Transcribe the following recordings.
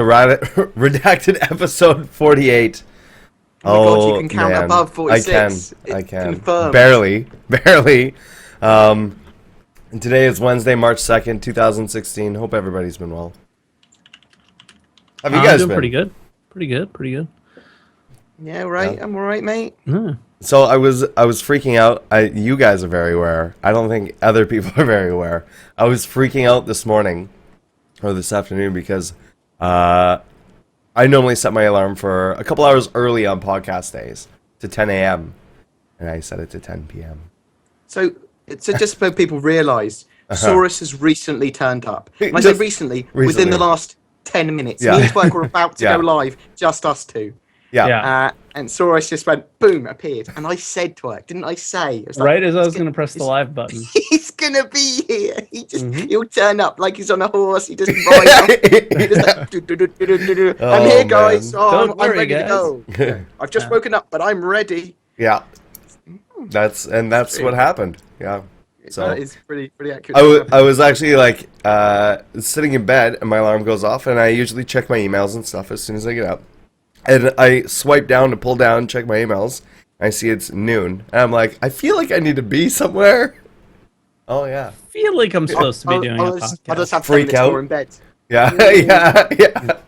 Redacted episode 48. Oh my god, you can count above 46. I can. Confirmed. Barely. And today is Wednesday, March 2nd, 2016. Hope everybody's been well. Have you guys doing been? Pretty good. Yeah, right. Yeah. I'm alright, mate. So I was freaking out. You guys are very aware. I don't think other people are very aware. I was freaking out this morning or this afternoon because I normally set my alarm for a couple hours early on podcast days to 10 a.m. and I set it to 10 p.m. So just so people realise, Saurus has recently turned up. When I say recently, within the last 10 minutes. Yeah. Me and Twerk were about to Yeah. go live, just us two. Yeah. And Saurus just went, boom, appeared. And I said, Twerk, didn't I say? I was like, Right as I was going to press the live button. he's going to be here. He'll turn up like he's on a horse. He doesn't ride up. He's like, "Do-do-do-do-do-do. I'm here, guys. man. Oh, Don't I'm worry, ready guys." to go. Yeah. I've just woken up, but I'm ready. Yeah. That's what happened. Yeah. So That is pretty accurate. I was actually like sitting in bed and my alarm goes off and I usually check my emails and stuff as soon as I get up. And I swipe down to pull down, check my emails. I see it's noon. And I'm like, I feel like I need to be somewhere. Oh yeah. I feel like I'm supposed to be doing a podcast. I'll just have 10 Freak minutes out. more in bed. Yeah. Yeah.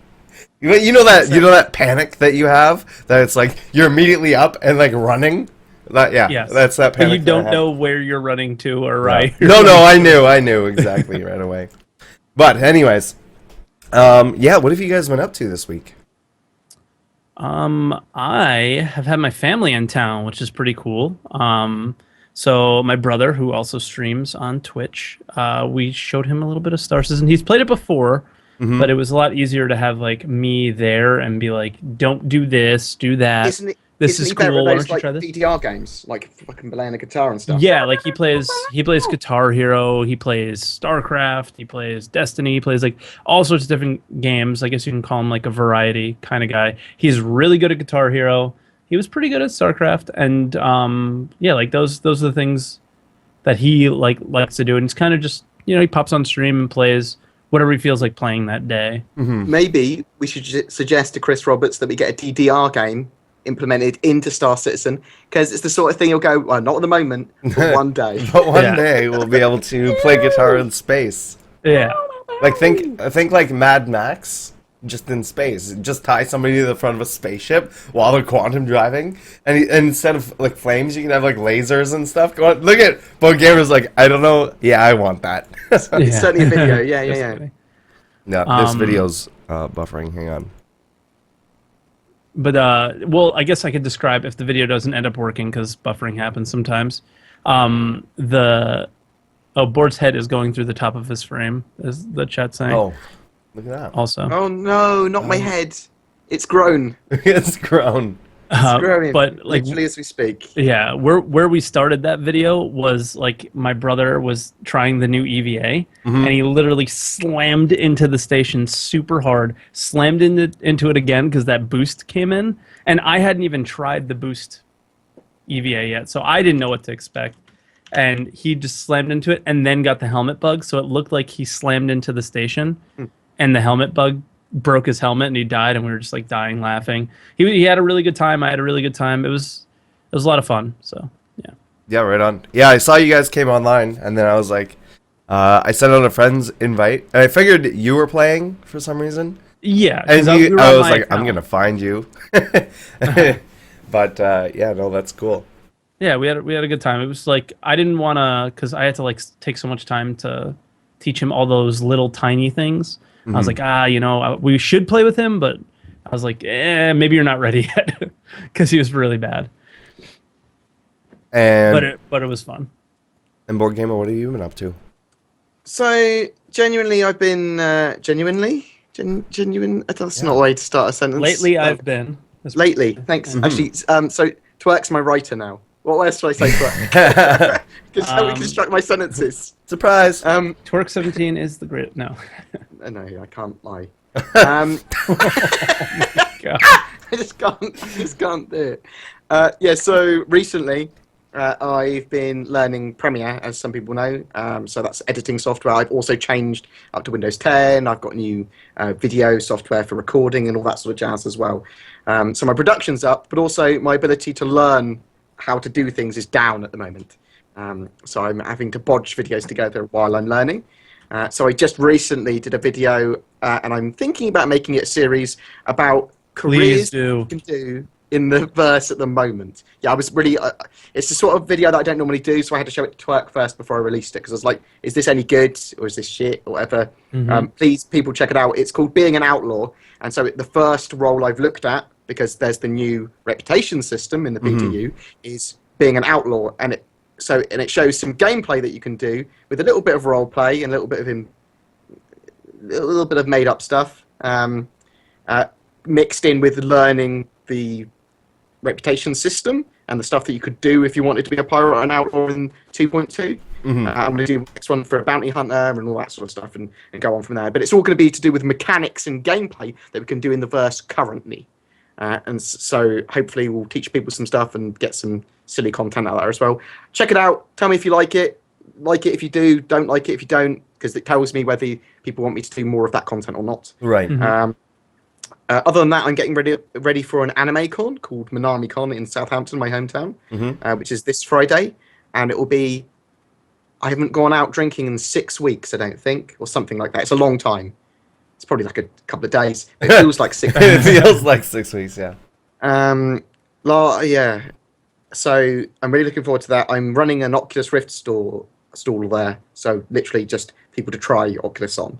You know that panic that you have that it's like you're immediately up and like running. Yes. That's that But panic. you that I don't have. know where you're running to or right. No, I knew exactly right away. But anyways, yeah, what have you guys been up to this week? I have had my family in town, which is pretty cool. So my brother, who also streams on Twitch, we showed him a little bit of Star Citizen. He's played it before, but it was a lot easier to have like me there and be like, "Don't do this, do that. This is cool. Why don't you like try this?" DDR games, like fucking playing a guitar and stuff. Yeah, like he plays Guitar Hero, he plays StarCraft, he plays Destiny, he plays like all sorts of different games. I guess you can call him like a variety kind of guy. He's really good at Guitar Hero. He was pretty good at StarCraft, and yeah, like those are the things that he likes to do. And it's kind of just, you know, he pops on stream and plays whatever he feels like playing that day. Maybe we should suggest to Chris Roberts that we get a DDR game implemented into Star Citizen, because it's the sort of thing you'll go, well, not at the moment, but one day. But one day we'll be able to play guitar in space. Yeah. Like think like Mad Max, just in space. Just tie somebody to the front of a spaceship while they're quantum driving, and instead of like flames, you can have like lasers and stuff going. Look at BoredGamer's like, I don't know. Yeah, I want that. It's certainly a video. Yeah. No, this video's buffering. Hang on. But, well, I guess I could describe if the video doesn't end up working, because buffering happens sometimes. Board's head is going through the top of his frame, is the chat saying. Oh, look at that. Also. Oh no, not my head. It's grown. It's grown. It's growing. But like, literally as we speak. yeah, where we started that video was like my brother was trying the new EVA, and he literally slammed into the station super hard, slammed into it again because that boost came in, and I hadn't even tried the boost EVA yet, so I didn't know what to expect. And he just slammed into it and then got the helmet bug, so it looked like he slammed into the station, and the helmet bug broke his helmet and he died, and we were just like dying laughing. He had a really good time. I had a really good time. It was a lot of fun. So Yeah, right on. Yeah, I saw you guys came online, and then I was like, I sent out a friend's invite, and I figured you were playing for some reason. yeah. And we were I on was my like, account. I'm gonna find you. But yeah, no, that's cool. Yeah, we had a good time. It was like I didn't want to, because I had to like take so much time to teach him all those little tiny things. I was like, you know, we should play with him, but I was like, maybe you're not ready yet, because he was really bad. And But it was fun. and BoredGamer, what have you been up to? So genuinely, I've been genuine. That's not a way to start a sentence. Lately, I've been. Lately, thanks. Actually, so Twerk's my writer now. What else should I say, Twerk? Because how we construct my sentences. Surprise! Twerk 17 is the great. No. No, I can't lie. God. I just can't do it. Yeah, so recently, I've been learning Premiere, as some people know. So that's editing software. I've also changed up to Windows 10. I've got new video software for recording and all that sort of jazz as well. So my production's up, but also my ability to learn how to do things is down at the moment. So I'm having to bodge videos together while I'm learning. So I just recently did a video, and I'm thinking about making it a series about careers you can do in the verse at the moment. Yeah, I was really... it's the sort of video that I don't normally do, so I had to show it to Twerk first before I released it, because I was like, is this any good, or is this shit, or whatever? Please, people, check it out. It's called Being an Outlaw, and so the first role I've looked at, because there's the new reputation system in the BTU, is being an outlaw, and it shows some gameplay that you can do with a little bit of role play and a little bit of made up stuff, mixed in with learning the reputation system and the stuff that you could do if you wanted to be a pirate or an outlaw in 2.2. I'm going to do the next one for a bounty hunter and all that sort of stuff, and go on from there. But it's all going to be to do with mechanics and gameplay that we can do in the verse currently. And so hopefully we'll teach people some stuff and get some silly content out there as well. Check it out. Tell me if you like it. Like it if you do. Don't like it if you don't, because it tells me whether people want me to do more of that content or not. Right. Other than that, I'm getting ready for an anime con called Minami Con in Southampton, my hometown, which is this Friday. And it will be... I haven't gone out drinking in 6 weeks, I don't think, or something like that. It's a long time. It's probably like a couple of days. It feels like 6 weeks. It feels like 6 weeks, yeah. Yeah. So I'm really looking forward to that. I'm running an Oculus Rift stall there. So literally just people to try Oculus on.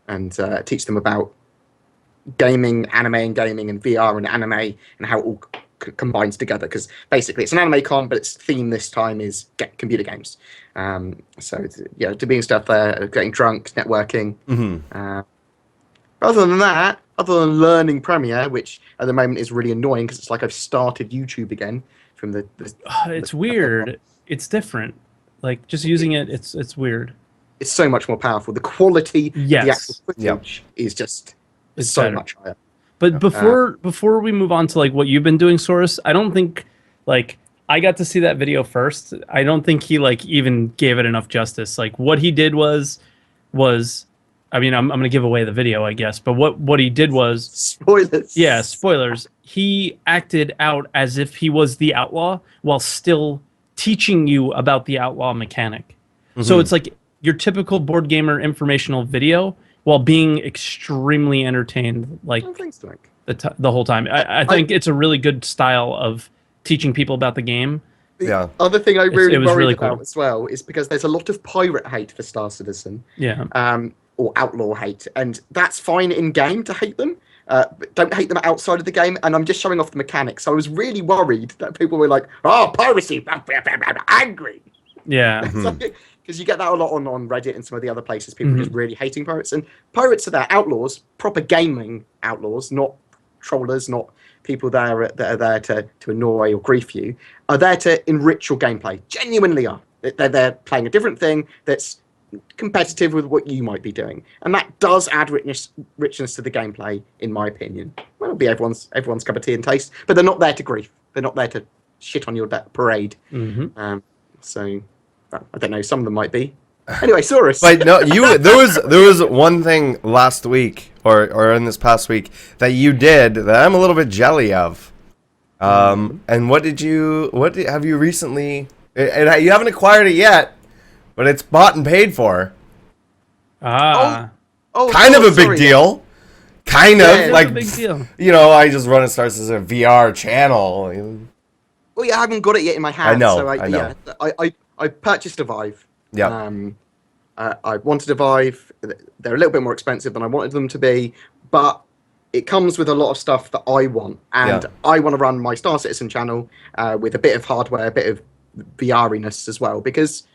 And teach them about gaming, anime and gaming, and VR and anime, and how it all combines together. Because basically it's an anime con, but its theme this time is computer games. So yeah, doing stuff there, getting drunk, networking. Other than that, other than learning Premiere, which at the moment is really annoying because it's like I've started YouTube again from the it's weird. It's different. Like just using it, it's weird. It's so much more powerful. The quality of the actual footage is just so better. much higher. But before we move on to like what you've been doing, Source, I don't think like I got to see that video first. I don't think he like even gave it enough justice. Like what he did was I mean, I'm going to give away the video, I guess, but what he did was... Spoilers. Yeah, spoilers. He acted out as if he was the outlaw while still teaching you about the outlaw mechanic. So it's like your typical board gamer informational video while being extremely entertained like the whole time. I think it's a really good style of teaching people about the game. The other thing I really worry about as well is because there's a lot of pirate hate for Star Citizen. Or outlaw hate, and that's fine in game to hate them, but don't hate them outside of the game. And I'm just showing off the mechanics. So I was really worried that people were like, "Oh, piracy, angry." Yeah, because you get that a lot on Reddit and some of the other places. People just really hating pirates, and pirates are there outlaws, proper gaming outlaws, not trollers, not people there that are there to annoy or grief you. Are there to enrich your gameplay. Genuinely are. They're playing a different thing that's competitive with what you might be doing, and that does add richness to the gameplay, in my opinion. Well, it'll be everyone's cup of tea and taste, but they're not there to grief. They're not there to shit on your parade. So I don't know. Some of them might be. Anyway, Saurus. But no, there was one thing last week or in this past week that you did that I'm a little bit jelly of. And what have you recently? And you haven't acquired it yet. But it's bought and paid for. Kind of a big deal. Kind of like a big deal. You know, I just run it starts as a VR channel. Well, yeah, I haven't got it yet in my hand. I know. So I know. Yeah, I purchased a Vive. Yeah. I wanted a Vive. They're a little bit more expensive than I wanted them to be, but it comes with a lot of stuff that I want, and I want to run my Star Citizen channel with a bit of hardware, a bit of VR-iness as well, because.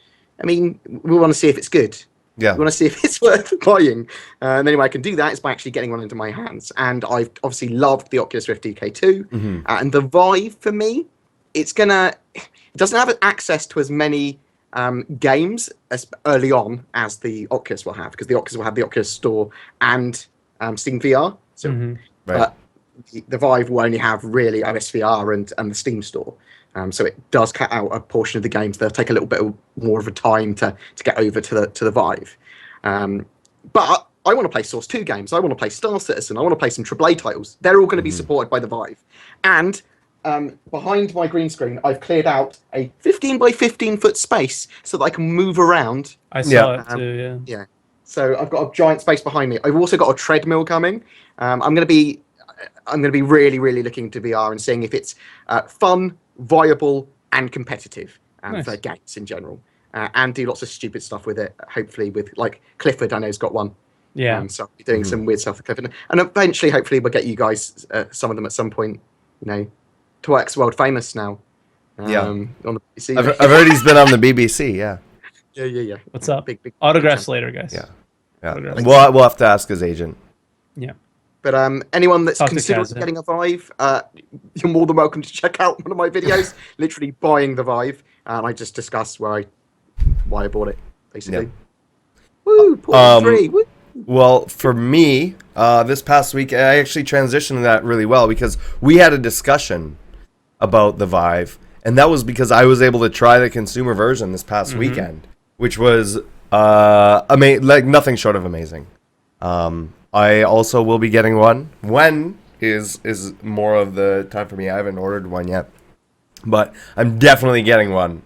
I mean, we want to see if it's good. Yeah. We want to see if it's worth buying. And the only way I can do that is by actually getting one into my hands. And I've obviously loved the Oculus Rift DK2. And the Vive, for me, it doesn't have access to as many games as early on as the Oculus will have, because the Oculus will have the Oculus Store and Steam VR. So, but the Vive will only have really OSVR and the Steam store. So it does cut out a portion of the games. They'll take a little bit more of a time to get over to the Vive. But I want to play Source 2 games. I want to play Star Citizen. I want to play some AAA titles. They're all going to be supported by the Vive. And behind my green screen, I've cleared out a 15 by 15 foot space so that I can move around. I saw it too, yeah. Yeah. So I've got a giant space behind me. I've also got a treadmill coming. I'm going to be really, really looking to VR and seeing if it's fun, viable, and competitive for games in general. And do lots of stupid stuff with it. Hopefully, with like Clifford, I know has got one. Yeah. So I'll be doing some weird stuff with Clifford, and eventually, hopefully, we'll get you guys some of them at some point. You know, Teknoaxe world famous now. On the BBC. I've heard he's been on the BBC. Yeah. Yeah. What's up? Big Autographs later, guys. Yeah. Autographs. We'll have to ask his agent. Yeah. But anyone that's Talk to considering Kaz, getting a Vive, you're more than welcome to check out one of my videos. Literally buying the Vive, and I just discussed why I bought it, basically. Woo! Port 3. Woo! Well, for me, this past week, I actually transitioned that really well because we had a discussion about the Vive, and that was because I was able to try the consumer version this past weekend, which was like nothing short of amazing. I also will be getting one. When is more of the time for me. I haven't ordered one yet, but I'm definitely getting one.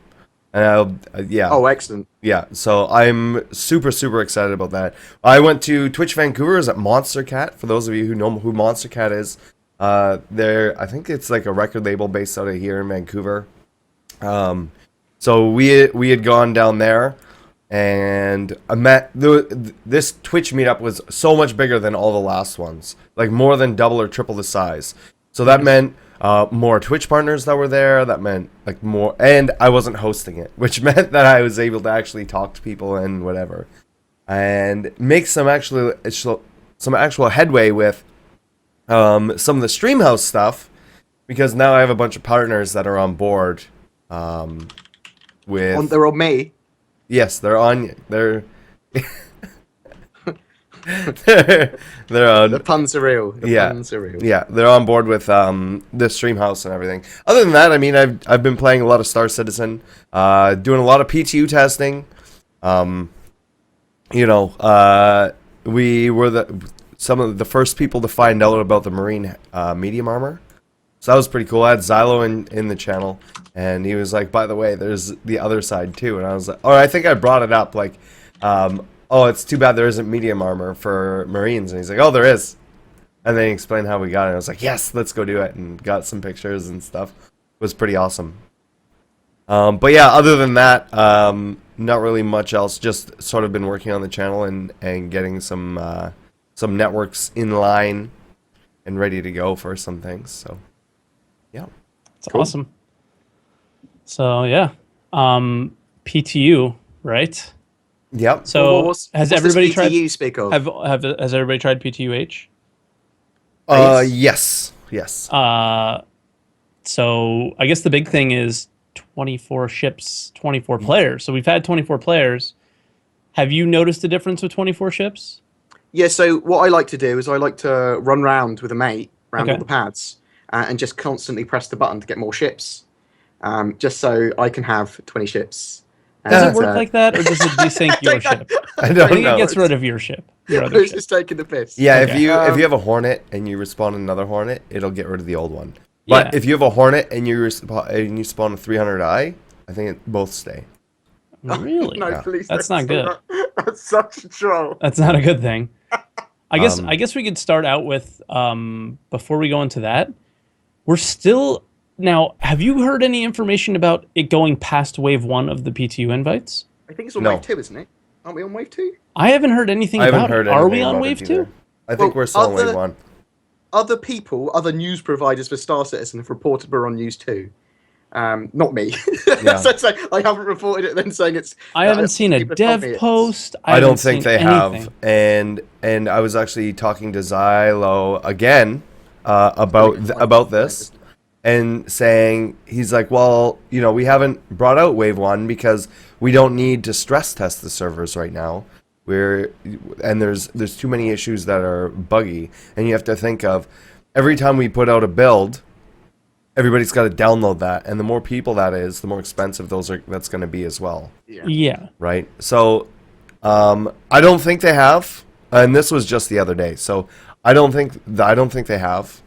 And yeah. Oh, excellent. Yeah, so I'm super, super excited about that. I went to Twitch Vancouver. I was at Monster Cat. For those of you who know who Monster Cat is, I think it's like a record label based out of here in Vancouver. So we had gone down there, and I met this Twitch meetup was so much bigger than all the last ones, like more than double or triple the size. So that meant more Twitch partners that were there. That meant like more, and I wasn't hosting it, which meant that I was able to actually talk to people and whatever, and make some actual headway with some of the Streamhouse stuff, because now I have a bunch of partners that are on board. They're on me. Yes, they're on. They're they're on. The puns are real. Puns are real. Yeah, they're on board with the Streamhouse and everything. Other than that, I mean, I've been playing a lot of Star Citizen, doing a lot of PTU testing. We were some of the first people to find out about the Marine medium armor. So that was pretty cool. I had Xylo in the channel, and he was like, by the way, there's the other side too. And I was like, oh, I think I brought it up, like, oh, it's too bad there isn't medium armor for Marines. And he's like, oh, there is. And then he explained how we got it. I was like, yes, let's go do it. And got some pictures and stuff. It was pretty awesome. But yeah, other than that, not really much else. Just sort of been working on the channel and getting some networks in line and ready to go for some things. So, yeah. It's awesome. So, yeah. PTU, right? Yep. So has everybody tried? PTU speak of? Has everybody tried PTUH? Yes. So I guess the big thing is 24 ships, 24 players. So we've had 24 players. Have you noticed a difference with 24 ships? Yeah. So what I like to do is I like to run around with a mate around all the pads and just constantly press the button to get more ships, just so I can have 20 ships. Does it work like that, or does it desync your ship? I don't know. It gets rid of your ship. Your I other was ship. just taking the piss. Yeah, Okay. if you have a Hornet and you respawn another Hornet, it'll get rid of the old one. But if you have a Hornet and you spawn a 300i, I think it both stay. Really? No, please. That's not good. That's such a troll. That's not a good thing. I guess we could start out with before we go into that. We're still now. Have you heard any information about it going past wave 1 of the PTU invites? I think it's on wave 2, isn't it? Aren't we on wave 2? I haven't heard anything about it. Are we on wave 2? I think we're still on wave 1. Other people, other news providers for Star Citizen have reported we're on news 2. Not me. Yeah. so I haven't reported it then saying it's... I haven't seen a dev post. I don't think they anything. have. And I was actually talking to Xylo again about this, and saying, he's like, well, we haven't brought out wave 1 because we don't need to stress test the servers right now. There's too many issues that are buggy, and you have to think of every time we put out a build, everybody's got to download that, and the more people that is, the more expensive that's going to be as well. Yeah. Right. So, I don't think they have, and this was just the other day. So I don't think they have.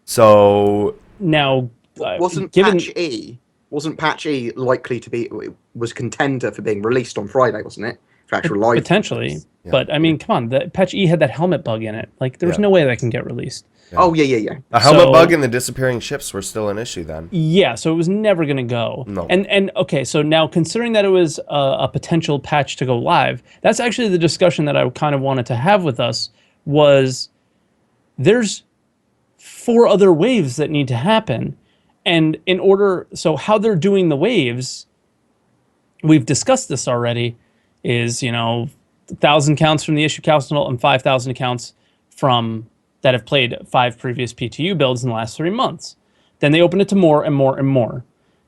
So now, wasn't given Patch E likely to be was contender for being released on Friday, wasn't it? For actual live potentially, Yeah. but I mean, come on, the Patch E had that helmet bug in it. Like, there's Yeah. no way that can get released. Yeah. Oh yeah. The helmet So- bug and the disappearing ships were still an issue then. Yeah, so it was never going to go. No. And okay, so now considering that it was a potential patch to go live, that's actually the discussion that I kind of wanted to have with us. Was there's 4 other waves that need to happen, and in order, so how they're doing the waves, we've discussed this already, is 1,000 accounts from the issue council and 5,000 accounts from that have played 5 previous PTU builds in the last 3 months. Then they open it to more and more and more.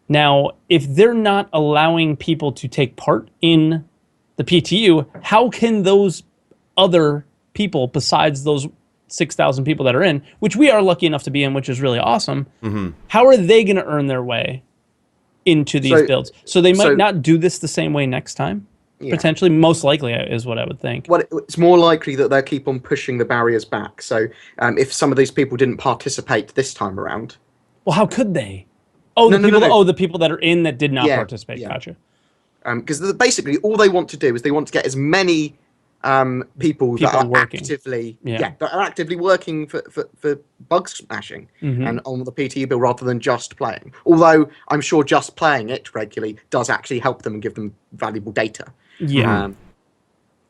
Now, if they're not allowing people to take part in the PTU, how can those other people, besides those 6,000 people that are in, which we are lucky enough to be in, which is really awesome, how are they going to earn their way into these builds? So they might not do this the same way next time? Yeah. Potentially, most likely is what I would think. Well, it's more likely that they'll keep on pushing the barriers back. So if some of these people didn't participate this time around, Well, how could they? Oh, No, the no, people. no, no. Oh, the people that are in that did not Yeah, participate. yeah. Gotcha. because basically all they want to do is they want to get as many people that are working. actively Yeah. that are actively working for bug smashing Mhm. and on the PTU build rather than just playing. Although I'm sure just playing it regularly does actually help them and give them valuable data. Yeah.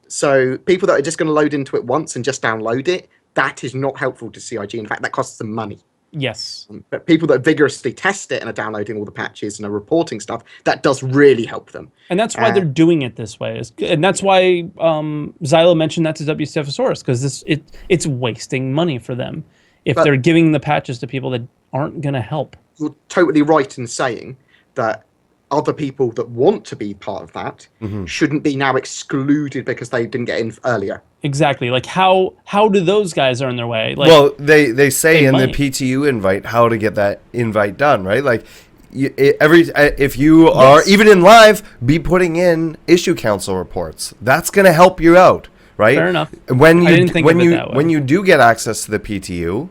So people that are just going to load into it once and just download it, that is not helpful to CIG. In fact, that costs them money. Yes. But people that vigorously test it and are downloading all the patches and are reporting stuff, that does really help them. And that's why they're doing it this way. And that's why Xylo mentioned that to WCFosaurus, because it's wasting money for them if they're giving the patches to people that aren't going to help. You're totally right in saying that other people that want to be part of that shouldn't be now excluded because they didn't get in earlier. Exactly. Like how do those guys earn their way? Like, Well, they say in the might. PTU invite how to get that invite done, right? Like if you are even in live, be putting in issue council reports. That's going to help you out, right? Fair enough. When I you didn't think when of it you that way. when you do get access to the PTU,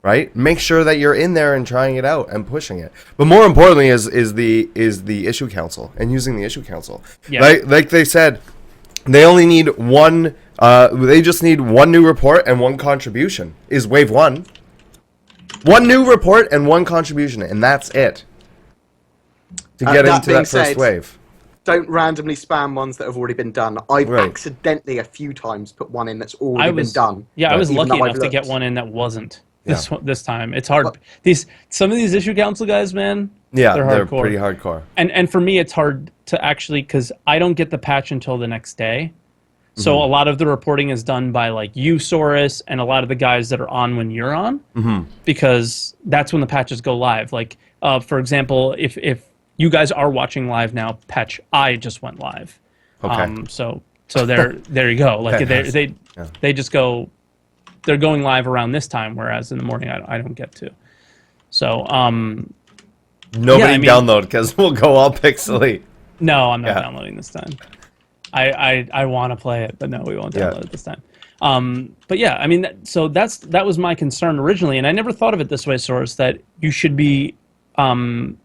right? Make sure that you're in there and trying it out and pushing it. But more importantly is the issue council and using the issue council. Yeah. Like they said, they only need one. They just need one new report and one contribution. Is wave 1. One new report and one contribution, and that's it. To get That into being that first said, wave. Don't randomly spam ones that have already been done. I've Right. accidentally a few times put one in that's already been done. Yeah, I was even lucky though I've enough to get looked. one in that wasn't this time. It's hard. Some of these issue council guys, man. Yeah, they're they're hardcore. pretty hardcore. And for me, it's hard to actually, because I don't get the patch until the next day. So a lot of the reporting is done by like you, Saurus, and a lot of the guys that are on when you're on, because that's when the patches go live. Like, for example, if you guys are watching live now, patch I just went live. Okay. So there you go. Like they just go, they're going live around this time, whereas in the morning I don't get to. So Nobody download because we'll go all pixely. no, I'm not downloading this time. I want to play it, but no, we won't download it this time. But yeah, I mean, that was my concern originally, and I never thought of it this way, Source, that you should be, taking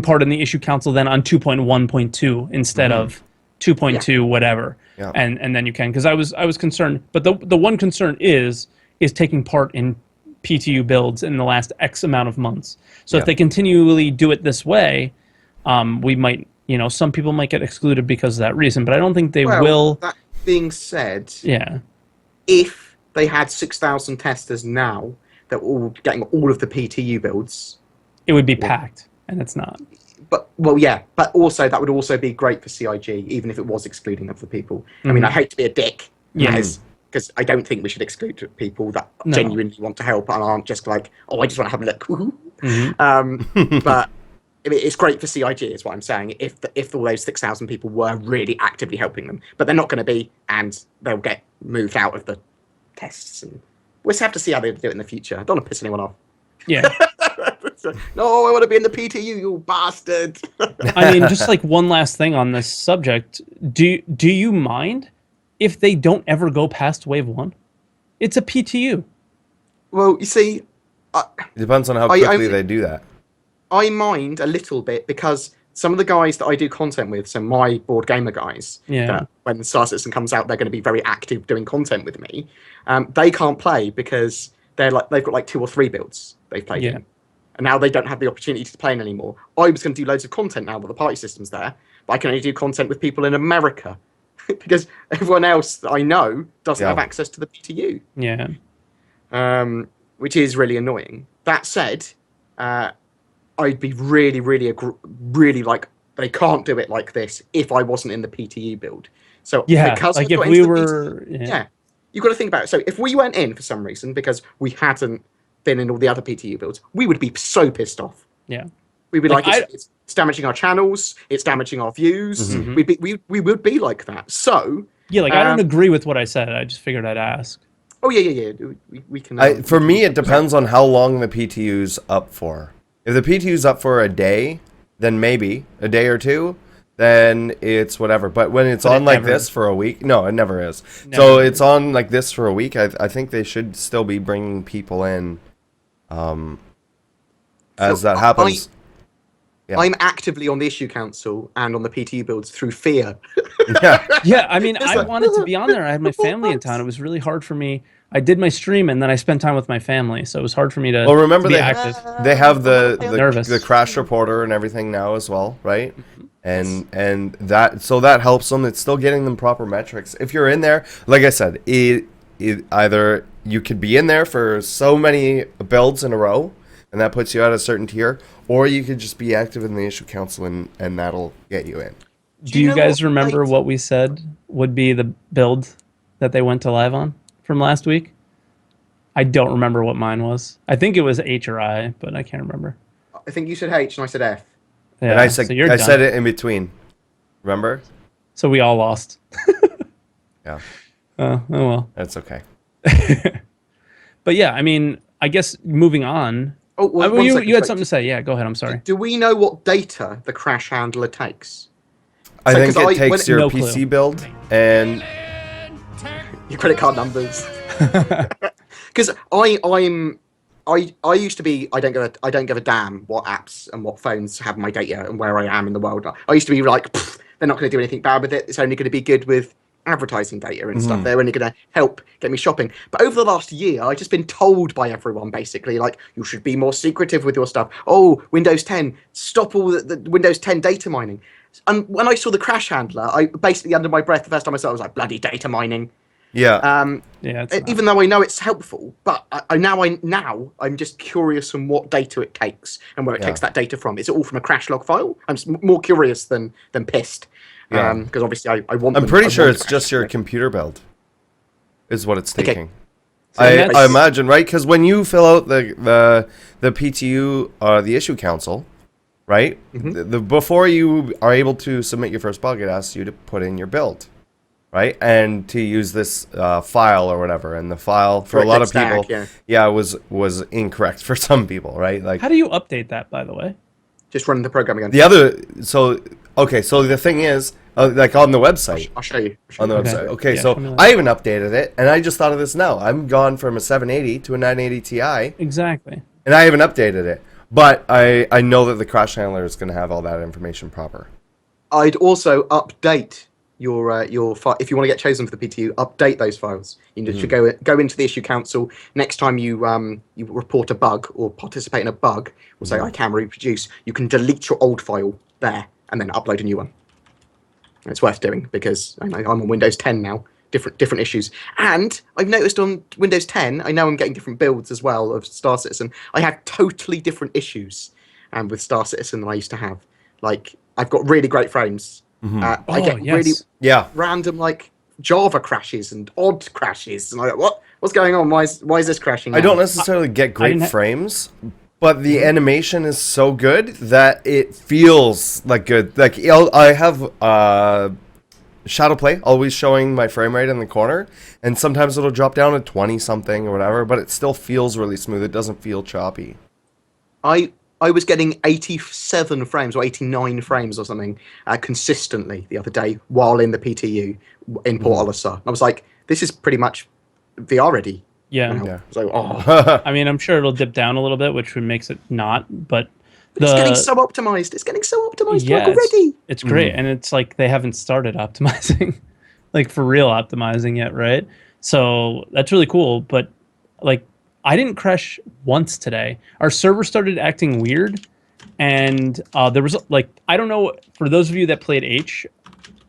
part in the issue council then on 2.1.2 instead of 2.2 whatever, and then you can, because I was concerned, but the one concern is taking part in PTU builds in the last X amount of months. So if they continually do it this way, we might. Some people might get excluded because of that reason, but I don't think they will. That being said, if they had 6,000 testers now that were all getting all of the PTU builds, it would be packed, and it's not. But also that would also be great for CIG, even if it was excluding other people. I mean, I hate to be a dick, because I don't think we should exclude people that genuinely want to help and aren't just like, oh, I just want to have a look. But I mean, it's great for CIG, is what I'm saying. If all those 6,000 people were really actively helping them, but they're not going to be, and they'll get moved out of the tests, and we'll just have to see how they do it in the future. I don't want to piss anyone off. Yeah. No, I want to be in the PTU, you bastard. I mean, just like one last thing on this subject, do you mind if they don't ever go past wave 1? It's a PTU. Well, you see, It depends on how quickly they do that. I mind a little bit because some of the guys that I do content with, so my BoredGamer guys, that when Star Citizen comes out, they're going to be very active doing content with me. They can't play because they've got like 2 or 3 builds they've played in. And now they don't have the opportunity to play in anymore. I was going to do loads of content now that the party system's there, but I can only do content with people in America because everyone else that I know doesn't have access to the PTU. Yeah. Which is really annoying. That said, I'd be really like, they can't do it like this if I wasn't in the PTU build. So because like I if got we into the were, PTU, you've got to think about it. So if we weren't in for some reason because we hadn't been in all the other PTU builds, we would be so pissed off. Yeah. We'd be like it's damaging our channels, it's damaging our views. We would be like that. So yeah, like I don't agree with what I said. I just figured I'd ask. Oh yeah. We can. For me, it depends on how long the PTU's up for. If the PTU's up for a day, then maybe a day or 2. Then it's whatever. But when it's on like this for a week, no, it never is. So it's on like this for a week. I think they should still be bringing people in. As that happens. I'm actively on the issue council and on the PTU builds through fear. Yeah, I mean, I wanted to be on there. I had my family in town. It was really hard for me. I did my stream and then I spent time with my family, so it was hard for me to. Well, remember be active. They have the crash reporter and everything now as well, right? And that helps them. It's still getting them proper metrics. If you're in there, like I said, it either you could be in there for so many builds in a row, and that puts you at a certain tier, or you could just be active in the issue council and that'll get you in. Do you guys remember what we said would be the build that they went to live on from last week? I don't remember what mine was. I think it was H or I, but I can't remember. I think you said H and I said F. Yeah, and I said I said it in between. Remember? So we all lost. Yeah. Oh well. That's okay. But yeah, I mean, I guess moving on. Oh, well, you had something to say. Yeah, go ahead. I'm sorry. Do we know what data the crash handler takes? I think it takes your PC build and your credit card numbers. Because I used to be I don't give a damn what apps and what phones have my data and where I am in the world. I used to be like, they're not going to do anything bad with it. It's only going to be good with advertising data and stuff. They're only going to help get me shopping. But over the last year, I've just been told by everyone basically, like, you should be more secretive with your stuff. Oh, Windows 10, stop all the Windows 10 data mining. And when I saw the crash handler, I basically, under my breath, the first time I saw it, I was like, bloody data mining. Yeah. Even though I know it's helpful, but I'm just curious on what data it takes and where it takes that data from. Is it all from a crash log file? I'm more curious than pissed. Because obviously I want. I'm pretty sure it's just your computer build, is what it's taking. Okay. I imagine, right? Because when you fill out the PTU, the issue council, right? Before you are able to submit your first bug, it asks you to put in your build, right? And to use this file or whatever. And the file for a lot of people, was incorrect for some people, right? Like, how do you update that, by the way? Just run the program again. So the thing is, like on the website. I'll show you. On the website. Okay, yeah, so I even updated it, and I just thought of this now. I'm gone from a 780 to a 980 Ti. Exactly. And I haven't updated it. But I know that the crash handler is going to have all that information proper. I'd also update your file. If you want to get chosen for the PTU, update those files. You should go into the issue council. Next time you report a bug or participate in a bug, or say I can reproduce, you can delete your old file there and then upload a new one. And it's worth doing because I'm on Windows 10 now. Different issues, and I've noticed on Windows 10, I know I'm getting different builds as well of Star Citizen. I have totally different issues with Star Citizen than I used to have. Like, I've got really great frames. I get really random like Java crashes and odd crashes, and I'm like, what's going on? Why is this crashing now? I don't necessarily get great frames, but the animation is so good that it feels like good. Like I have Shadowplay, always showing my frame rate in the corner, and sometimes it'll drop down to 20 something or whatever, but it still feels really smooth. It doesn't feel choppy. I was getting 87 frames or 89 frames or something consistently the other day while in the PTU in Port Olisar. I was like, this is pretty much VR ready. Yeah. Yeah. So, oh, I mean, I'm sure it'll dip down a little bit, which makes it not, but it's getting so optimized. It's getting so optimized yeah, already. it's great. And it's like they haven't started optimizing, like for real optimizing yet, right? So that's really cool. But like, I didn't crash once today. Our server started acting weird, and there was like, I don't know, for those of you that played H,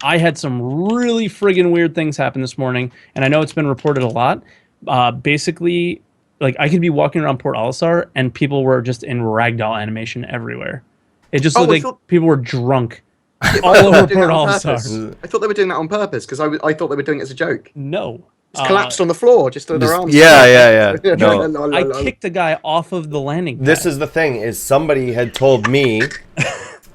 I had some really friggin' weird things happen this morning, and I know it's been reported a lot. Basically, like I could be walking around Port Olisar, and people were just in ragdoll animation everywhere. It just looked like people were drunk all over Port Olisar. I thought they were doing that on purpose because I thought they were doing it as a joke. No. It's collapsed on the floor, just with their arms. Yeah. No. I kicked a guy off of the landing pad. This is the thing, is somebody had told me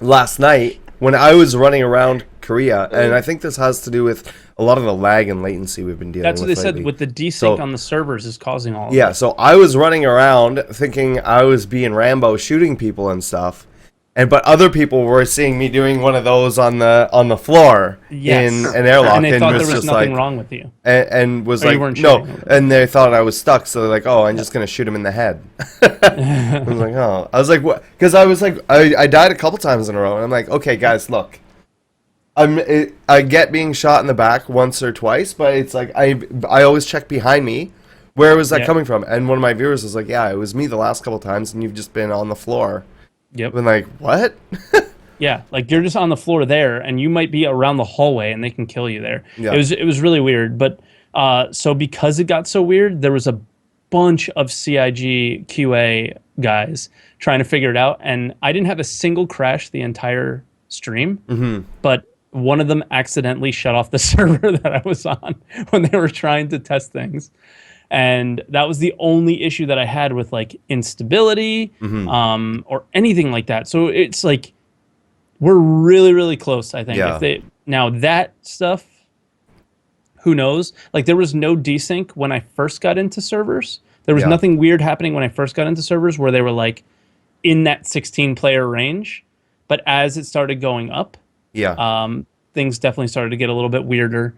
last night when I was running around Korea, and I think this has to do with a lot of the lag and latency we've been dealing with. That's what they lately. said with the desync on the servers is causing all of Yeah, this. so I was running around thinking I was being Rambo shooting people and stuff. But other people were seeing me doing one of those on the floor in an airlock, and they thought there was just nothing like, wrong with you. and was Or you like, weren't no, shooting. and they thought I was stuck, so they're like, oh, I'm just gonna shoot him in the head. I was like, oh, I was like, what? Because I was like, I died a couple times in a row, and I'm like, okay, guys, look, I get being shot in the back once or twice, but it's like I always check behind me. Where was that coming from? And one of my viewers was like, yeah, it was me the last couple times, and you've just been on the floor. Yep. And like, what? Yeah, like you're just on the floor there, and you might be around the hallway, and they can kill you there. Yeah. It was really weird. But so because it got so weird, there was a bunch of CIG QA guys trying to figure it out, and I didn't have a single crash the entire stream. But one of them accidentally shut off the server that I was on when they were trying to test things. And that was the only issue that I had with like instability or anything like that. So it's like we're really, really close, I think. Yeah. Now that stuff, who knows? Like there was no desync when I first got into servers. There was nothing weird happening when I first got into servers where they were like in that 16 player range. But as it started going up, things definitely started to get a little bit weirder.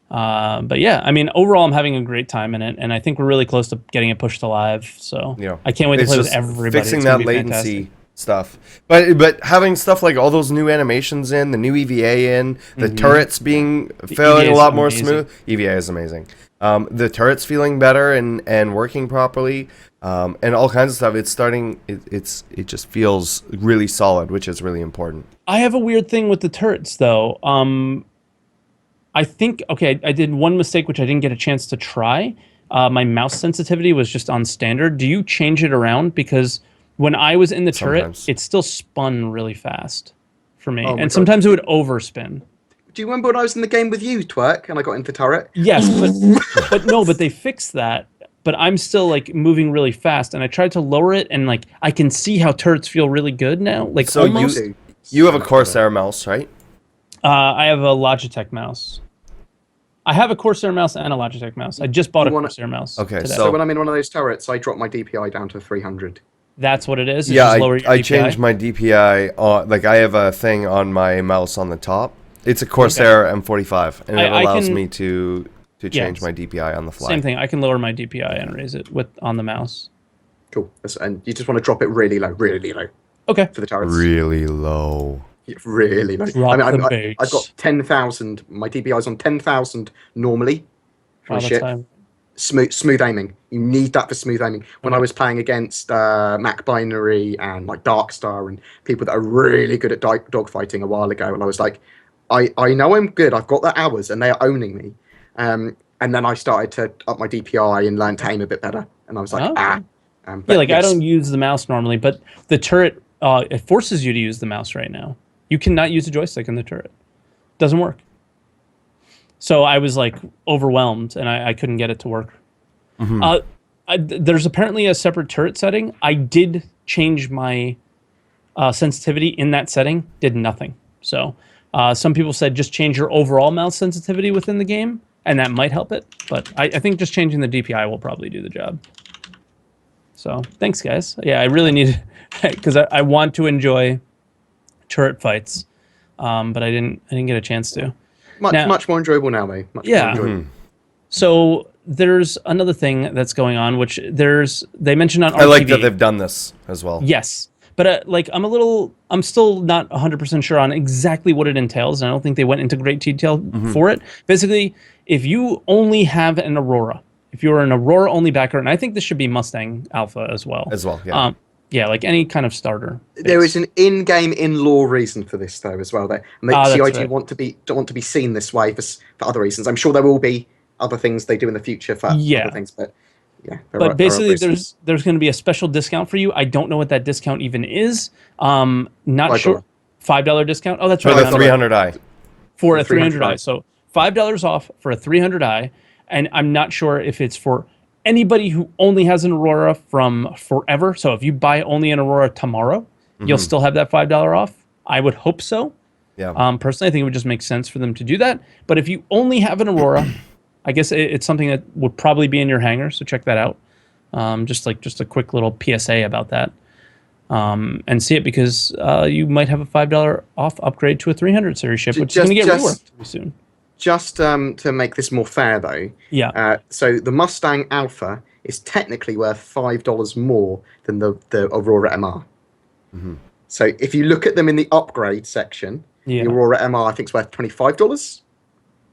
But yeah, I mean, overall, I'm having a great time in it, and I think we're really close to getting it pushed to live. So I can't wait to play with everybody. Fixing that latency stuff, but having stuff like all those new animations in, the new EVA in, the turrets being feeling a lot more smooth. EVA is amazing. The turrets feeling better and working properly, and all kinds of stuff. It's starting. It just feels really solid, which is really important. I have a weird thing with the turrets, though. I think, okay, I did one mistake, which I didn't get a chance to try. My mouse sensitivity was just on standard. Do you change it around? Because when I was in the turret, it still spun really fast for me. And sometimes it would overspin. Do you remember when I was in the game with you, Twerk, and I got into the turret? Yes, but they fixed that. But I'm still like moving really fast, and I tried to lower it, and like I can see how turrets feel really good now. Like so almost. You have a Corsair mouse, right? I have a Logitech mouse. I have a Corsair mouse and a Logitech mouse. I just bought a Corsair mouse. Okay, today. So when I'm in one of those turrets, I drop my DPI down to 300. That's what it is? Yeah, I changed my DPI. Like I have a thing on my mouse on the top. It's a Corsair M45, and it allows me to change my DPI on the fly. Same thing. I can lower my DPI and raise it on the mouse. Cool. And you just want to drop it really low, really low. Okay. For the turrets. Really low. Really low. I've got 10,000. My DPI is on 10,000 normally for a ship. Smooth aiming. You need that for smooth aiming. When I was playing against Mac Binary and like Darkstar and people that are really good at dogfighting a while ago, and I was like, I know I'm good. I've got the hours, and they are owning me. And then I started to up my DPI and learn to aim a bit better. And I was like, I don't use the mouse normally, but the turret it forces you to use the mouse right now. You cannot use a joystick in the turret. Doesn't work. So I was like overwhelmed, and I couldn't get it to work. There's apparently a separate turret setting. I did change my sensitivity in that setting. Did nothing. So Some people said just change your overall mouse sensitivity within the game, and that might help it. But I think just changing the DPI will probably do the job. So thanks, guys. Yeah, I really need, because I want to enjoy turret fights, but I didn't get a chance to. Much more enjoyable now, mate. Much more enjoyable. So there's another thing that's going on, which they mentioned on RTV. I like that they've done this as well. Yes. But I'm still not 100% sure on exactly what it entails. And I don't think they went into great detail for it. Basically, if you only have an Aurora, if you're an Aurora only backer, and I think this should be Mustang Alpha as well. Yeah. Yeah, like any kind of starter. There is an in-game, in-law reason for this, though, as well. And CIG don't want to be seen this way for other reasons. I'm sure there will be other things they do in the future for other things, but yeah. But basically, there's going to be a special discount for you. I don't know what that discount even is. Not sure. $5 discount. Oh, that's right. For the 300i. For a 300i. So $5 off for a 300i, and I'm not sure if it's for anybody who only has an Aurora from forever. So if you buy only an Aurora tomorrow, you'll still have that $5 off. I would hope so. Yeah. Personally, I think it would just make sense for them to do that. But if you only have an Aurora, I guess it's something that would probably be in your hangar. So check that out. Just a quick little PSA about that. And see it, because you might have a $5 off upgrade to a 300 series ship, which is going to get reworked soon. Just to make this more fair, though, so the Mustang Alpha is technically worth $5 more than the Aurora MR. So if you look at them in the upgrade section, the Aurora MR I think is worth $25,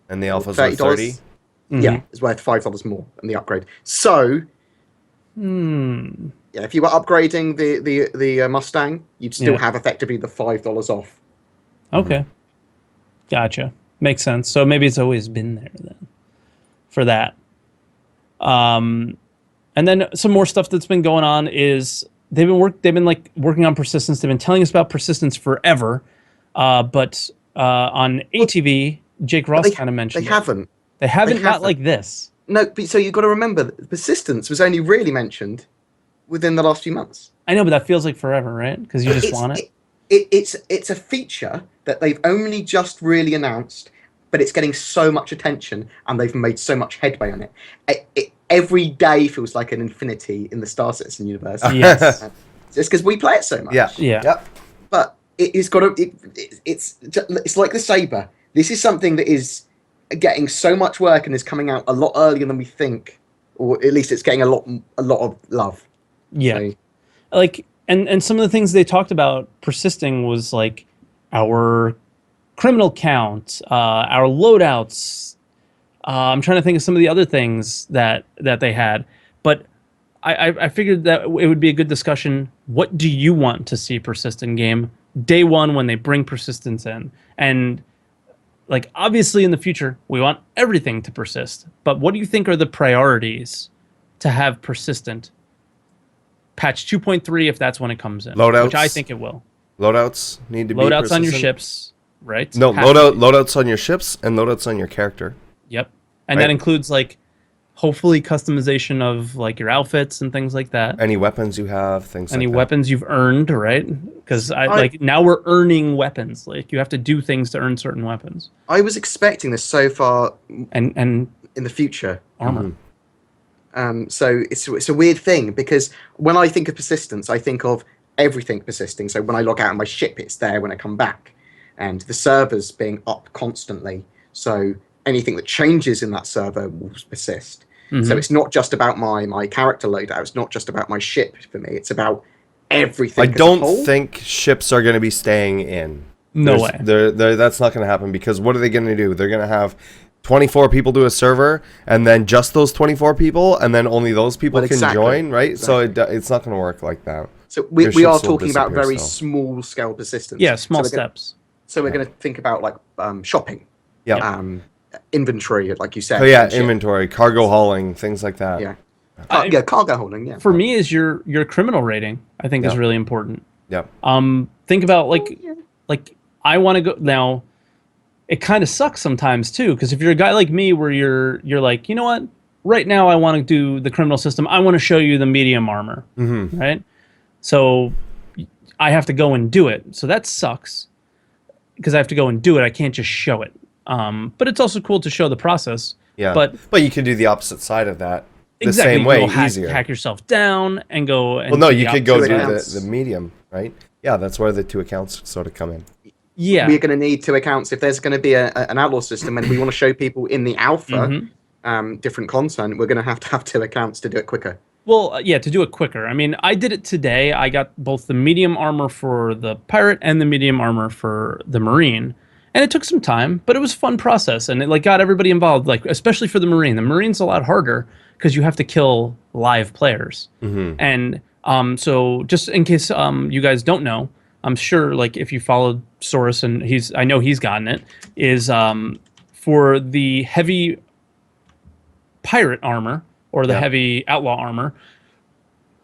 and the Alpha's worth $30. Yeah, it's worth $5 more than the upgrade. So, yeah, if you were upgrading the Mustang, you'd still have effectively the $5 off. Okay, gotcha. Makes sense. So maybe it's always been there then for that. And then some more stuff that's been going on is they've been working on persistence. They've been telling us about persistence forever. But on ATV, Jake Ross kind of mentioned They haven't, not like this. No, but so you've got to remember that persistence was only really mentioned within the last few months. I know, but that feels like forever, right? Because you just want it. It's a feature that they've only just really announced, but it's getting so much attention and they've made so much headway on it. Every day feels like an infinity in the Star Citizen universe. Yes. Just because we play it so much. Yeah. Yep. But it's like the Saber. This is something that is getting so much work and is coming out a lot earlier than we think, or at least it's getting a lot of love. Yeah. So, And some of the things they talked about persisting was like our criminal count, our loadouts. I'm trying to think of some of the other things that they had. But I figured that it would be a good discussion. What do you want to see persist in game day one when they bring persistence in? And like obviously in the future, we want everything to persist. But what do you think are the priorities to have persistent? Patch 2.3 if that's when it comes in. Loadouts. Which I think it will. Loadouts need to be Loadouts persistent. on your ships, right? No, loadouts on your ships and loadouts on your character. Yep. And that includes like hopefully customization of like your outfits and things like that. Any weapons you have, things like that. Any weapons you've earned, right? Because like now we're earning weapons. Like you have to do things to earn certain weapons. I was expecting this so far and in the future. Armor. So it's a weird thing because when I think of persistence, I think of everything persisting. So when I log out of my ship, it's there when I come back, and the servers being up constantly. So anything that changes in that server will persist. So it's not just about my character loadout. It's not just about my ship for me. It's about everything. I don't think ships are going to be staying in. No way. That's not going to happen because what are they going to do? They're going to have 24 people do a server, and then just those 24 people, and then only those people can join, right? Exactly. So it's not going to work like that. So we are talking about very small scale persistence. Yeah, small steps. So we're going to think about like shopping, inventory, like you said. So yeah, inventory, cargo hauling, things like that. Yeah, cargo hauling. Yeah. For me, is your criminal rating. I think is really important. Yeah. Think about like I want to go now. It kind of sucks sometimes too, because if you're a guy like me, where you're like, you know what, right now I want to do the criminal system. I want to show you the medium armor, right? So I have to go and do it. So that sucks. because I have to go and do it. I can't just show it. But it's also cool to show the process. Yeah. But you can do the opposite side of that. The exactly, same you way, can go easier. hack yourself down and go. And Well, no, do you the could go opposite. do accounts. the medium, right? Yeah, that's where the 2 accounts sort of come in. Yeah. We're going to need 2 accounts if there's going to be an outlaw system and we want to show people in the alpha different content. We're going to have 2 accounts to do it quicker. Well, yeah, to do it quicker. I mean, I did it today. I got both the medium armor for the pirate and the medium armor for the marine. And it took some time, but it was a fun process. And it like got everybody involved, like especially for the marine. The marine's a lot harder because you have to kill live players. And so just in case you guys don't know, I'm sure like if you followed Saurus, and I know he's gotten it, is for the heavy pirate armor or the heavy outlaw armor,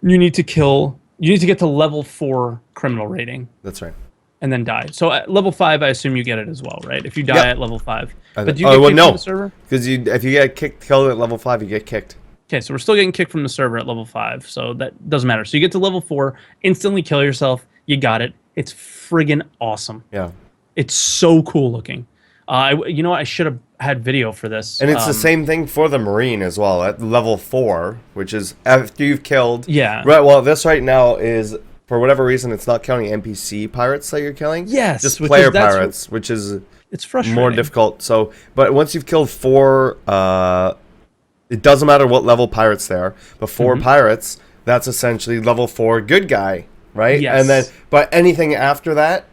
you need to get to level 4 criminal rating. That's right. And then die. So at level 5, I assume you get it as well, right? If you die at level 5. But do you get kicked from the server? Because if you get killed at level 5, you get kicked. Okay, so we're still getting kicked from the server at level 5, so that doesn't matter. So you get to level 4, instantly kill yourself, you got it. It's friggin' awesome. Yeah. It's so cool looking. You know what? I should have had video for this. And it's the same thing for the marine as well at level 4, which is after you've killed. Yeah. Right. Well, this right now is, for whatever reason, it's not counting NPC pirates that you're killing. Yes. Just player pirates, which is it's frustrating. more difficult. So, but once you've killed 4, it doesn't matter what level pirates they are, but 4 pirates, that's essentially level 4 good guy, right? Yes. And then, but anything after that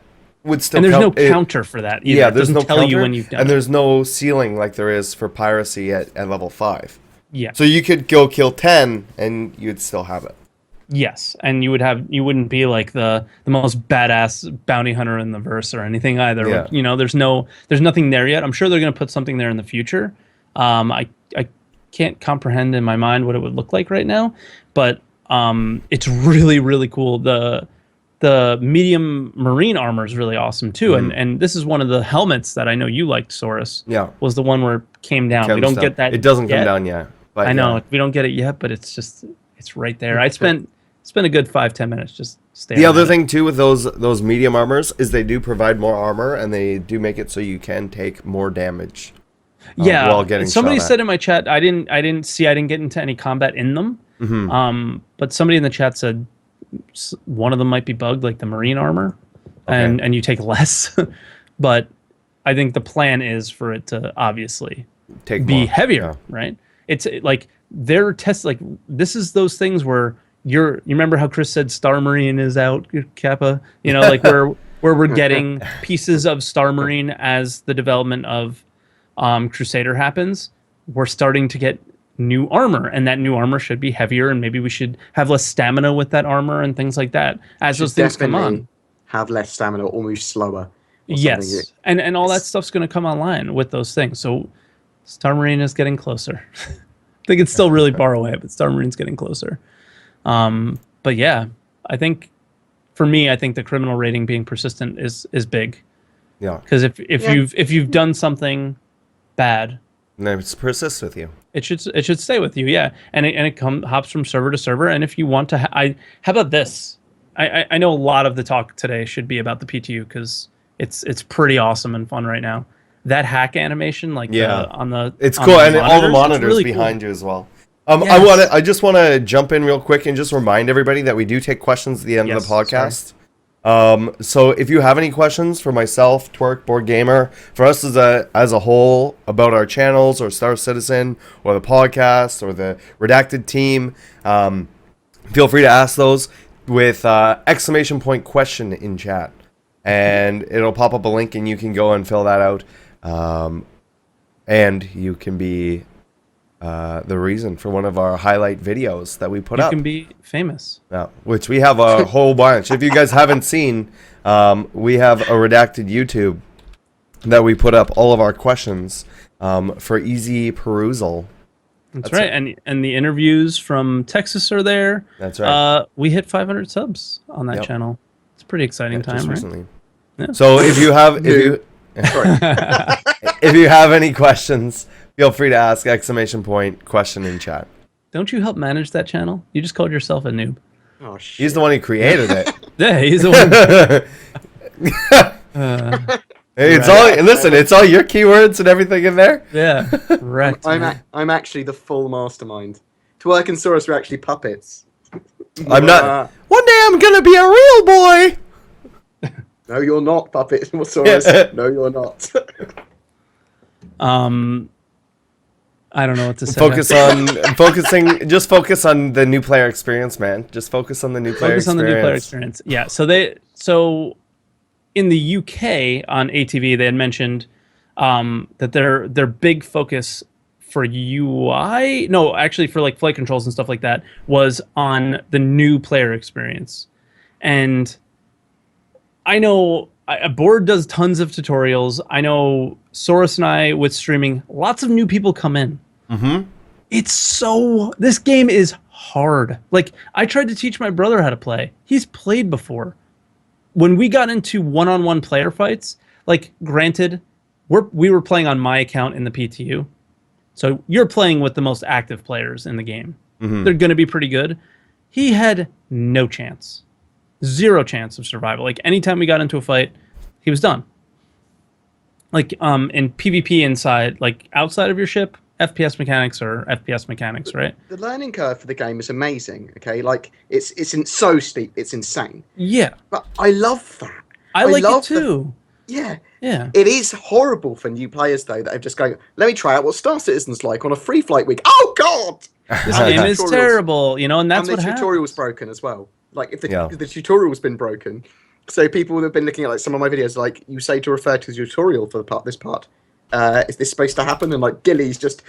would still. And there's count. no counter for that either. Yeah, it there's doesn't no tell counter, you when you've done and it. there's no ceiling like there is for piracy at level 5. Yeah. So you could go kill 10 and you'd still have it. Yes, and you wouldn't be like the most badass bounty hunter in the verse or anything either. Yeah. Like, you know, there's nothing there yet. I'm sure they're going to put something there in the future. I can't comprehend in my mind what it would look like right now, but it's really, really cool. The medium marine armor is really awesome too, and this is one of the helmets that I know you liked, Saurus. Yeah. Was the one where it came down. We don't get that. It doesn't yet. come down yet. But I know we don't get it yet, but it's right there. I spent a good 5-10 minutes just staring. The other at thing too with those medium armors is they do provide more armor, and they do make it so you can take more damage. While getting somebody shot at. said in my chat, I didn't get into any combat in them. But somebody in the chat said one of them might be bugged, like the marine armor, and you take less. But I think the plan is for it to obviously Take be more. heavier, right? It's like their test, like this is those things where you remember how Chris said Star Marine is out, Kappa, you know, like where we're getting pieces of Star Marine as the development of Crusader happens. We're starting to get new armor, and that new armor should be heavier, and maybe we should have less stamina with that armor and things like that as those things come on. Have less stamina or move slower. Yes, and all that stuff's going to come online with those things. So Star Marine is getting closer. I think it's still really far away, but Star Marine's getting closer. But yeah, I think for me, I think the criminal rating being persistent is big. Yeah. Because if you've done something bad, And it persists with you. it should stay with you, yeah. And it hops from server to server. And if you want to, how about this? I know a lot of the talk today should be about the PTU because it's pretty awesome and fun right now. That hack animation, like it's cool, and all the monitors really behind cool. you as well. Yes. I just want to jump in real quick and just remind everybody that we do take questions at the end of the podcast. So if you have any questions for myself, Twerk, BoredGamer, for us as a whole about our channels or Star Citizen or the podcast or the Redacted team, feel free to ask those with !question in chat, and it'll pop up a link and you can go and fill that out, and you can be the reason for one of our highlight videos that we put up. You can be famous. Yeah, which we have a whole bunch. If you guys haven't seen, we have a Redacted YouTube that we put up all of our questions for easy perusal. That's right. And the interviews from Texas are there. That's right. We hit 500 subs on that channel. It's a pretty exciting time, Just right? recently. Yeah. So if you have if you have any questions, feel free to ask !question in chat. Don't you help manage that channel? You just called yourself a noob. Oh shit! He's the one who created it. Yeah, he's the one. It's Right. all listen. It's all your keywords and everything in there. Yeah. Wrecked. man. I'm actually the full mastermind. Twerk and Saurus are actually puppets. I'm not. One day I'm gonna be a real boy. No, you're not, puppet Saurus. No, you're not. I don't know what to say. Just focus on the new player experience, man. Just focus on the new player Focus on the new player experience. Yeah. So in the UK on ATV, they had mentioned that their big focus for UI, no, actually for like flight controls and stuff like that, was on the new player experience. And I know Board does tons of tutorials. I know Saurus and I, with streaming, lots of new people come in. Mm-hmm. This game is hard. Like, I tried to teach my brother how to play. He's played before. When we got into one-on-one player fights, like, granted, we were playing on my account in the PTU. So you're playing with the most active players in the game. Mm-hmm. They're going to be pretty good. He had no chance. Zero chance of survival. Like, anytime we got into a fight, he was done. Like, in PvP inside, like, outside of your ship, FPS mechanics are FPS mechanics, right? The learning curve for the game is amazing, okay? Like, it's so steep, it's insane. Yeah. But I love that. I like love it too. Yeah. Yeah. It is horrible for new players, though, that are just going, let me try out what Star Citizen's like on a free flight week. Oh, God! This game is terrible, you know, and that's and what the happens. tutorial's broken as well. Like, if the tutorial's been broken, so people have been looking at like some of my videos, like, you say to refer to the tutorial for this part. Is this supposed to happen? And like Gilly's just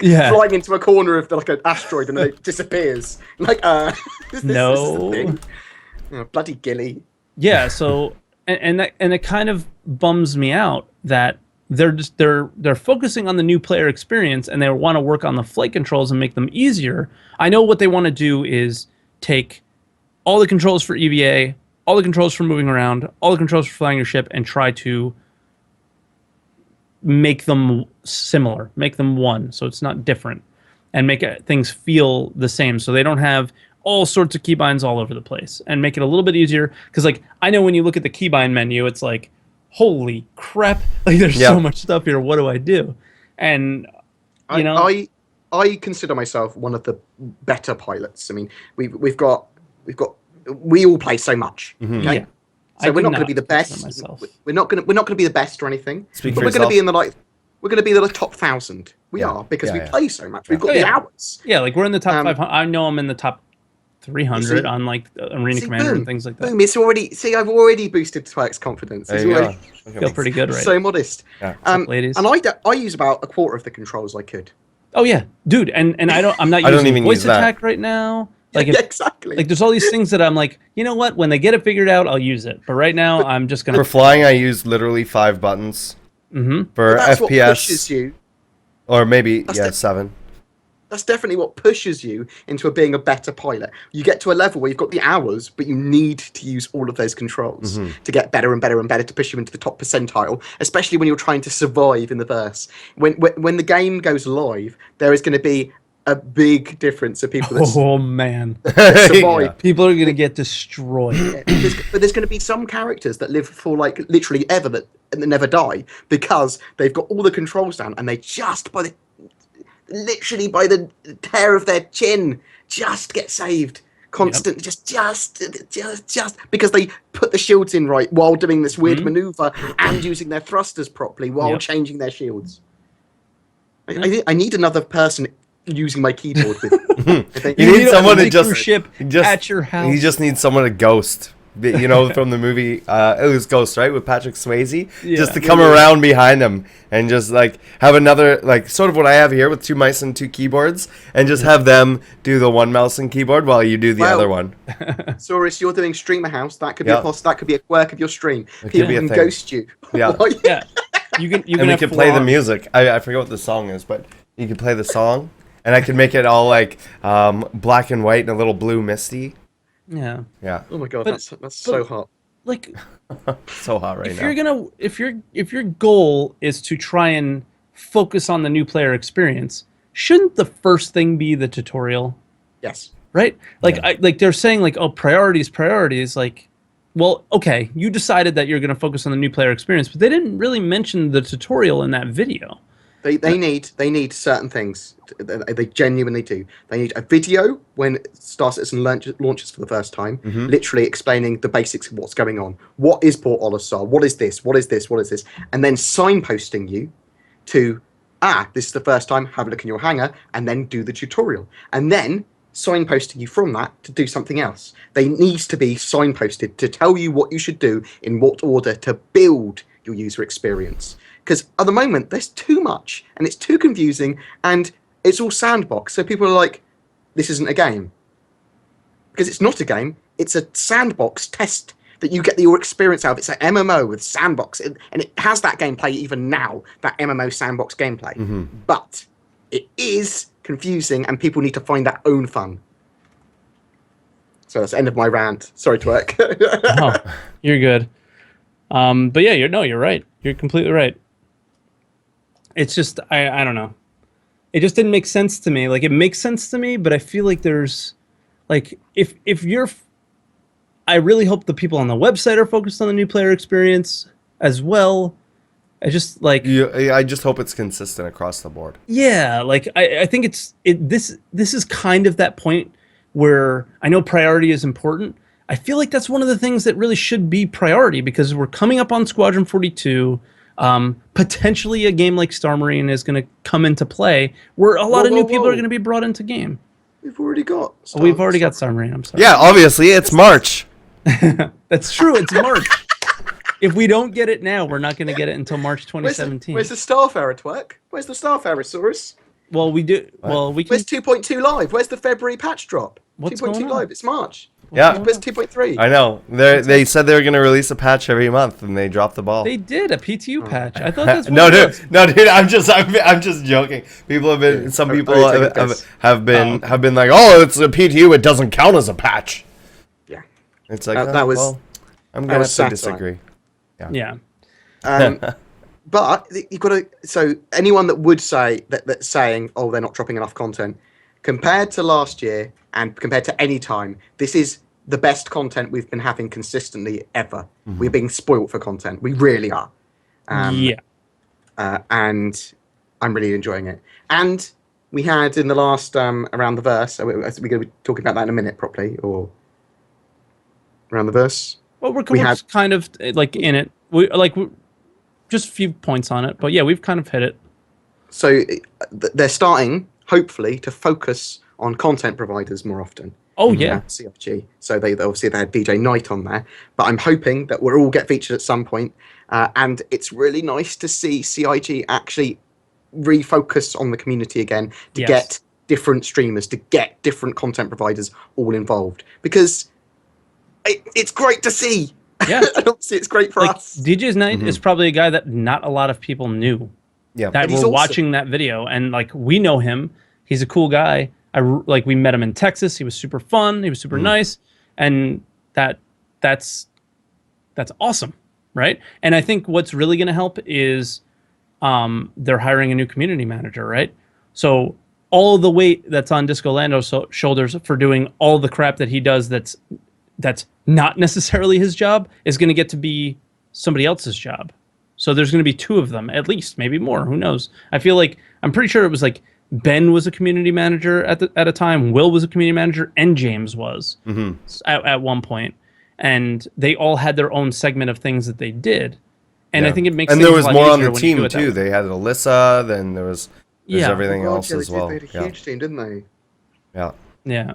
Yeah. flying into a corner of like an asteroid and then it disappears. Like, No. this thing? Oh, bloody Gilly. Yeah, so and it kind of bums me out that they're focusing on the new player experience and they want to work on the flight controls and make them easier. I know what they want to do is take all the controls for EVA, all the controls for moving around, all the controls for flying your ship, and try to make them similar, make them one, so it's not different, and make things feel the same, so they don't have all sorts of keybinds all over the place, and make it a little bit easier. Because like, I know when you look at the keybind menu, it's like, holy crap, like there's so much stuff here. What do I do? And you know, I consider myself one of the better pilots. I mean, we all play so much. Mm-hmm. Okay? Yeah. So we're not going to be the best. We're not going to be the best or anything. Speak but for we're going to yourself. be in the we're going to be the top 1,000. We are because we play so much. We've got the hours. Yeah, like we're in the top 500. I know I'm in the top 300 on like Arena Commander boom, and things like that. Boom! It's already. See, I've already boosted Twerk's confidence. There It's you already go. Feel pretty good, right? so modest. Yeah. Ladies. And I use about a quarter of the controls I could. Oh yeah, dude, and I'm not I don't using even voice use that. attack right now. Like, Yeah, exactly. Like, there's all these things that I'm like, you know what? When they get it figured out, I'll use it. But right now, I'm just gonna. For flying, I use literally 5 buttons. Mm-hmm. For That's FPS, what pushes you. or maybe That's 7. That's definitely what pushes you into being a better pilot. You get to a level where you've got the hours, but you need to use all of those controls to get better and better and better to push you into the top percentile, especially when you're trying to survive in the verse. When the game goes live, there is going to be a big difference of people that Oh man, survive. Yeah. people are gonna get destroyed. But there's going to be some characters that live for like literally ever that never die because they've got all the controls down and they just literally by the hair of their chin just get saved. Constant, just because they put the shields in right while doing this weird maneuver and using their thrusters properly while changing their shields. I need another person using my keyboard with me. You need someone to Cruise ship at your house. He just needs someone to ghost. You know, from the movie, it was Ghost, right, with Patrick Swayze, just to come around behind him and just like have another, like sort of what I have here with 2 mice and 2 keyboards, and just have them do the 1 mouse and keyboard while you do the other one. Saurus, you're doing Streamer House. That could be that could be a quirk of your stream. People be a can thing. ghost you. Yeah. Yeah, you can. And we can play the music. I forget what the song is, but you can play the song, and I can make it all like black and white and a little blue misty. Yeah. Yeah. Oh my god, But- that's so hot. Like, So hot right if now. you're gonna, if your goal is to try and focus on the new player experience, shouldn't the first thing be the tutorial? Yes. Right? Like, like they're saying like, oh, priorities. Like, Well, okay, you decided that you're going to focus on the new player experience, but they didn't really mention the tutorial in that video. They need certain things. They genuinely do. They need a video when Star Citizen launches for the first time, literally explaining the basics of what's going on. What is Port Olisar? What is this? What is this? What is this? And then signposting you to, this is the first time, have a look in your hangar, and then do the tutorial. And then signposting you from that to do something else. They need to be signposted to tell you what you should do in what order to build your user experience. Because at the moment, there's too much, and it's too confusing, and it's all sandbox. So people are like, this isn't a game. Because it's not a game. It's a sandbox test that you get your experience out of. It's an MMO with sandbox. And it has that gameplay even now, that MMO sandbox gameplay. But it is confusing, and people need to find their own fun. So that's the end of my rant. Sorry, Twerk. Oh, you're good. But yeah, you're right. You're completely right. It's just I don't know. It just didn't make sense to me. Like, it makes sense to me, but I feel like there's like if you're I really hope the people on the website are focused on the new player experience as well. I just like I just hope it's consistent across the board. Yeah, like I think this is kind of that point where I know priority is important. I feel like that's one of the things that really should be priority, because we're coming up on Squadron 42. Potentially a game like Star Marine is going to come into play, where a lot of new people are going to be brought into game. We've already got Star Marine. I'm sorry. Yeah, obviously it's March. That's true. It's March. If we don't get it now, we're not going to get it until March 2017. Where's the Starfarer, Twerk? Where's the Starfarer, Saurus? Well, we do. What? Well, we can. Where's 2.2 live? Where's the February patch drop? What's 2.2 going on? live. It's March. Yeah. Where's 2.3? I know. They said they were going to release a patch every month, and they dropped the ball. They did a PTU patch. I thought that's what No, it dude. was. No, dude. I'm just joking. People have been. Some people have been like, oh, it's a PTU. It doesn't count as a patch. Yeah. It's like that was. Well, I'm gonna have to disagree. Yeah. But you've got to. So anyone that would say that's saying, oh, they're not dropping enough content, compared to last year and compared to any time, this is the best content we've been having consistently ever. We're being spoilt for content. We really are. Yeah. And I'm really enjoying it. And we had in the last around the verse. Are we going to be talking about that in a minute properly, or around the verse? Well, we're kind of like in it. Just a few points on it, but yeah, we've kind of hit it. So they're starting, hopefully, to focus on content providers more often. Oh yeah, CFG. So they obviously they had DJ Knight on there, but I'm hoping that we'll all get featured at some point. And it's really nice to see CIG actually refocus on the community again, to get different streamers, to get different content providers all involved, because it's great to see. Yeah, and obviously it's great for us. DJ's Knight is probably a guy that not a lot of people knew. Yeah, that were watching that video, and like we know him. He's a cool guy. We met him in Texas. He was super fun. He was super nice, and that's awesome, right? And I think what's really going to help is they're hiring a new community manager, right? So all the weight that's on Disco Lando's shoulders for doing all the crap that he does that's not necessarily his job is going to get to be somebody else's job. So there's going to be two of them, at least, maybe more. Who knows? I feel like I'm pretty sure it was like Ben was a community manager at a time, Will was a community manager, and James was at one point, and they all had their own segment of things that they did. And I think it makes and things there was a lot more on easier the when you do team it that too. way. They had Alyssa, then there's everything else as well. They had a huge team, didn't they? Yeah. Yeah.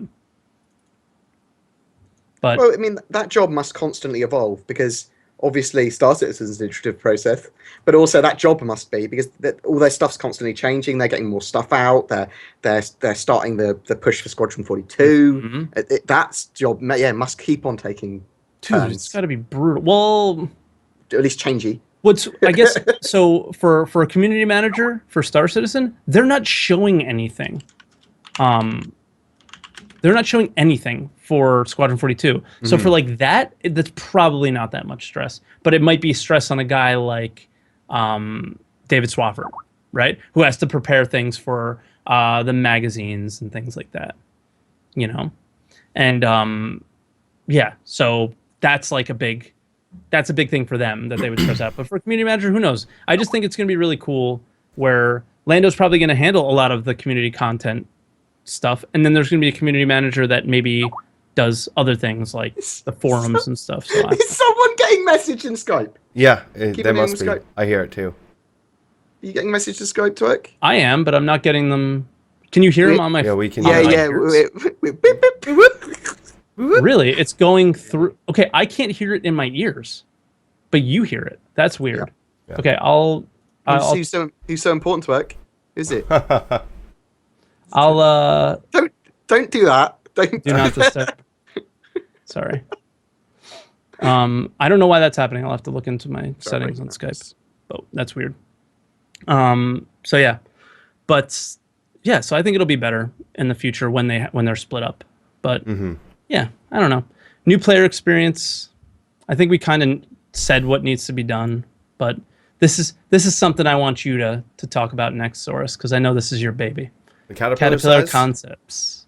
But Well, I mean, that job must constantly evolve, because obviously Star Citizen's an iterative process, but also that job must be, because all their stuff's constantly changing. They're getting more stuff out. They're starting the push for Squadron 42. That job, must keep on taking turns. it's got to be brutal. Well, At least changey. I guess so for a community manager for Star Citizen, they're not showing anything. They're not showing anything for Squadron 42. So for like that's probably not that much stress, but it might be stress on a guy like David Swafford, right? Who has to prepare things for the magazines and things like that, you know? And yeah, so that's like that's a big thing for them that they would stress out. But for a community manager, who knows? I just think it's going to be really cool where Lando's probably going to handle a lot of the community content stuff, and then there's going to be a community manager that maybe does other things like the forums and stuff. So Is someone getting message in Skype? Yeah, Keep they it must in be. Skype. I hear it too. Are you getting message to Skype, Twerk? I am, but I'm not getting them. Can you hear them on my? Yeah, we can. Yeah, on my yeah. ears? Beep, beep, beep, beep. Really, it's going through. Okay, I can't hear it in my ears, but you hear it. That's weird. Yeah. Okay, I'll Who's so important, Twerk? Who's it? I'll Don't do that. Don't do not disturb. Sorry. I don't know why that's happening. I'll have to look into my settings on Skype. But that's weird. So yeah. But yeah, so I think it'll be better in the future when they're split up. But yeah, I don't know. New player experience. I think we kind of said what needs to be done, but this is something I want you to talk about next, Saurus, because I know this is your baby. The caterpillar size? Concepts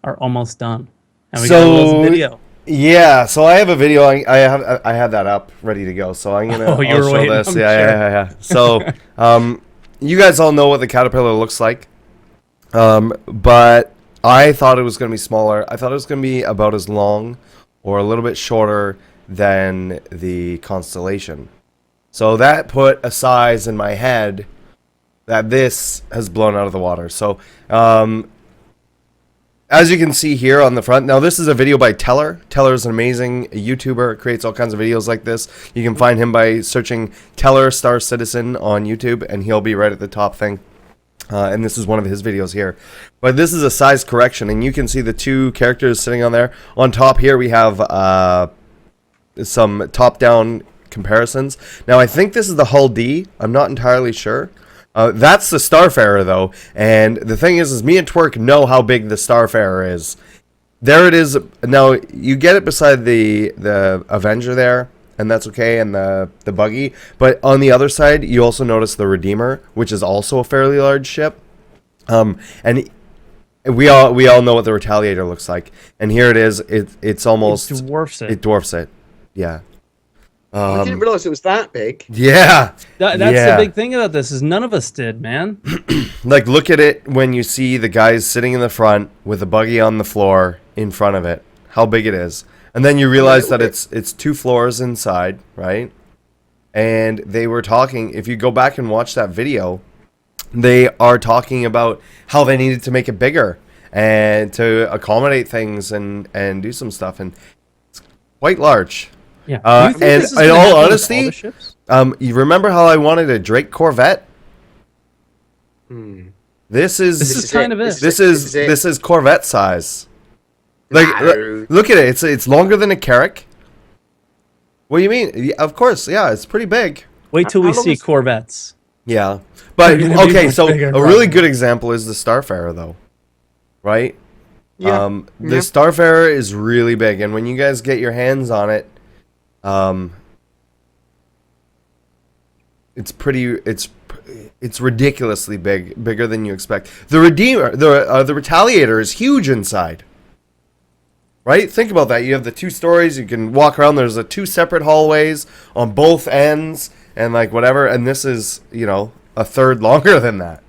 are almost done, and we got a little video. Yeah, so I have a video. I had that up ready to go. So I'm gonna Oh, you were show waiting, this. I'm Yeah. So you guys all know what the caterpillar looks like, but I thought it was gonna be smaller. I thought it was gonna be about as long or a little bit shorter than the constellation. So that put a size in my head that this has blown out of the water. So as you can see here on the front, now this is a video by Teller. Teller is an amazing YouTuber, creates all kinds of videos like this. You can find him by searching Teller Star Citizen on YouTube, and he'll be right at the top thing. And this is one of his videos here. But this is a size correction, and you can see the two characters sitting on there. On top here we have some top-down comparisons. Now I think this is the Hull D. I'm not entirely sure. That's the Starfarer, though, and the thing is me and Twerk know how big the Starfarer is. There it is. Now, you get it beside the Avenger there, and that's okay, and the buggy, but on the other side, you also notice the Redeemer, which is also a fairly large ship, and we all know what the Retaliator looks like, and here it is. It's almost... It dwarfs it. It dwarfs it, yeah. I didn't realize it was that big. Yeah. That's the big thing about this is none of us did, man. Like, look at it when you see the guys sitting in the front with a buggy on the floor in front of it. How big it is. And then you realize that it's 2 floors inside, right? And they were talking, if you go back and watch that video, they are talking about how they needed to make it bigger and to accommodate things and do some stuff. And it's quite large. Yeah. And in all honesty, you remember how I wanted a Drake Corvette? This is kind of it. This is Corvette size. Like, No. look at it. It's longer than a Carrack. What do you mean? Yeah, of course, yeah, it's pretty big. Wait till How we long see is- Corvettes. Yeah, but They're gonna be okay. much So bigger, a really probably. good example is the Starfarer, though, right? Yeah. The Starfarer is really big, and when you guys get your hands on it, it's ridiculously big, bigger than you expect. The Redeemer, the Retaliator is huge inside. Right? Think about that. You have the 2 stories. You can walk around. There's 2 separate hallways on both ends, and like whatever. And this is, a third longer than that.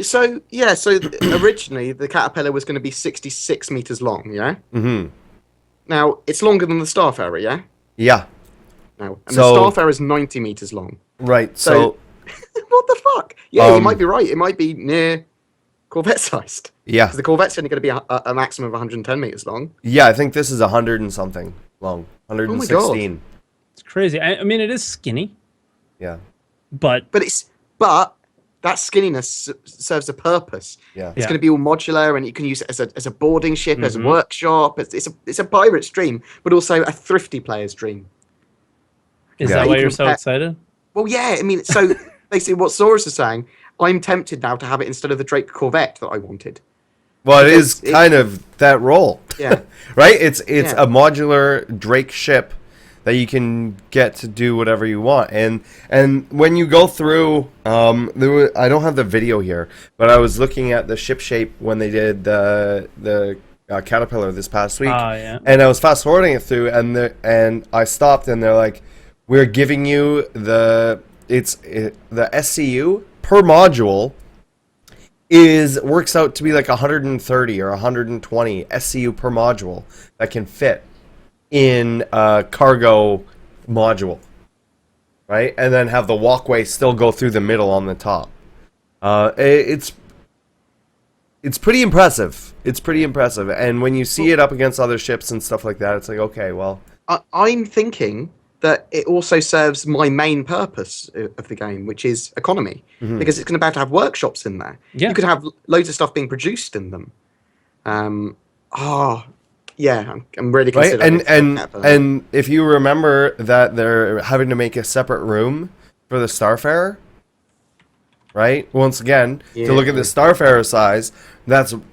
So originally the caterpillar was going to be 66 meters long, yeah? Mm-hmm. Now, it's longer than the Starfarer, yeah? Yeah. Now, and So- the Starfarer is 90 meters long. Right. So- What the fuck? Yeah, you might be right. It might be near Corvette-sized. yeah, Because the Corvette's only going to be a maximum of 110 meters long. yeah. I think this is 100 and something long. 116. It's crazy. I mean, it is skinny, Yeah. but But that skinniness serves a purpose. Yeah. It's Yeah. going to be all modular, and you can use it as a boarding ship, as a Mhm. workshop. It's a pirate's dream, but also a thrifty player's dream. is Yeah. that why You you're can so pet- excited? Well, yeah. I mean, so basically, what Saurus is saying, I'm tempted now to have it instead of the Drake Corvette that I wanted. Well, it Because is kind of that role. Yeah. Right? It's Yeah. a modular Drake ship that you can get to do whatever you want. And when you go through, I don't have the video here, but I was looking at the ship shape when they did the Caterpillar this past week, Yeah. and I was fast forwarding it through, and I stopped, and they're like, "We're giving you the SCU per module works out to be like 130 or 120 SCU per module that can fit in a cargo module, right? And then have the walkway still go through the middle on the top. It's pretty impressive. It's pretty impressive. And when you see it up against other ships and stuff like that, it's like, okay, well... I'm thinking that it also serves my main purpose of the game, which is economy, because it's going to be able to have workshops in there. Yeah. You could have loads of stuff being produced in them. Yeah, I'm really Right, considering and if you remember that they're having to make a separate room for the Starfarer, right? Once again, to look at the Starfarer size,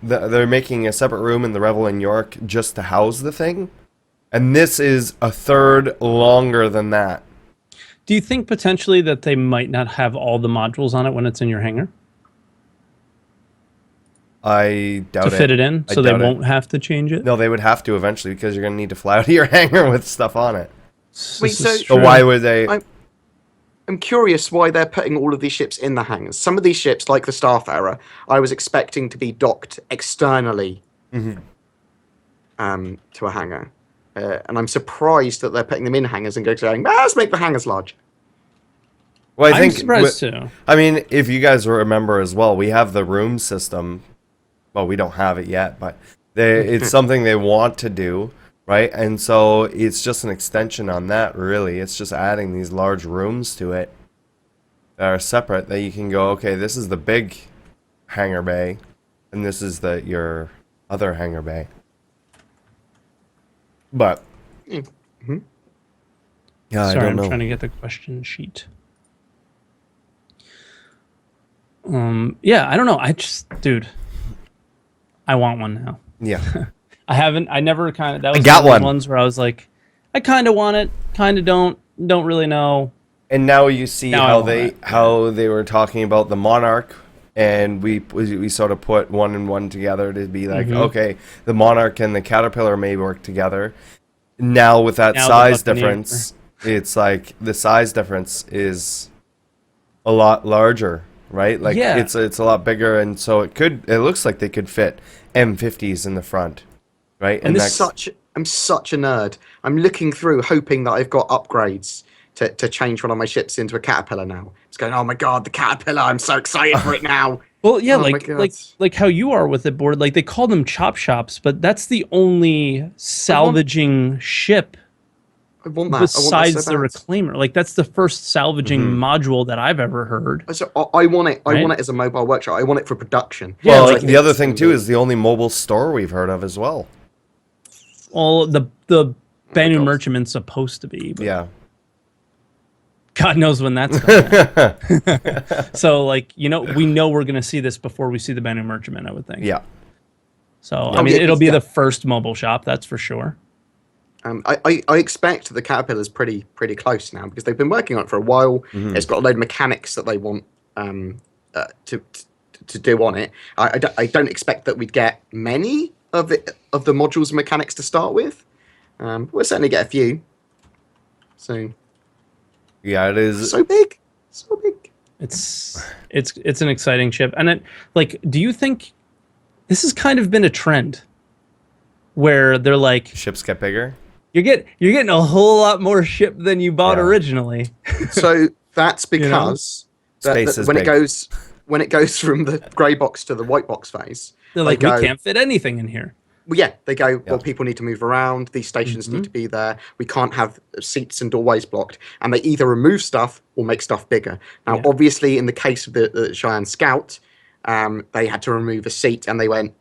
they're making a separate room in the Revel in York just to house the thing, and this is a third longer than that. Do you think potentially that they might not have all the modules on it when it's in your hangar? I doubt to fit it in, so they won't have to change it? No, they would have to eventually because you're going to need to fly out of your hangar with stuff on it. Wait, So why would they... I'm curious why they're putting all of these ships in the hangars. Some of these ships, like the Starfarer, I was expecting to be docked externally to a hangar. And I'm surprised that they're putting them in hangars and going, let's make the hangars large. Well, I'm surprised too. I mean, if you guys remember as well, we have the room system. Well, we don't have it yet, but it's something they want to do, right? And so it's just an extension on that, really. It's just adding these large rooms to it that are separate, that you can go, okay, this is the big hangar bay, and this is your other hangar bay. But, yeah, Sorry, I don't know. I'm trying to get the question sheet. Yeah, I don't know. Dude, I want one now. Yeah. I never kind of, that was got one of one. the ones where I was like, I kind of want it, kind of don't really know. And now you see Now how they were talking about the Monarch, and we sort of put one and one together to be like, okay, the Monarch and the Caterpillar may work together. Now with that size difference, it's like the size difference is a lot larger, right? Like it's a lot bigger, and so it looks like they could fit M50s in the front, right? And I'm such a nerd. I'm looking through hoping that I've got upgrades to change one of my ships into a Caterpillar now. It's going, oh my god, the Caterpillar, I'm so excited for it now. Well, yeah, oh like how you are with it, Bored. Like they call them chop shops, but that's the only salvaging ship I want that. besides the Reclaimer. Like that's the first salvaging module that I've ever heard. So I want it. I want it as a mobile workshop. I want it for production. Yeah, well, like the other thing too is the only mobile store we've heard of as well. Well, the Banu Merchantman's supposed to be. But yeah. God knows when that's going to happen. So, like, we know we're going to see this before we see the Banu Merchantman, I would think. Yeah. So, I mean, it'll be the first mobile shop, that's for sure. I expect the Caterpillar's pretty close now because they've been working on it for a while. It's got a load of mechanics that they want to do on it. I don't expect that we'd get many of the modules and mechanics to start with. We'll certainly get a few. So. Yeah, it is so big. It's an exciting ship, and do you think this has kind of been a trend where they're like ships get bigger? You're getting a whole lot more ship than you bought originally. So that's because when it goes from the grey box to the white box phase, they're like, we can't fit anything in here. Well, yeah, they go, well, people need to move around, these stations need to be there, we can't have seats and doorways blocked, and they either remove stuff or make stuff bigger. Now, obviously, in the case of the Cheyenne Scout, they had to remove a seat, and they went,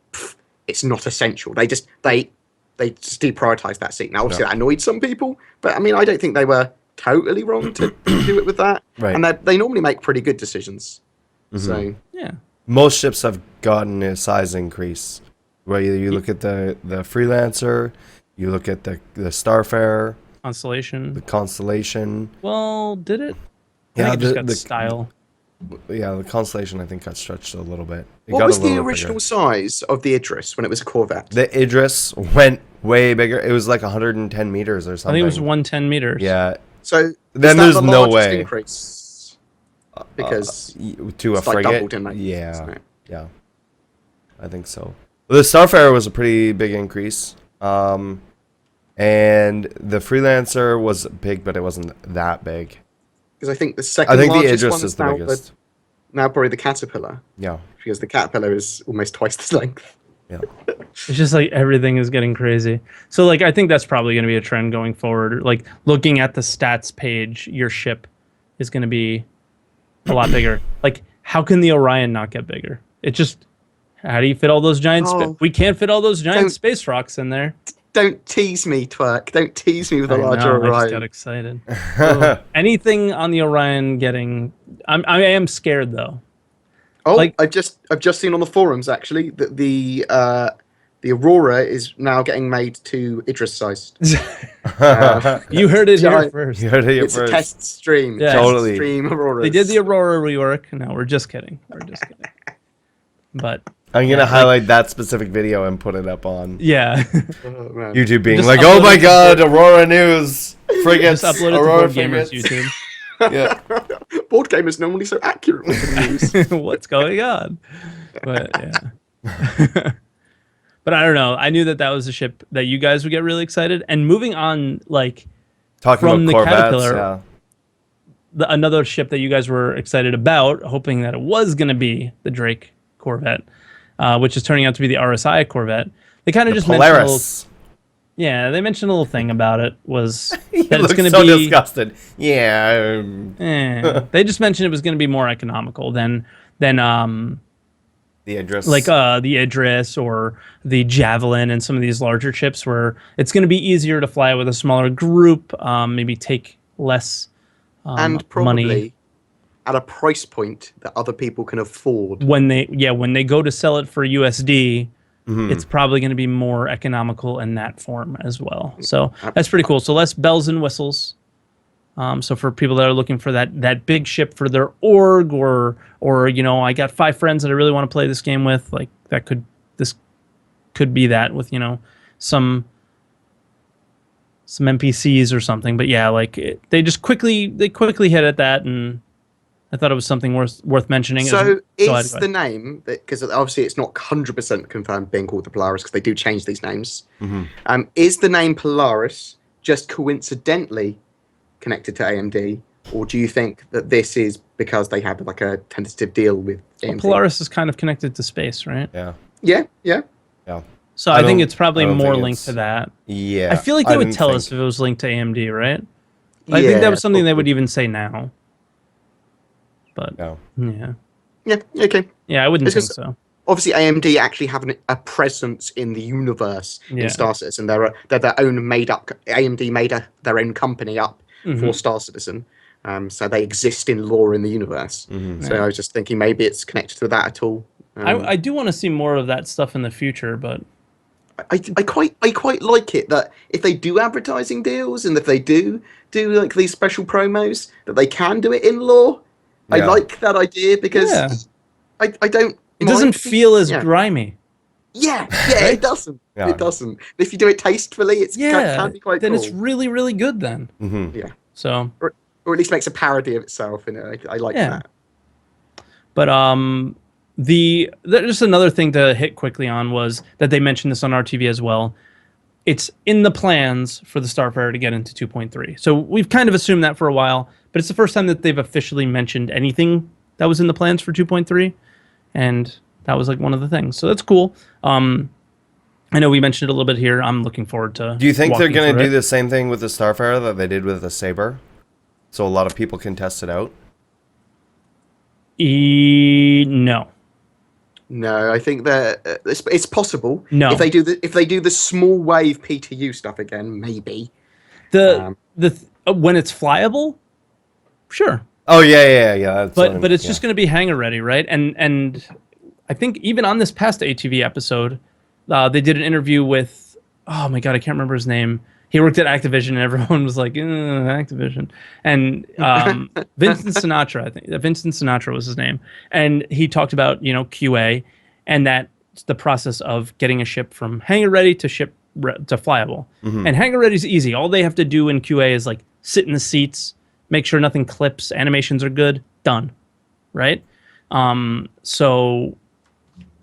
it's not essential. They just deprioritized that seat. Now, obviously, that annoyed some people, but, I mean, I don't think they were totally wrong to do it with that. Right. And they normally make pretty good decisions. So, yeah. Most ships have gotten a size increase. Whether you look at the Freelancer, you look at the Starfarer, Constellation. The Constellation. Well, did it? Yeah, it just got style. Yeah, the Constellation I think got stretched a little bit. It What got was a the little bit original bigger. size of the Idris when it was a Corvette? The Idris went way bigger. It was like 110 meters or I something. think it was 110 meters. Yeah. So is Then that there's the no largest way. increase? Because To a it's like frigate. doubled in that. Yeah. Isn't it? Yeah. I think so. The Starfarer was a pretty big increase. And the Freelancer was big, but it wasn't that big. Because I think the second I think the largest Idris one is the now, biggest. now probably the Caterpillar, Yeah. because the Caterpillar is almost twice the length. Yeah. It's just like everything is getting crazy. So like I think that's probably going to be a trend going forward. Like looking at the stats page, your ship is going to be a lot bigger. Like how can the Orion not get bigger? It just how do you fit all those giant we can't fit all those giant Don't- space rocks in there. Don't tease me, Twerk. Don't tease me with a I larger know, I just got Orion. excited. So, anything on the Orion getting I am scared though. Oh, like- I've just seen on the forums actually that the Aurora is now getting made to Idris sized. You heard it here Giant- first. You heard it here It's first. a test stream. Yeah. Test Totally. stream Aurora. They did the Aurora rework. No, we're just kidding. We're just kidding. But I'm Yeah, gonna like- highlight that specific video and put it up on yeah. Oh, man. YouTube, being Just like, upload "Oh my it to God, Aurora News, frigates, Just upload it to Aurora BoredGamer's frigates." YouTube. Yeah, BoredGamer's normally so accurate with the news. What's going on? But yeah. But I don't know. I knew that was a ship that you guys would get really excited. And moving on, like talking From about the Corvettes. Caterpillar, Yeah, another ship that you guys were excited about, hoping that it was going to be the Drake Corvette, which is turning out to be the RSI Corvette. They kind of just mentioned a little, Polaris. yeah, they mentioned a little thing about it was He that it's looks going to so be disgusted. Yeah. they just mentioned it was going to be more economical than The Idris. like the Idris or the Javelin and some of these larger ships where it's going to be easier to fly with a smaller group, maybe take less And probably money at a price point that other people can afford. when they go to sell it for USD. Mhm. It's probably going to be more economical in that form as well. So that's pretty cool. So less bells and whistles. So for people that are looking for that big ship for their org or I got 5 friends that I really want to play this game with, like this could be that with some NPCs or something. But yeah, like they quickly hit at that, and I thought it was something worth mentioning. So Go ahead. the name, because obviously it's not 100% confirmed being called the Polaris because they do change these names. Mhm. Is the name Polaris just coincidentally connected to AMD, or do you think that this is because they have like a tentative deal with AMD? Polaris is kind of connected to space, right? Yeah. Yeah, yeah. Yeah. So I I think don't- it's probably I don't more think linked it's- to that. Yeah. I feel like they would didn't tell think- us if it was linked to AMD, right? I think that was something they would even say now. But No. yeah, Yeah, okay. yeah, I wouldn't It's think just- so. Obviously, AMD actually have a presence in the universe Yeah. in Star Citizen. They're their own made up. AMD made their own company up Mhm. for Star Citizen, so they exist in lore in the universe. Mhm. So I was just thinking maybe it's connected to that at all. I do want to see more of that stuff in the future, but I quite like it that if they do advertising deals and if they do like these special promos that they can do it in lore. I Yeah. like that idea because Yeah. I don't. it doesn't mind feel as yeah. grimy. Yeah, Right? it doesn't. Yeah. It doesn't. If you do it tastefully, it can be quite then cool. it's really, really good then. Mhm. Yeah, So, or at least makes a parody of itself, and I like Yeah. that. but just another thing to hit quickly on was that they mentioned this on RTV as well. It's in the plans for the Starfarer to get into 2.3. So we've kind of assumed that for a while, but it's the first time that they've officially mentioned anything that was in the plans for 2.3, and that was like one of the things. So that's cool. I know we mentioned it a little bit here. I'm looking forward to. Do you think they're walking going to through do it. the same thing with the Starfarer that they did with the Saber? So a lot of people can test it out? No. No, I think that it's possible. No. if they do the small wave PTU stuff again, maybe. The when it's flyable, sure. Oh, yeah. That's But it's just going to be hangar ready, right? And I think even on this past ATV episode, they did an interview with, oh my god, I can't remember his name. He worked at Activision, and everyone was like, Activision. And Vincent Sinatra, I think Vincent Sinatra was his name, and he talked about QA, and that the process of getting a ship from hangar ready to to flyable. And hangar ready is easy. All they have to do in QA is like sit in the seats, make sure nothing clips, animations are good, done, right? So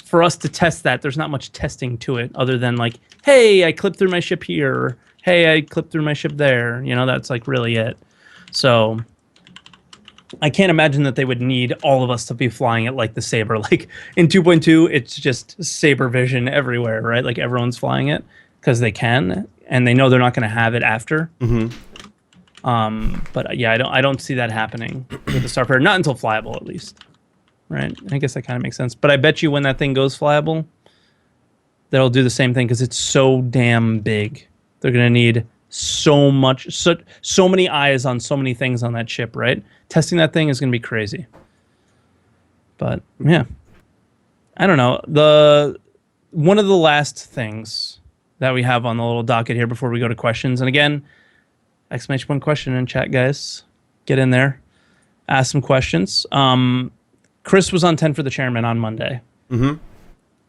for us to test that, there's not much testing to it other than like, hey, I clipped through my ship here, or hey, I clipped through my ship there. That's like really it. So I can't imagine that they would need all of us to be flying it like the Saber. Like in 2.2, it's just Saber vision everywhere, right? Like everyone's flying it because they can, and they know they're not going to have it after. But yeah, I don't see that happening with the Starfarer, not until flyable at least. Right? I guess that kind of makes sense. But I bet you when that thing goes flyable, they'll do the same thing because it's so damn big. They're going to need so many eyes on so many things on that ship, right? Testing that thing is going to be crazy. But yeah, I don't know. One of the last things that we have on the little docket here before we go to questions, and again, !1 question in chat, guys. Get in there, ask some questions. Chris was on 10 for the Chairman on Monday. And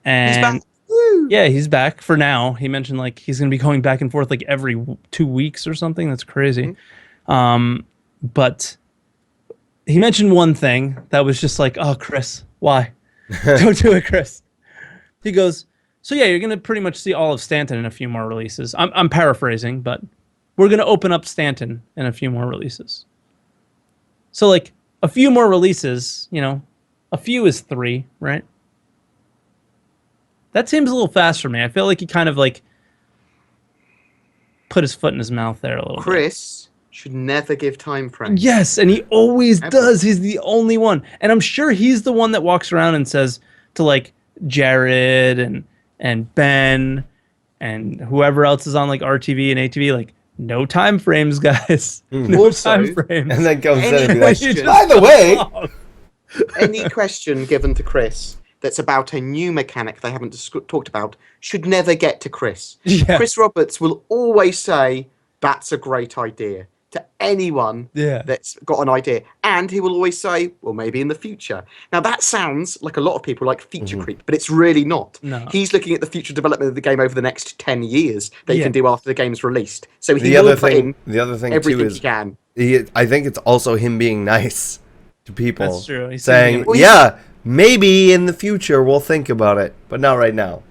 He's back. Woo. Yeah, he's back for now. He mentioned like he's going to be going back and forth like every 2 weeks or something. That's crazy. But he mentioned one thing that was just like, oh, Chris, why? Don't do it, Chris. He goes, so yeah, you're going to pretty much see all of Stanton in a few more releases. I'm paraphrasing, but we're going to open up Stanton in a few more releases. So like a few more releases, a few is 3, right? That seems a little fast for me. I feel like he kind of like put his foot in his mouth there a little bit. Chris should never give time frames. Yes, and he always does. He's the only one. And I'm sure he's the one that walks around and says to like Jared and Ben and whoever else is on like RTV and ATV, like, no time frames, guys. No Also, time frames. And then comes in and be question- like, by the way, Any question given to Chris that's about a new mechanic they haven't talked about should never get to Chris. Yeah. Chris Roberts will always say, that's a great idea, to anyone that's got an idea. And he will always say, well, maybe in the future. Now, that sounds like a lot of people like feature creep, but it's really not. No. He's looking at the future development of the game over the next 10 years that he can do after the game's released. So he will put in the other thing everything too is he can. I think it's also him being nice to people. That's true. He's saying, saying, yeah, maybe in the future we'll think about it, but not right now.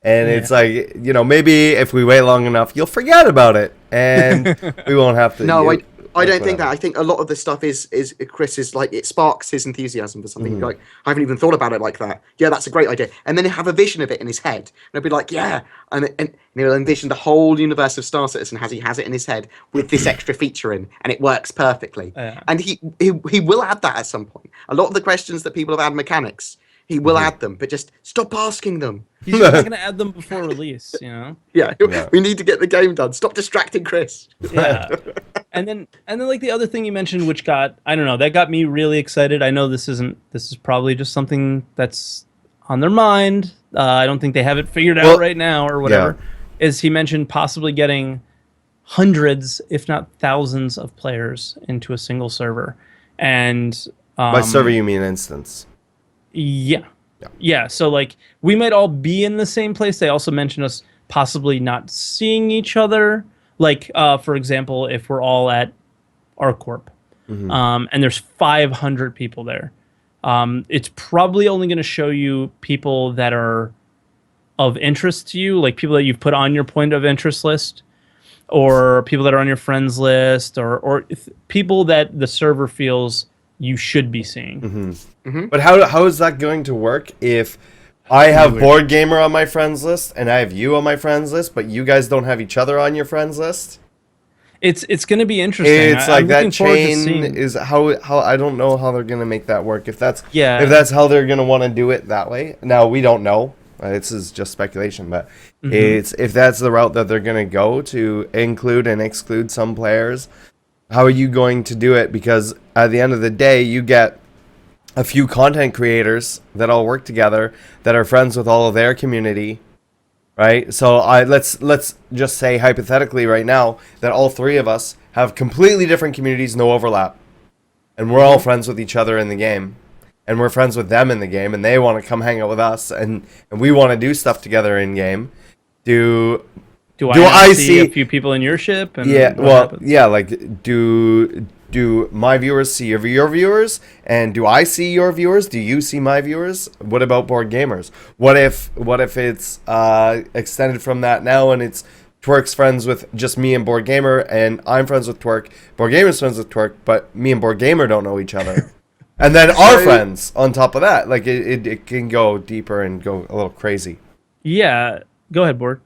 And it's like, maybe if we wait long enough, you'll forget about it, and we won't have to. No, I don't think that. I think a lot of this stuff is Chris is like, it sparks his enthusiasm for something. Like, I haven't even thought about it like that. Yeah, that's a great idea. And then he'll have a vision of it in his head. And he'll be like, yeah. And he'll envision the whole universe of Star Citizen as he has it in his head with this extra feature in, and it works perfectly. And he will add that at some point. A lot of the questions that people have had mechanics, he will add them, but just stop asking them. He's just going to add them before release, Yeah, we need to get the game done. Stop distracting Chris. Yeah. And then like the other thing you mentioned, which got me really excited. I know this is probably just something that's on their mind. I don't think they have it figured out right now or whatever. Is he mentioned possibly getting hundreds, if not thousands, of players into a single server. And by server you mean instance. Yeah. So like we might all be in the same place. They also mentioned us possibly not seeing each other. Like, for example, if we're all at ArcCorp, and there's 500 people there, it's probably only going to show you people that are of interest to you, like people that you've put on your point of interest list, or people that are on your friends list, or people that the server feels you should be seeing. But how is that going to work if I have BoredGamer on my friends list and I have you on my friends list, but you guys don't have each other on your friends list? It's going to be interesting. It's like I'm that chain seeing... is how I don't know how they're going to make that work. If that's how they're going to want to do it that way. Now we don't know. This is just speculation, but if that's the route that they're going to go to include and exclude some players, how are you going to do it? Because at the end of the day, you get a few content creators that all work together that are friends with all of their community, right? So let's just say hypothetically right now that all three of us have completely different communities, no overlap, and we're all friends with each other in the game, and we're friends with them in the game, and they want to come hang out with us, and we want to do stuff together in game. Do I see a few people in your ship? And yeah, what well, happens? yeah, like do my viewers see your viewers, and do I see your viewers? Do you see my viewers? What about board gamers? What if it's extended from that now, and it's Twerk's friends with just me and Board Gamer, and I'm friends with Twerk. Board Gamer's friends with Twerk, but me and Board Gamer don't know each other. And then our friends on top of that. Like it can go deeper and go a little crazy. Yeah, go ahead, Board.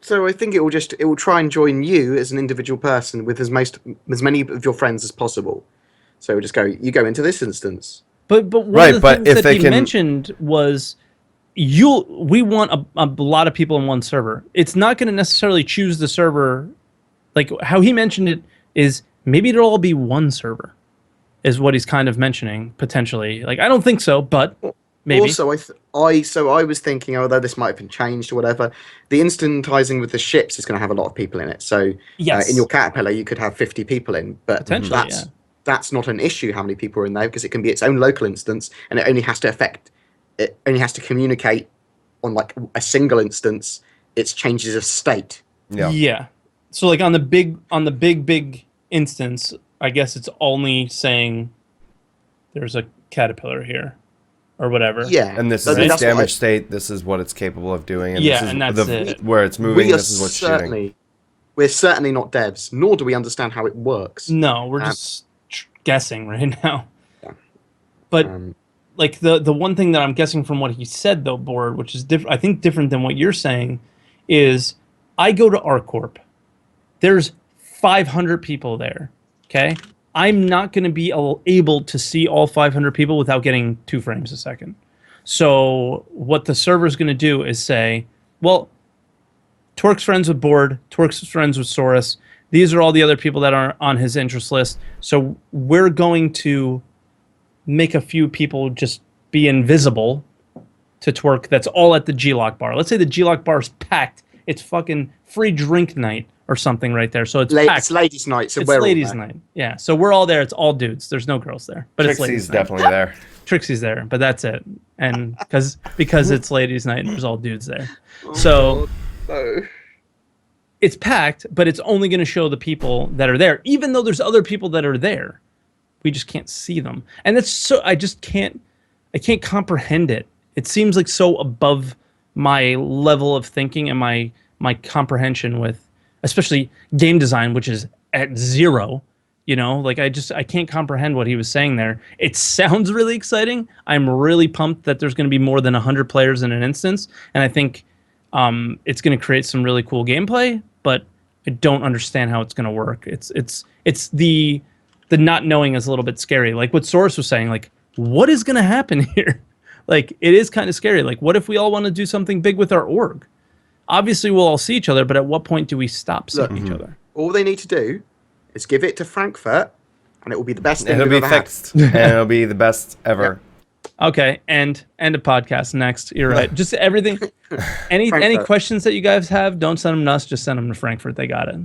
So I think it will try and join you as an individual person with as many of your friends as possible. So it'll just go, you go into this instance. But one Right, of the but things if that they he can- mentioned was we want a lot of people in one server. It's not going to necessarily choose the server. Like how he mentioned it is maybe it'll all be one server, is what he's kind of mentioning potentially. Like I don't think so, but maybe. Also, I was thinking, although this might have been changed or whatever, the instantizing with the ships is going to have a lot of people in it. So Yes. in your Caterpillar, you could have 50 people in, but Potentially, that's not an issue how many people are in there because it can be its own local instance, and it only has to communicate on like a single instance. Its changes of state. Yeah. So like on the big instance, I guess it's only saying there's a caterpillar here or whatever. Yeah, And this I is mean, its that's what damage state. This is what it's capable of doing. And Yeah, this is and that's it. where it's moving. we are This is what's shooting. we're certainly not devs, nor do we understand how it works. No, we're just guessing right now. Yeah. But like the one thing that I'm guessing from what he said though, Board, which is different, I think different than what you're saying, is I go to ArcCorp. There's 500 people there. Okay, I'm not going to be able to see all 500 people without getting 2 frames a second. So what the server's going to do is say, well, Twerk's friends with Board, Twerk's friends with Saurus. These are all the other people that are on his interest list. So we're going to make a few people just be invisible to Twerk. That's all at the G-Lock bar. Let's say the G-Lock bar is packed. It's fucking free drink night or something right there. So it's packed. It's ladies' night, so It's we're all ladies' there. night. Yeah. So we're all there. It's all dudes. There's no girls there. But it's ladies' Trixie's night. definitely there. Trixie's there, but that's it. And because it's ladies' night and there's all dudes there. So No. it's packed, but it's only going to show the people that are there, even though there's other people that are there. We just can't see them. And that's so I can't comprehend it. It seems like so above my level of thinking and my comprehension with especially game design, which is at 0. You know, like I can't comprehend what he was saying there. It sounds really exciting. I'm really pumped that there's going to be more than 100 players in an instance, and I think it's going to create some really cool gameplay. But I don't understand how it's going to work. It's the not knowing is a little bit scary. Like what Source was saying, like what is going to happen here? Like it is kind of scary. Like what if we all want to do something big with our org? Obviously, we'll all see each other, but at what point do we stop seeing each other? All they need to do is give it to Frankfurt, and it will be the best thing It'll we've be ever had. fixed, and it'll be the best ever. Okay, and a podcast next. You're right. Just everything. Any Frankfurt. questions that you guys have, don't send them to us. Just send them to Frankfurt. They got it.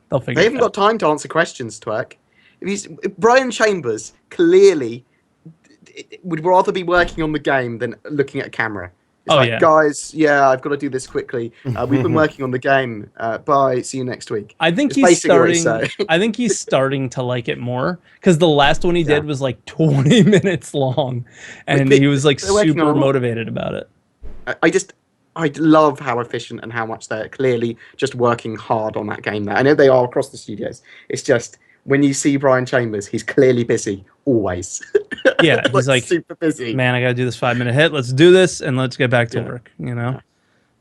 They'll figure They it haven't out. got time to answer questions, Twerk. Brian Chambers clearly would rather be working on the game than looking at a camera. It's Oh, like, yeah. guys, I've got to do this quickly. We've been working on the game. Bye. See you next week. I think It's he's basically what he's starting. saying. I think he's starting to like it more because the last one he did was like 20 minutes long, and But he was like they're working super on- motivated about it. I love how efficient and how much they're clearly just working hard on that game there. I know they are across the studios. It's just when you see Brian Chambers, he's clearly busy always. Yeah, he's like, super busy. man, I got to do this 5-minute hit. Let's do this and let's get back to work, you know?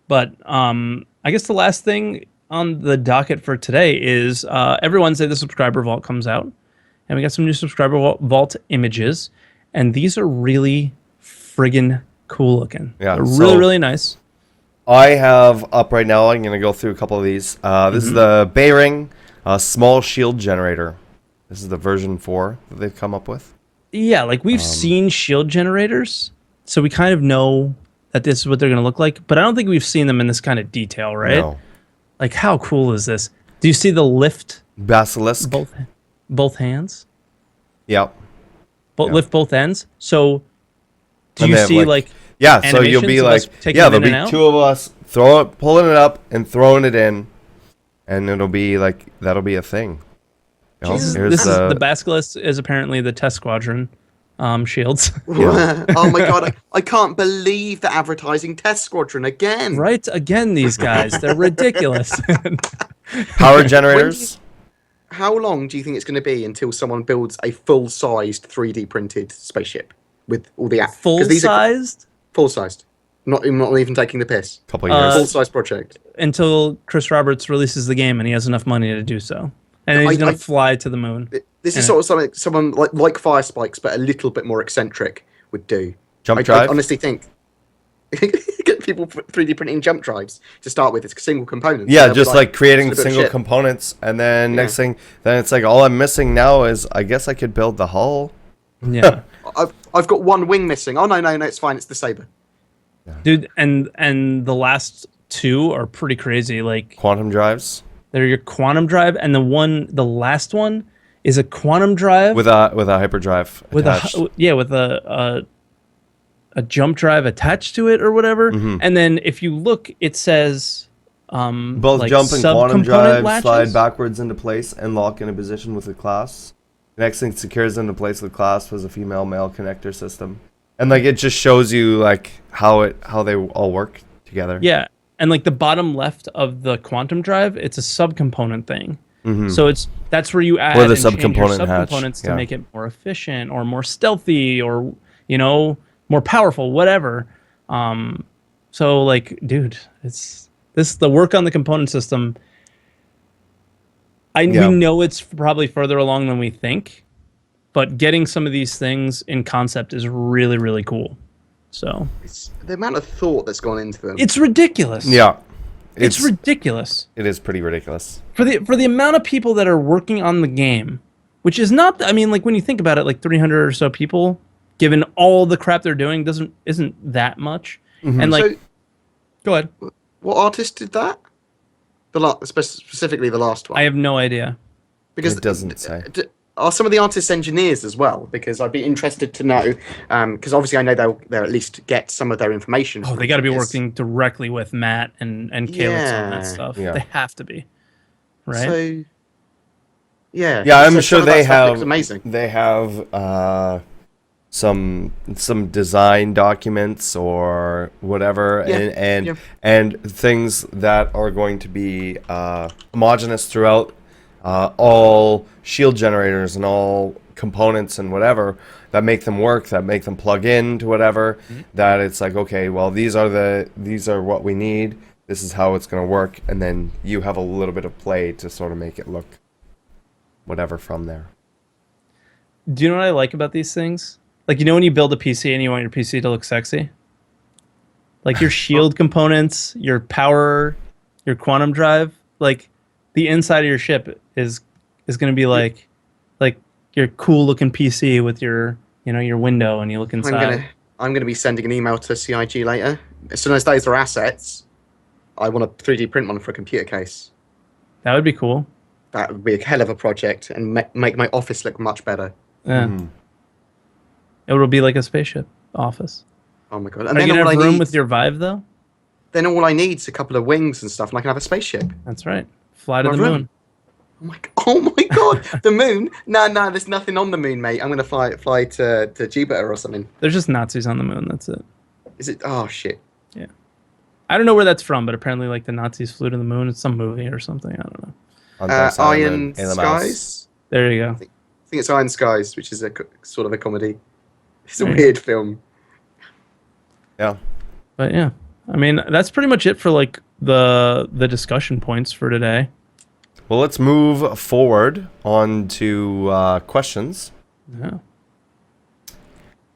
But I guess the last thing on the docket for today is every Wednesday the subscriber vault comes out, and we got some new subscriber vault images, and these are really friggin' cool looking. Yeah, They're so- really, really nice. I have up right now. I'm going to go through a couple of these. This is the Bayring small shield generator. This is the version 4 that they've come up with. Yeah, like we've seen shield generators, so we kind of know that this is what they're going to look like, but I don't think we've seen them in this kind of detail, right? No. Like, how cool is this? Do you see the lift Basilisk. both hands? Yep. Lift both ends. So do And you they have, see like yeah, so you'll be animations of like, us taking yeah, it there'll in be and out? two of us pulling it up and throwing it in, and it'll be like, that'll be a thing. You know, Jesus, here's This is the Basilisk is apparently the test squadron shields. Yeah. Oh my god, I can't believe the advertising test squadron again. Right? Again, these guys, they're ridiculous. power generators. How long do you think it's going to be until someone builds a full-sized 3D printed spaceship with all the Full sized full-sized, not even taking the piss. Couple years. Full-size project. until Chris Roberts releases the game and he has enough money to do so. And he's going to fly to the moon. This is sort of something someone like Fire Spikes, but a little bit more eccentric would do. Jump I drive. honestly think get people 3D printing jump drives to start with. It's single components. Yeah, They'll be just like creating it's a bit of single shit. components, and then next thing, then it's like all I'm missing now is I guess I could build the hull. Yeah. I've got one wing missing. Oh no, it's fine. It's the saber. Dude, and the last two are pretty crazy. Like Quantum drives they're your quantum drive, and the last one is a quantum drive with a hyperdrive with attached. with a jump drive attached to it or whatever. Mm-hmm. And then if you look, it says Both like jump and quantum subcomponent drive latches. slide backwards into place and lock in a position with the clasp. The next thing secures into place with clasp was a female-male connector system, and like it just shows you like how they all work together. Yeah, and like the bottom left of the quantum drive, it's a subcomponent thing. So that's where you add Or the and change your subcomponent hatch, subcomponents to yeah. make it more efficient or more stealthy or more powerful, whatever. So like, dude, it's the work on the component system. We know it's probably further along than we think, but getting some of these things in concept is really, really cool. So It's the amount of thought that's gone into them. it's ridiculous. Yeah, It's ridiculous. It is pretty ridiculous. For the amount of people that are working on the game, which is not, I mean, like when you think about it, like 300 or so people, given all the crap they're doing, isn't that much. And like, So- go ahead. What artist did that? Specifically the last one. I have no idea. Because It doesn't say. Are some of the artists engineers as well? Because I'd be interested to know. Because obviously I know they'll at least get some of their information. Oh, from they got to be this. working directly with Matt and Calix on that Yeah. stuff. Yeah. They have to be, right? So, yeah. Yeah, I'm so sure some of that they stuff looks have. amazing. They have some design documents or whatever, Yeah, and things that are going to be homogeneous throughout all shield generators and all components and whatever that make them work, that make them plug in to whatever. That it's like, okay, well, these are what we need. This is how it's going to work, and then you have a little bit of play to sort of make it look whatever from there. Do you know what I like about these things? Like, when you build a PC and you want your PC to look sexy? Like your shield components, your power, your quantum drive, like the inside of your ship is going to be like your cool looking PC with your window and you look inside. I'm gonna be sending an email to CIG later. As soon as those are assets, I want to 3D print one for a computer case. That would be cool. That would be a hell of a project and make my office look much better. Yeah. It will be like a spaceship office. Oh my god! Are you gonna have room with your Vive though? Then all I need is a couple of wings and stuff, and I can have a spaceship. That's right. Fly to My the room. moon. Oh my god! The moon? No, there's nothing on the moon, mate. I'm gonna fly to Jupiter or something. There's just Nazis on the moon. That's it. Is it? Oh shit! Yeah. I don't know where that's from, but apparently, like the Nazis flew to the moon. It's some movie or something. I don't know. On Dark Side of the Iron Moon, Alien Mouse. Skies. There you go. I think it's Iron Skies, which is a sort of a comedy. It's a Right. weird film. Yeah. But yeah, I mean, that's pretty much it for like the discussion points for today. Well, let's move forward on to questions. Yeah.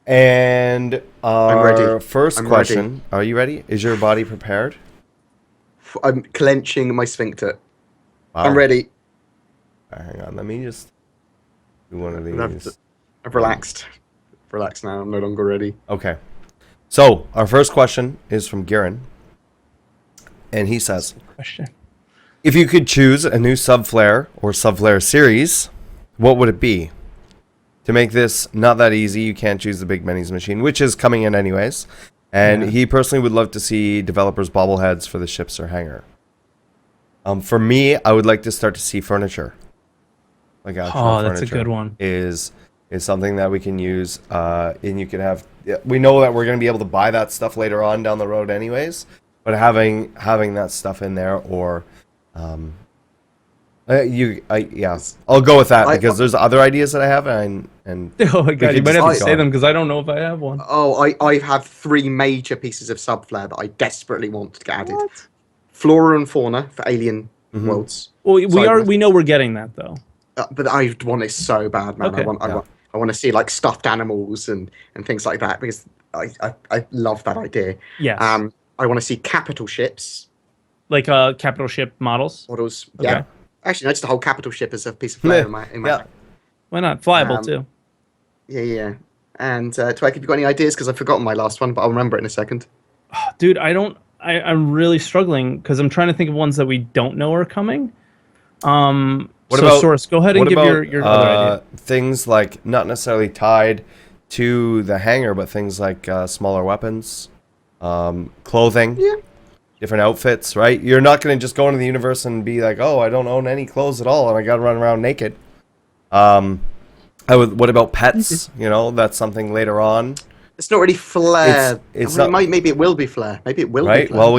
And our ready. first I'm question. Are you ready? Is your body prepared? I'm clenching my sphincter. Wow. I'm ready. Hang on. Let me just do one of I've these. relaxed. Relaxed now. I'm no longer ready. Okay. So our first question is from Garen, and he says, Question. if you could choose a new subflare or subflare series, what would it be? To make this not that easy, you can't choose the Big Minis machine, which is coming in anyways. And he personally would love to see developers' bobbleheads for the ships or hangar. For me, I would like to start to see furniture. Like actual That's a furniture good one. Is something that we can use, and you can have. We know that we're going to be able to buy that stuff later on down the road, anyways. But having that stuff in there, or I'll go with that because there's other ideas that I have, and Oh my god, you might have to keep say going. them because I don't know if I have one. Oh, I have 3 major pieces of subflare that I desperately want to get added. Flora and fauna for alien worlds. Well, we know we're getting that though. But I want it so bad, man. Okay. I want to see like stuffed animals and things like that because I love that idea. Yes. I want to see capital ships. Like capital ship models. Models. Okay. Yeah. Actually, no, just the whole capital ship as a piece of flare in my Yeah. Why not? Flyable too. Yeah. And Twek, have you got any ideas? Because I've forgotten my last one, but I'll remember it in a second. Dude, I'm really struggling because I'm trying to think of ones that we don't know are coming. What so about Source, go ahead and give your other idea. things like not necessarily tied to the hangar, but things like smaller weapons, clothing, different outfits. Right? You're not going to just go into the universe and be like, "Oh, I don't own any clothes at all, and I got to run around naked." What about pets? You know, that's something later on. It's not really flare. It's I mean, not- maybe it will be flare. Maybe it will be Right. flare. Well,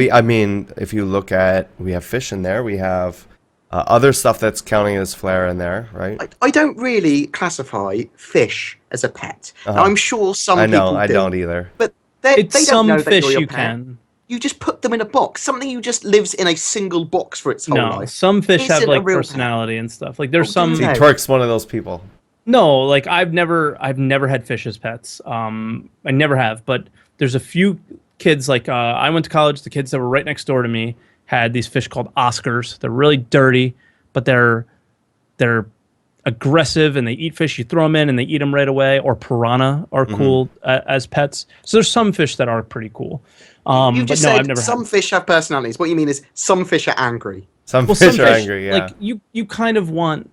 if you look at, we have fish in there. We have other stuff that's counting as flare in there, right? I don't really classify fish as a pet. Now, I'm sure some I know. people I do, don't either. but It's they some don't know that fish you're your you pet. can. You just put them in a box. Something you just lives in a single box for its whole No, life. some fish have Isn't a like real pet. personality and stuff. Like there's Oh, some. do See, they? Twerk's one of those people. No, like I've never had fish as pets. I never have, but there's a few kids like I went to college. The kids that were right next door to me had these fish called Oscars. They're really dirty, but they're aggressive and they eat fish. You throw them in and they eat them right away. Or piranha are cool as pets. So there's some fish that are pretty cool. You just but no, I've said never some had. fish have personalities. What you mean is some fish are angry. Some Well, fish some are fish, angry. Yeah. like you kind of want.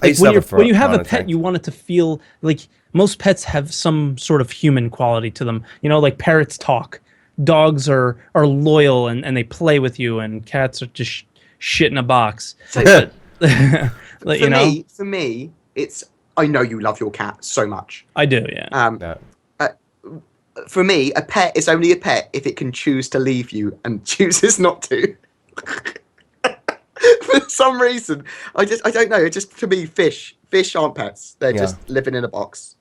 I Like used to have a when you have a piranha pet, tank. you want it to feel like most pets have some sort of human quality to them. You know, like parrots talk, dogs are loyal and they play with you, and cats are just shit in a box. So, Like, you know, for me, it's I know you love your cat so much. I do, yeah. Yeah. For me, a pet is only a pet if it can choose to leave you and chooses not to. For some reason, I don't know. It just for me, fish aren't pets. They're just living in a box.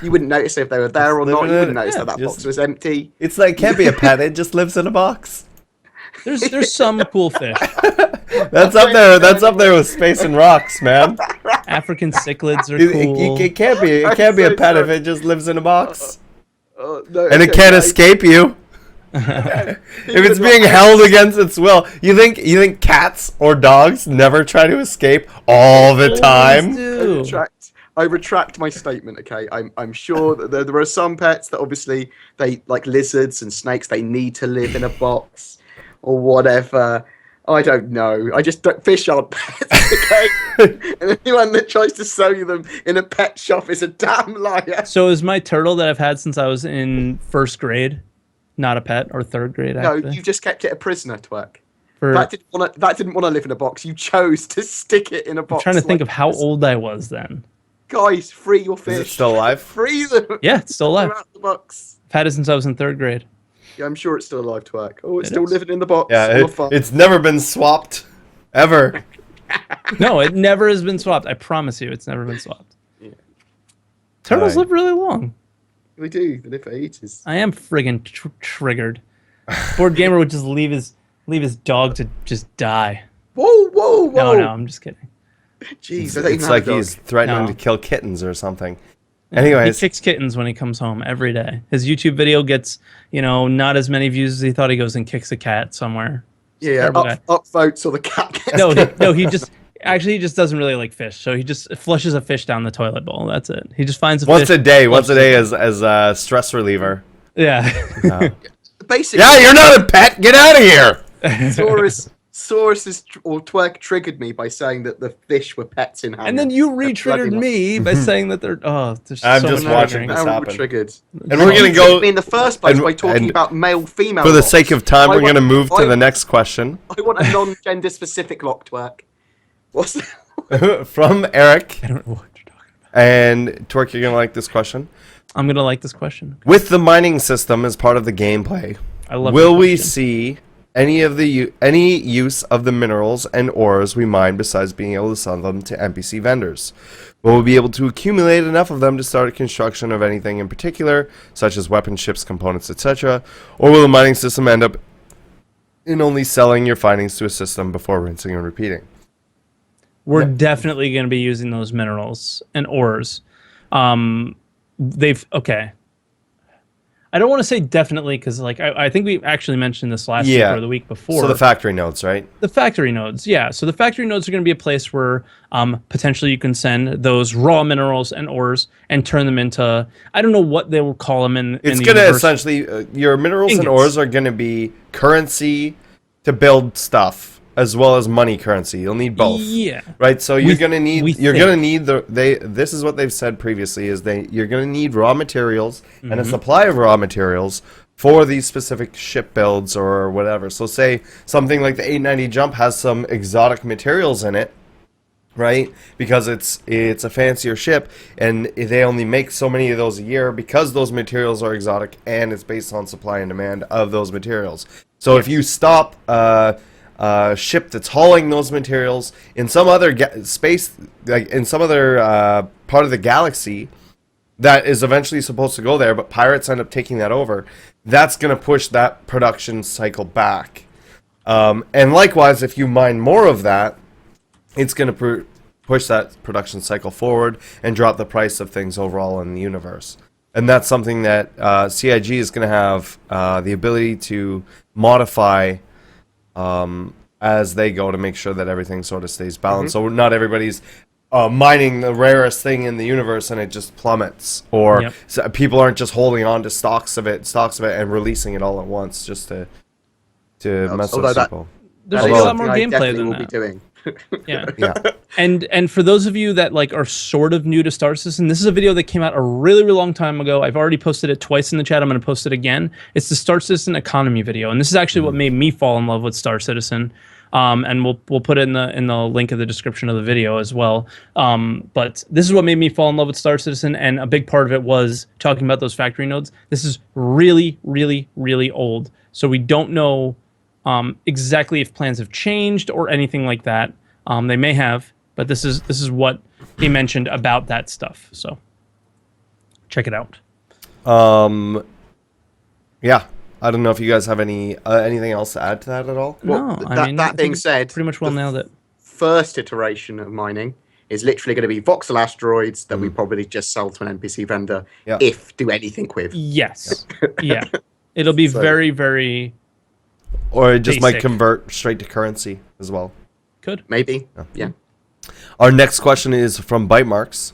You wouldn't notice if they were there or not. living You in wouldn't it, notice yeah, that just- box was empty. It's like, can't be a pet. It just lives in a box. There's some cool fish. That's up there. That's up there with space and rocks, man. African cichlids are It, cool. it can't be. It I'm can't be a so pet if sorry. it just lives in a box, No, and it okay, can't guys. escape you. If it's being held against its will, you think cats or dogs never try to escape all the time? Always do. I retract my statement. Okay, I'm sure that there are some pets that obviously they like lizards and snakes. They need to live in a box or whatever. I don't know. I just don't. Fish aren't pets. Okay, and anyone that tries to sell you them in a pet shop is a damn liar. So is my turtle that I've had since I was in first grade not a pet, or third grade? No, Actually, you just kept it a prisoner, Twerk. for That didn't want to live in a box. You chose to stick it in a I'm box. trying to think like of how this. old I was then. Guys, free your Is fish. it still alive? Free them. Yeah, it's still alive. They're out the box. I've had it since I was in third grade. Yeah, I'm sure it's still alive, Twerk. Oh, it's It still is. living in the box. Yeah, All fun. it's never been swapped, ever. No, it never has been swapped. I promise you, it's never been swapped. Yeah. Turtles Right. live really long. We do. They live for ages. I am friggin' triggered. BoredGamer would just leave his dog to just die. Whoa, whoa, whoa. No, I'm just kidding. Jeez, I don't even It's have like a dog. he's threatening No. to kill kittens or something. He Anyways, kicks kittens when he comes home every day. His YouTube video gets, not as many views as he thought. He goes and kicks a cat somewhere. Yeah, Terrible guy. up votes or the cat gets No, killed. he just Actually, he just doesn't really like fish, so he just flushes a fish down the toilet bowl. That's it. He just finds a Once fish. a day. Once a day as a stress reliever. Yeah. Basically, Yeah, you're not a pet. Get out of here. Saurus or Twerk triggered me by saying that the fish were pets in hand. And then you re-triggered me by saying that they're. There's I'm so just much watching triggering. this Now we're happen. triggered. And we're gonna You go triggered me in the first place by talking and about male-female. for the locks. sake of time. I We're want- gonna move to I- the next question I want a non-gender specific lock, Twerk. What's that? from Eric. I don't know what you're talking about. And Twerk, you're gonna like this question. I'm gonna like this question. With the mining system as part of the gameplay, I love. will this we question. see any use of the minerals and ores we mine besides being able to sell them to NPC vendors? Will we be able to accumulate enough of them to start construction of anything in particular, such as weapons, ships, components, etc.? Or will the mining system end up in only selling your findings to a system before rinsing and repeating? We're definitely going to be using those minerals and ores. Okay. I don't want to say definitely because, like, I think we actually mentioned this last week or the week before. So the factory nodes, right? The factory nodes, yeah. So the factory nodes are going to be a place where potentially you can send those raw minerals and ores and turn them into, I don't know what they will call them in It's the going to universe. essentially, your minerals and Ingots. ores are going to be currency to build stuff, as well as money currency. You'll need both. Yeah. Right, so you're gonna need this is what they've said previously is you're gonna need raw materials and a supply of raw materials for these specific ship builds or whatever. So say something like the 890 jump has some exotic materials in it, right? Because it's a fancier ship and they only make so many of those a year because those materials are exotic and it's based on supply and demand of those materials. So if you stop ship that's hauling those materials in some other space, like in some other part of the galaxy that is eventually supposed to go there, but pirates end up taking that over, that's going to push that production cycle back. And likewise, if you mine more of that, it's going to push that production cycle forward and drop the price of things overall in the universe. And that's something that CIG is going to have the ability to modify as they go to make sure that everything sort of stays balanced. So not everybody's mining the rarest thing in the universe and it just plummets, or people aren't just holding on to stocks of it and releasing it all at once just to mess with people. There's a lot more gameplay than will that. be doing. Yeah. Yeah. And for those of you that like are sort of new to Star Citizen, this is a video that came out a really, really long time ago. I've already posted it twice in the chat. I'm going to post it again. It's the Star Citizen economy video, and this is actually what made me fall in love with Star Citizen. And we'll put it in the link of the description of the video as well. But this is what made me fall in love with Star Citizen, and a big part of it was talking about those factory nodes. This is really, really, really old, so we don't know exactly if plans have changed or anything like that. They may have, but this is what he mentioned about that stuff. So check it out. Yeah. I don't know if you guys have anything else to add to that at all. Well, No, I mean, that I being think said, pretty much well nailed it. first iteration of mining is literally going to be voxel asteroids that we probably just sell to an NPC vendor if do anything with. Yes. Yeah. It'll be very, very Or it just might basic. convert straight to currency as well. good. Maybe. Yeah. Our next question is from Bite Marks.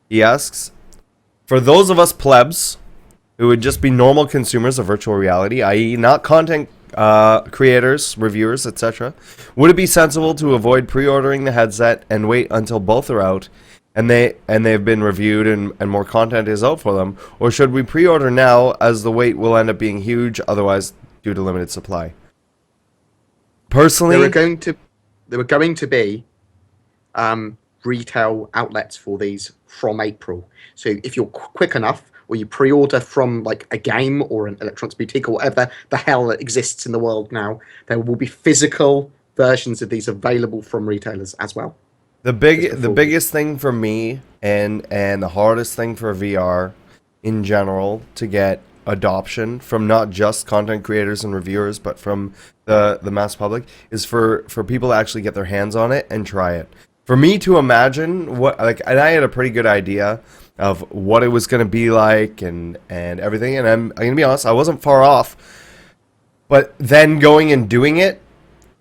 He asks, for those of us plebs who would just be normal consumers of virtual reality, i.e. not content creators, reviewers, etc., would it be sensible to avoid pre-ordering the headset and wait until both are out and they've been reviewed and more content is out for them? Or should we pre-order now as the wait will end up being huge otherwise due to limited supply? Personally, There were going to be retail outlets for these from April. So if you're quick enough, or you pre-order from like a game or an electronics boutique or whatever the hell that exists in the world now, there will be physical versions of these available from retailers as well. the biggest thing for me and the hardest thing for VR in general to get adoption from not just content creators and reviewers but from the mass public is for people to actually get their hands on it and try it. For me to imagine what, like, and I had a pretty good idea of what it was going to be like and everything, and I'm going to be honest, I wasn't far off, but then going and doing it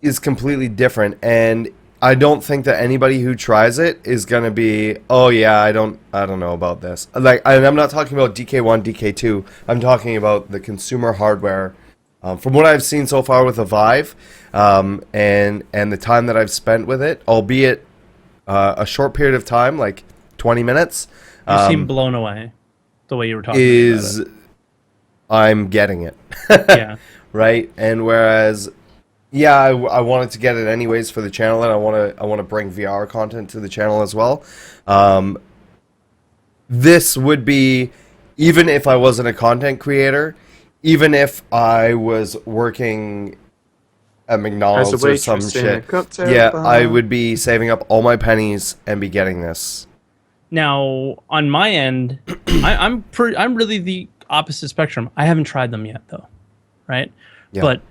is completely different. And I don't think that anybody who tries it is gonna be, oh yeah, I don't know about this. Like, and I'm not talking about DK1, DK2. I'm talking about the consumer hardware. From what I've seen so far with the Vive, and the time that I've spent with it, albeit a short period of time, like 20 minutes, You seem blown away the way you were talking about it. I'm getting it. Yeah. Right? And whereas, yeah, I wanted to get it anyways for the channel, and I want to bring VR content to the channel as well. This would be, even if I wasn't a content creator, even if I was working at McDonald's or some shit, yeah, I would be saving up all my pennies and be getting this. Now, on my end, I'm really the opposite spectrum. I haven't tried them yet, though, right? Yeah. But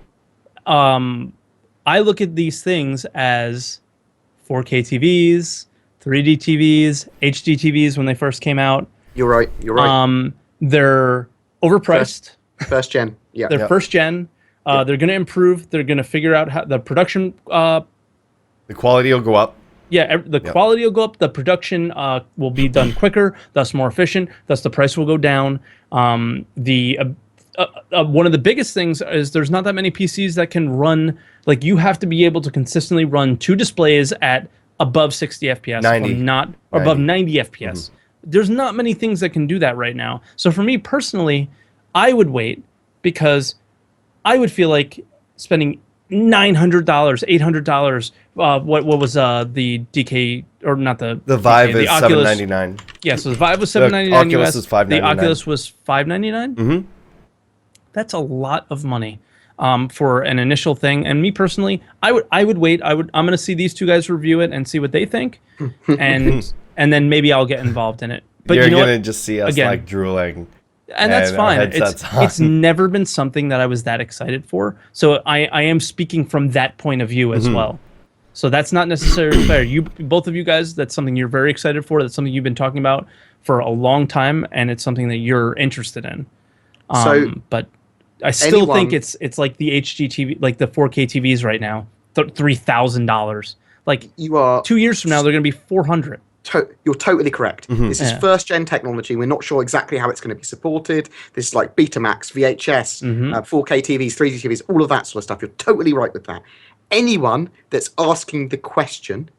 I look at these things as 4K TVs, 3D TVs, HD TVs when they first came out. You're right. You're right. They're overpriced. First gen. Yeah. They're first gen. They're going to improve. They're going to figure out how the production. The quality will go up. Yeah, the quality will go up. The production will be done quicker, thus more efficient. Thus the price will go down. One of the biggest things is there's not that many PCs that can run. Like, you have to be able to consistently run 2 displays at above 60 FPS, 90. Or above 90 FPS. There's not many things that can do that right now. So for me personally, I would wait, because I would feel like spending $900, $800. What was the DK, or not the Vive DK, is $799. Yeah, so the Vive was $799. The Oculus is $599. The Oculus was $599. Mm-hmm. That's a lot of money for an initial thing. And me personally, I would wait. I'm going to see these two guys review it and see what they think, and then maybe I'll get involved in it. But You're you know gonna what? just see us Again, like drooling. And that's fine. Headsets on. It's never been something that I was that excited for. So I am speaking from that point of view as well. So that's not necessarily fair. Both of you guys, that's something you're very excited for. That's something you've been talking about for a long time, and it's something that you're interested in. But I still think it's like the HD TV, like the 4K TVs right now, $3,000. Like, you are 2 years from now, they're going to be $400. You're totally correct. This is first gen technology. We're not sure exactly how it's going to be supported. This is like Betamax, VHS, 4K TVs, 3D TVs, all of that sort of stuff. You're totally right with that. Anyone that's asking the question,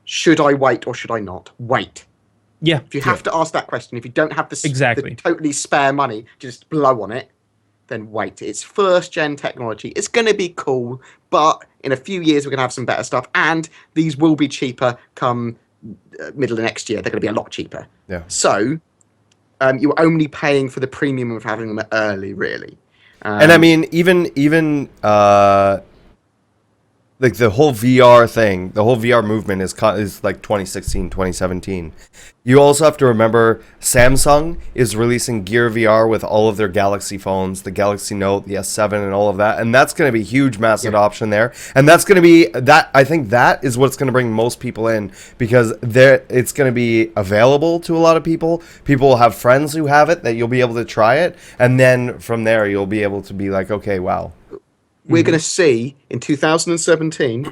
should I wait or should I not? Wait. Yeah. If you have to ask that question, if you don't have the totally spare money to just blow on it, then wait. It's first gen technology. It's going to be cool, but in a few years we're going to have some better stuff, and these will be cheaper come middle of next year. They're going to be a lot cheaper. Yeah. So you're only paying for the premium of having them early, really. And I mean, even like the whole VR thing, the whole VR movement is like 2016, 2017. You also have to remember Samsung is releasing Gear VR with all of their Galaxy phones, the Galaxy Note, the S7, and all of that. And that's going to be huge mass adoption there. And that's going to be that. I think that is what's going to bring most people in, because it's going to be available to a lot of people. People will have friends who have it that you'll be able to try it. And then from there, you'll be able to be like, okay, wow. We're going to see in 2017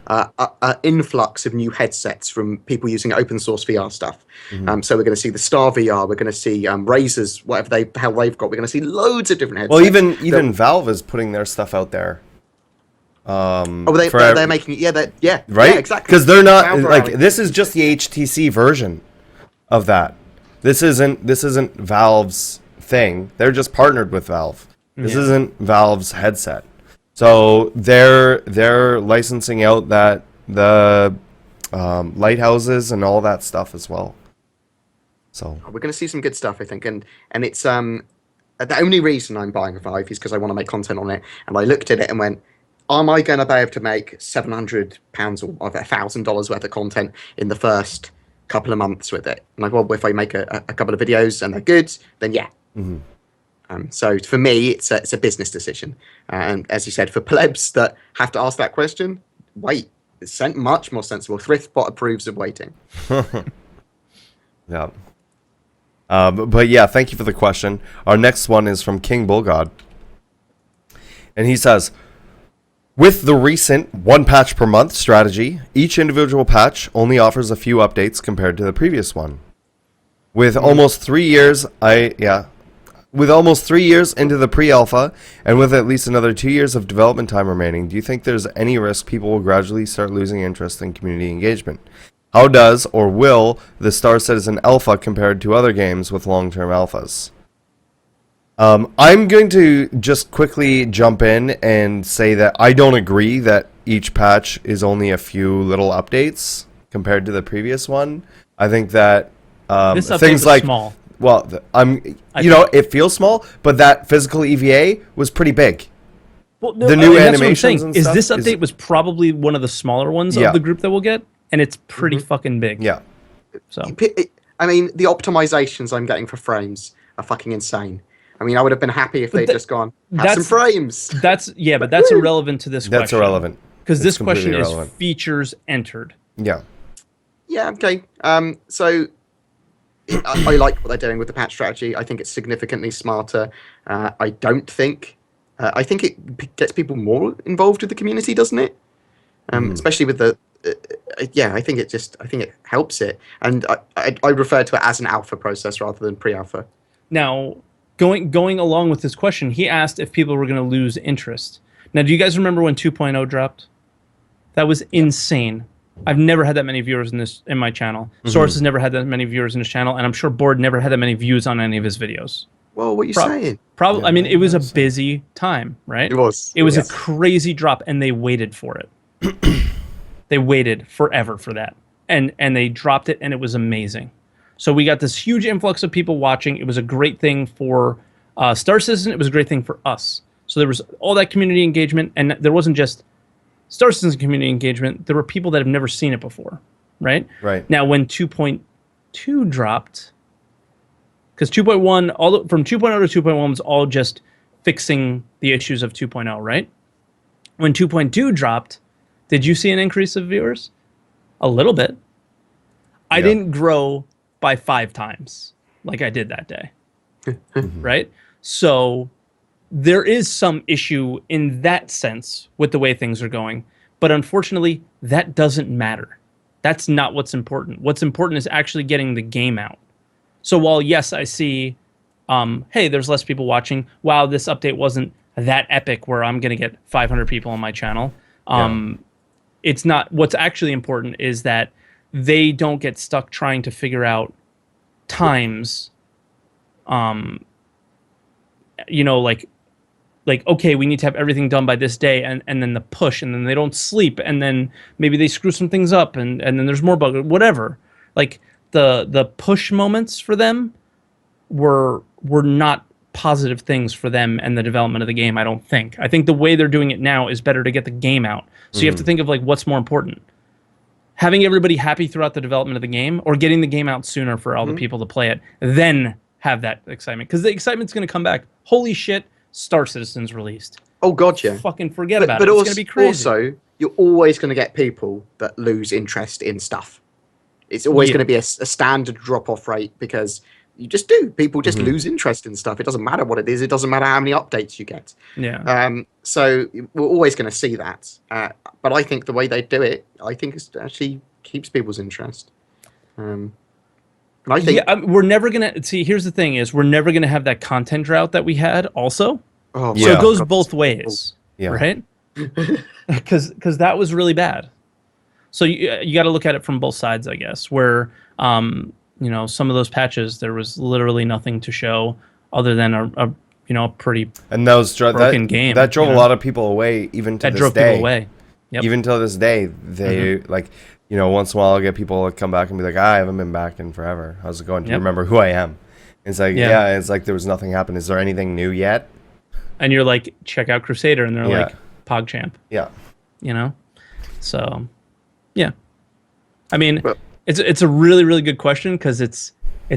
an influx of new headsets from people using open source VR stuff. So we're going to see the Star VR. We're going to see Razers, whatever the hell they've got. We're going to see loads of different headsets. Well, even Valve is putting their stuff out there. They're making it. Right? Yeah, exactly. Because they're not like, this is just the HTC version of that. This isn't Valve's thing. They're just partnered with Valve. This isn't Valve's headset. So they're licensing out the lighthouses and all that stuff as well. So we're going to see some good stuff, I think, and it's the only reason I'm buying a Vive is because I want to make content on it. And I looked at it and went, am I going to be able to make £700 or $1,000 worth of content in the first couple of months with it? And well, if I make a couple of videos and they're good, then yeah. So for me, it's a business decision. And as you said, for plebs that have to ask that question, wait. It's much more sensible. Thriftbot approves of waiting. Yeah. But yeah, thank you for the question. Our next one is from King Bullgod. And he says, With the recent one patch per month strategy, each individual patch only offers a few updates compared to the previous one. With almost 3 years, with almost 3 years into the pre-alpha, and with at least another 2 years of development time remaining, do you think there's any risk people will gradually start losing interest in community engagement? How does or will the Star Citizen Alpha compare to other games with long-term alphas? I'm going to just quickly jump in and say that I don't agree that each patch is only a few little updates compared to the previous one. I think that This update things was like small. well, it feels small, but that physical EVA was pretty big. Well, no, The new that's what I'm animations saying, and is stuff this is- update was probably one of the smaller ones Yeah. of the group that we'll get, and it's pretty fucking big. Yeah. So I mean, the optimizations I'm getting for frames are fucking insane. I mean, I would have been happy if they'd just gone, have some frames. that's but that's irrelevant to this question. That's irrelevant. Because this It's completely question is irrelevant. features entered. Yeah. Yeah, okay. So I like what they're doing with the patch strategy. I think it's significantly smarter. I don't think. I think it gets people more involved with the community, doesn't it? Especially with the. I think it helps it, and I refer to it as an alpha process rather than pre-alpha. Now, going along with this question, he asked if people were going to lose interest. Now, do you guys remember when 2.0 dropped? That was insane. I've never had that many viewers in my channel. Source has never had that many viewers in his channel, and I'm sure Bored never had that many views on any of his videos. Well, what are you saying? Probably. I mean, it was a busy time, right? It was. It was Yes. a crazy drop, and they waited for it. They waited forever for that, and they dropped it, and it was amazing. So we got this huge influx of people watching. It was a great thing for Star Citizen. It was a great thing for us. So there was all that community engagement, and there wasn't just Star Citizen community engagement. There were people that have never seen it before, right? Right. Now, when 2.2 dropped, because 2.1, from 2.0 to 2.1 was all just fixing the issues of 2.0, right? When 2.2 dropped, did you see an increase of viewers? A little bit. I didn't grow by 5 times like I did that day, right? So there is some issue in that sense with the way things are going, but unfortunately, that doesn't matter. That's not what's important. What's important is actually getting the game out. So while, yes, I see, hey, there's less people watching. Wow, this update wasn't that epic where I'm going to get 500 people on my channel. It's not. What's actually important is that they don't get stuck trying to figure out times, like, okay, we need to have everything done by this day, and then the push, and then they don't sleep, and then maybe they screw some things up, and then there's more bugs, whatever. Like the push moments for them were not positive things for them and the development of the game. I don't think. I think the way they're doing it now is better to get the game out. So you have to think of like what's more important. Having everybody happy throughout the development of the game, or getting the game out sooner for all the people to play it, then have that excitement. Because the excitement's going to come back. Holy shit, Star Citizen's released. Oh god, yeah. Fucking forget about it. But It's going to be crazy. Also, you're always going to get people that lose interest in stuff. It's always going to be a standard drop-off rate because you just do. People just lose interest in stuff. It doesn't matter what it is. It doesn't matter how many updates you get. Yeah. So we're always going to see that. But I think the way they do it, I think it actually keeps people's interest. And I think we're never going to... See, here's the thing is, we're never going to have that content drought that we had also. Oh, So Yeah. it goes both ways, Yeah. right? Because that was really bad. So you got to look at it from both sides, I guess, where... some of those patches, there was literally nothing to show other than a pretty And those broken game. that drove a lot of people away, even to that this drove day. people away. Yep. Even till this day, they like, once in a while I'll get people to come back and be like, I haven't been back in forever. How's it going? Do you Yep. remember who I am? It's like, Yeah. it's like there was nothing happened. Is there anything new yet? And you're like, check out Crusader, and they're Yeah. like, PogChamp, Yeah. So, yeah. I mean, Well- it's a really, really good question because it's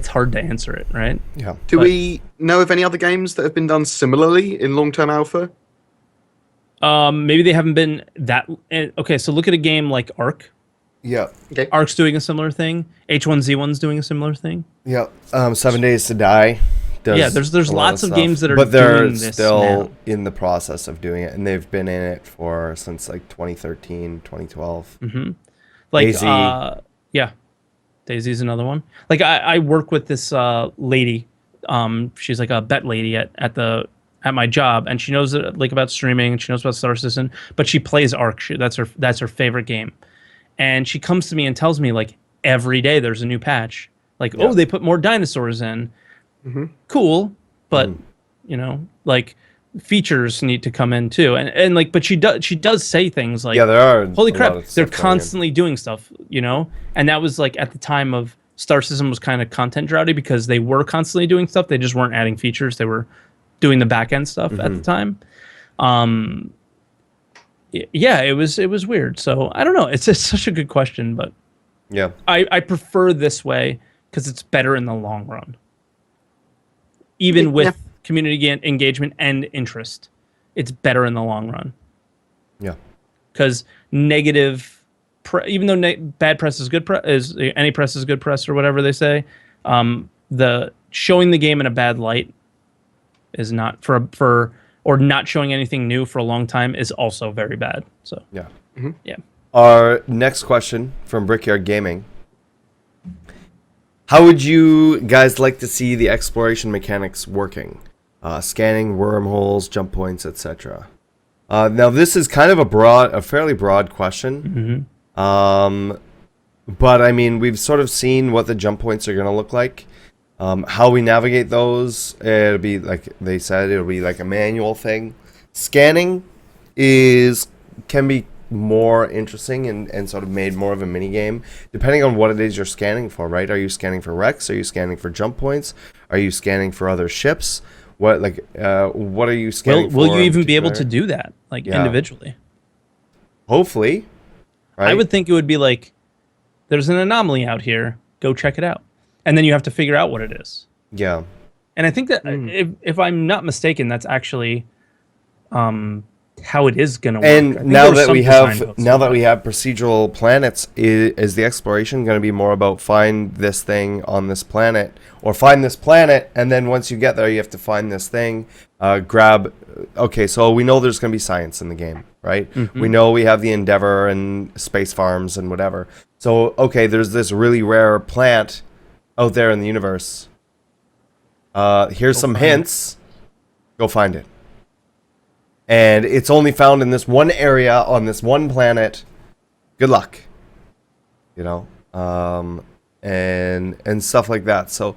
hard to answer it, right? Yeah. do we know of any other games that have been done similarly in long-term alpha? Maybe they haven't been that... Okay, so look at a game like Ark. Yeah. Okay. Ark's doing a similar thing. H1Z1's doing a similar thing. Yeah. 7 Days to Die does. Yeah, there's a lot lots of stuff. games that are but they're doing this still now. in the process of doing it, and they've been in it since like 2013, 2012. Like, DayZ. yeah, Daisy's another one. Like, I work with this lady. She's like a bet lady at my job, and she knows like about streaming, and she knows about Star Citizen, but she plays Ark. That's her favorite game, and she comes to me and tells me like every day there's a new patch. Like, Yeah. oh, they put more dinosaurs in. Cool, but like features need to come in too, and like, but she does say things like, Yeah, there are. holy a crap, lot of they're stuff going in. constantly doing stuff, and that was like at the time of Star System was kind of content droughty because they were constantly doing stuff, they just weren't adding features, they were doing the back end stuff at the time. Yeah, it was weird. So I don't know, it's such a good question, but Yeah. I prefer this way because it's better in the long run, even with community engagement and interest. It's better in the long run. Yeah. Because negative, even though bad press is good press, any press is good press or whatever they say, the showing the game in a bad light is not or not showing anything new for a long time is also very bad. So Yeah. yeah. Our next question from Brickyard Gaming. How would you guys like to see the exploration mechanics working? Scanning, wormholes, jump points, etc. Now this is kind of a fairly broad question. But I mean, we've sort of seen what the jump points are going to look like. How we navigate those, it'll be like they said, it'll be like a manual thing. Scanning can be more interesting and sort of made more of a mini game depending on what it is you're scanning for, right? Are you scanning for wrecks? Are you scanning for jump points? Are you scanning for other ships? What are you scanning for? Will you even be able to do that individually? Hopefully, right? I would think it would be like, there's an anomaly out here, go check it out, and then you have to figure out what it is. Yeah. And I think that if I'm not mistaken, that's actually how it is going to work. And now that we have procedural planets, is the exploration going to be more about find this thing on this planet, or find this planet, and then once you get there, you have to find this thing, grab. Okay, so we know there's going to be science in the game, right? We know we have the Endeavor and space farms and whatever. So okay, there's this really rare plant out there in the universe. Here's some hints. Go find it. And it's only found in this one area on this one planet. Good luck. And stuff like that. So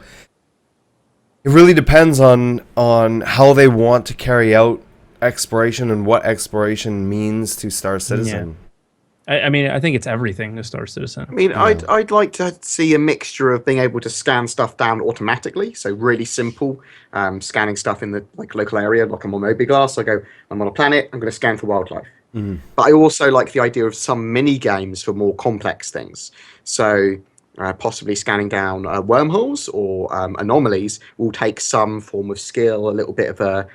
it really depends on how they want to carry out exploration and what exploration means to Star Citizen. I mean, I think it's everything to Star Citizen. I mean, I'd like to see a mixture of being able to scan stuff down automatically, so really simple scanning stuff in the local area, like I'm on Mobiglass. I go, I'm on a planet, I'm going to scan for wildlife. But I also like the idea of some mini games for more complex things. So possibly scanning down wormholes or anomalies will take some form of skill, a little bit of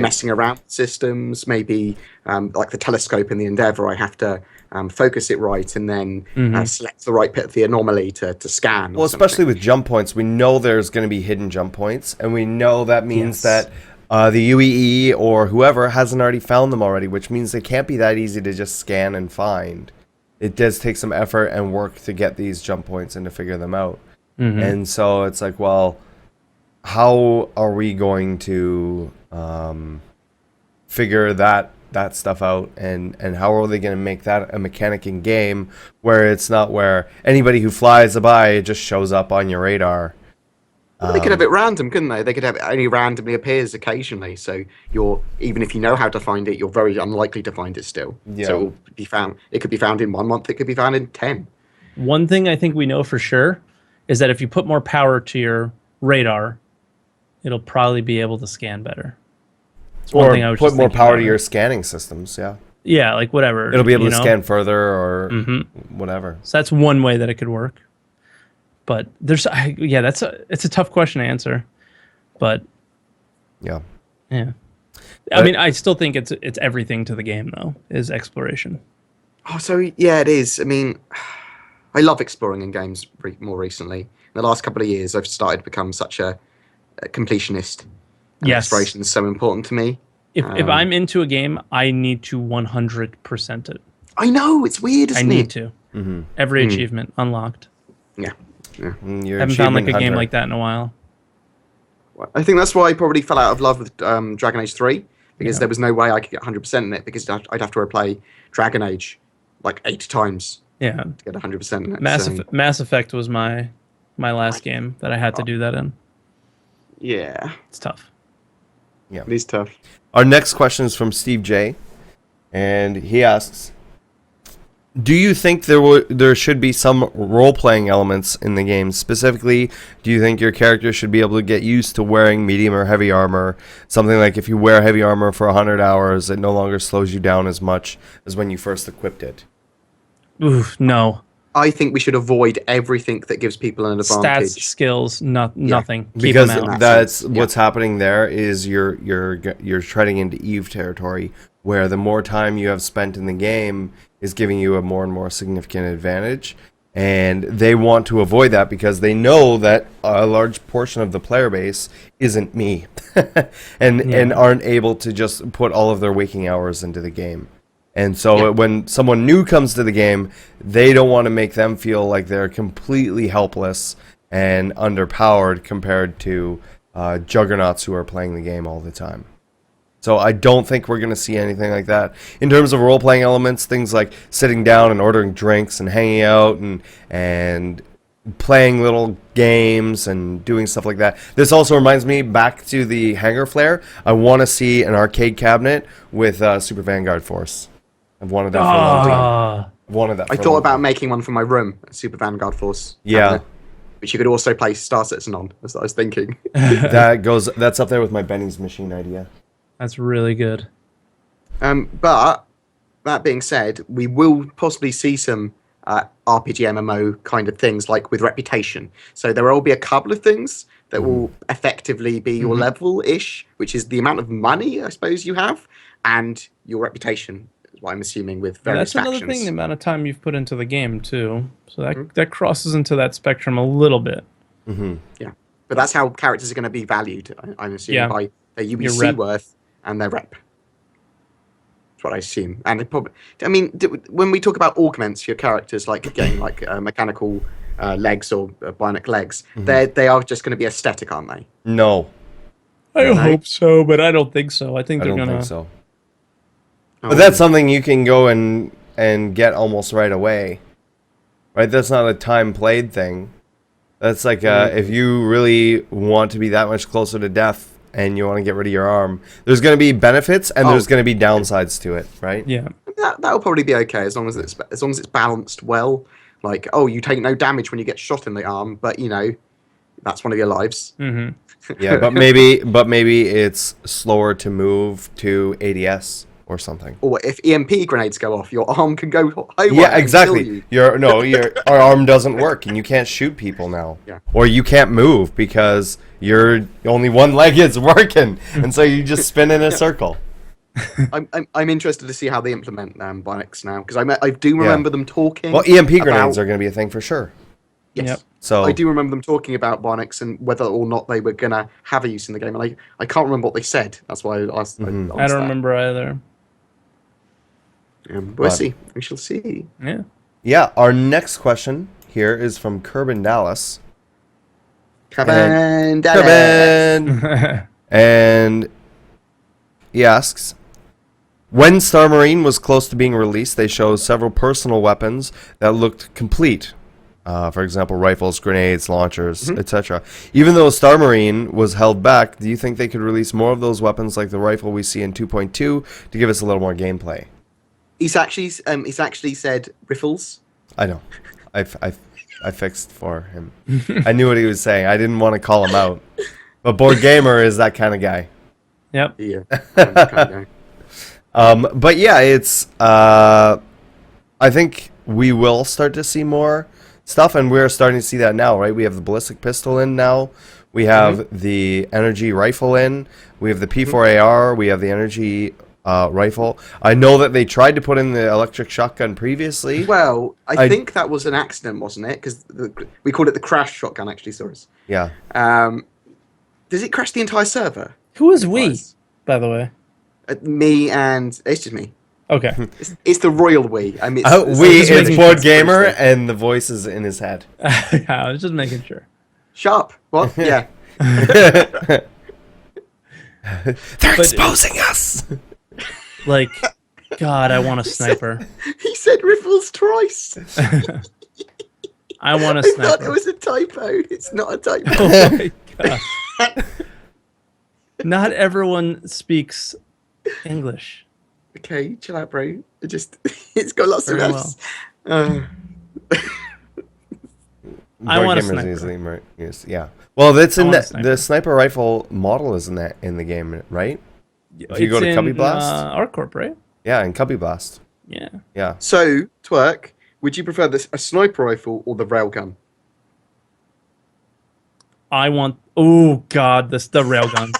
messing around with systems, maybe like the telescope in the Endeavor. I have to focus it right and then select the right bit of the anomaly to scan. Well, especially with jump points, we know there's going to be hidden jump points, and we know that means that the UEE or whoever hasn't already found them already, which means they can't be that easy to just scan and find. It does take some effort and work to get these jump points and to figure them out. And so it's like, well, how are we going to figure that stuff out, and how are they going to make that a mechanic in game where it's not where anybody who flies by just shows up on your radar? Well, they could have it random, couldn't they? They could have it only randomly appears occasionally, so even if you know how to find it, you're very unlikely to find it still. So it will be found. It could be found in 1 month. It could be found in 10. One thing I think we know for sure is that if you put more power to your radar, it'll probably be able to scan better. Or put more power to your scanning systems, Yeah, like whatever. It'll be able to scan further or whatever. So that's one way that it could work. But it's a tough question to answer. But yeah. I mean, I still think it's everything to the game though, is exploration. Oh, so yeah, it is. I mean, I love exploring in games more recently. In the last couple of years, I've started to become such a completionist. And Yes. exploration is so important to me. If I'm into a game, I need to 100% it. I know, it's weird, I isn't need it? to. Mm-hmm. Every achievement unlocked. Yeah. Your Haven't found like a achievement game hunter. like that in a while. I think that's why I probably fell out of love with Dragon Age 3, because Yeah. there was no way I could get 100% in it, because I'd have to replay Dragon Age like 8 times Yeah. to get 100% in it. Mass Effect was my last game that I had to do that in. Yeah, It's tough. Yeah. it is tough. Our next question is from Steve J, and he asks, do you think there should be some role-playing elements in the game? Specifically, do you think your character should be able to get used to wearing medium or heavy armor? Something like if you wear heavy armor for 100 hours, it no longer slows you down as much as when you first equipped it. Oof, no. I think we should avoid everything that gives people an advantage. Stats, skills, nothing. Keep Because them out. that's Yeah. what's happening there is you're treading into Eve territory, where the more time you have spent in the game is giving you a more and more significant advantage, and they want to avoid that because they know that a large portion of the player base isn't me, and aren't able to just put all of their waking hours into the game. And so when someone new comes to the game, they don't want to make them feel like they're completely helpless and underpowered compared to juggernauts who are playing the game all the time. So I don't think we're going to see anything like that. In terms of role-playing elements, things like sitting down and ordering drinks and hanging out and playing little games and doing stuff like that. This also reminds me back to the Hangar Flare. I want to see an arcade cabinet with Super Vanguard Force. I've wanted that for a long time. I've wanted that. I thought about making one for my room, a Super Vanguard Force. Yeah. cabinet, which you could also play Star Citizen on. That's what I was thinking. That's up there with my Benny's machine idea. That's really good. But that being said, we will possibly see some RPG MMO kind of things, like with Reputation. So there will be a couple of things that will effectively be your level-ish, which is the amount of money, I suppose, you have, and your reputation, is what I'm assuming, with various That's factions. another thing, the amount of time you've put into the game, too. So that crosses into that spectrum a little bit. Yeah. But that's how characters are going to be valued, I'm assuming, by their Your UBC rep. worth and their rep. That's what I assume. And it probably, I mean, when we talk about augments for your characters, like getting like mechanical legs or bionic legs, they are just going to be aesthetic, aren't they? No, I hope so, but I don't think so. I think I they're don't gonna. think so. But that's something you can go and get almost right away, right? That's not a time played thing. That's like if you really want to be that much closer to death and you want to get rid of your arm, there's going to be benefits and there's going to be downsides to it, right? Yeah. That'll probably be okay as long as it's balanced well. Like, oh, you take no damage when you get shot in the arm, but you know, that's one of your lives. Yeah, but maybe it's slower to move to ADS or something. Or if EMP grenades go off, your arm can go highway. Yeah, and exactly. kill you. Your arm doesn't work and you can't shoot people now. Yeah. Or you can't move because your only one leg is working, and so you just spin in a circle. I'm interested to see how they implement bionics now, because I do remember them talking. Well, EMP grenades about, are going to be a thing for sure. Yes. Yep. So I do remember them talking about bionics and whether or not they were going to have a use in the game, and I can't remember what they said. That's why I asked. I don't remember either. We'll see. We shall see. Yeah. yeah, our next question here is from Kerbin Dallas. Kerbin. And he asks, when Star Marine was close to being released, they showed several personal weapons that looked complete. For example, rifles, grenades, launchers, etc. Even though Star Marine was held back, do you think they could release more of those weapons like the rifle we see in 2.2 to give us a little more gameplay? He's actually said riffles. I know. I fixed for him. I knew what he was saying. I didn't want to call him out. But BoredGamer is that kind of guy. Yep. Yeah. But yeah, it's I think we will start to see more stuff, and we're starting to see that now, right? We have the ballistic pistol in now. We have the energy rifle in. We have the P4AR. We have the energy rifle. I know that they tried to put in the electric shotgun previously. Well, I think that was an accident, wasn't it? Because we called it the crash shotgun, actually, sorry. Yeah. Does it crash the entire server? Who is we, Otherwise, by the way? Me and it's just me. Okay. It's the royal we. I mean, We just is making Board sure. Gamer, and the voice is in his head. Yeah, I was just making sure. Sharp. What? Yeah. They're But- exposing us. Like, God, I want a sniper. He said riffles twice. I want a I thought sniper. it was a typo. It's not a typo. Oh my God. Not everyone speaks English. Okay, chill out, bro. It's got lots Very of F's. I Board want a Gamer's sniper. easily used, yeah. Well, that's I in want a the sniper. sniper rifle model is in the game, right? If you go to It's Cubby in, Blast? ArcCorp, right? Yeah, in Cubby Blast. Yeah. Yeah. So, Twerk, would you prefer a sniper rifle or the railgun? I want. Oh God, the railgun.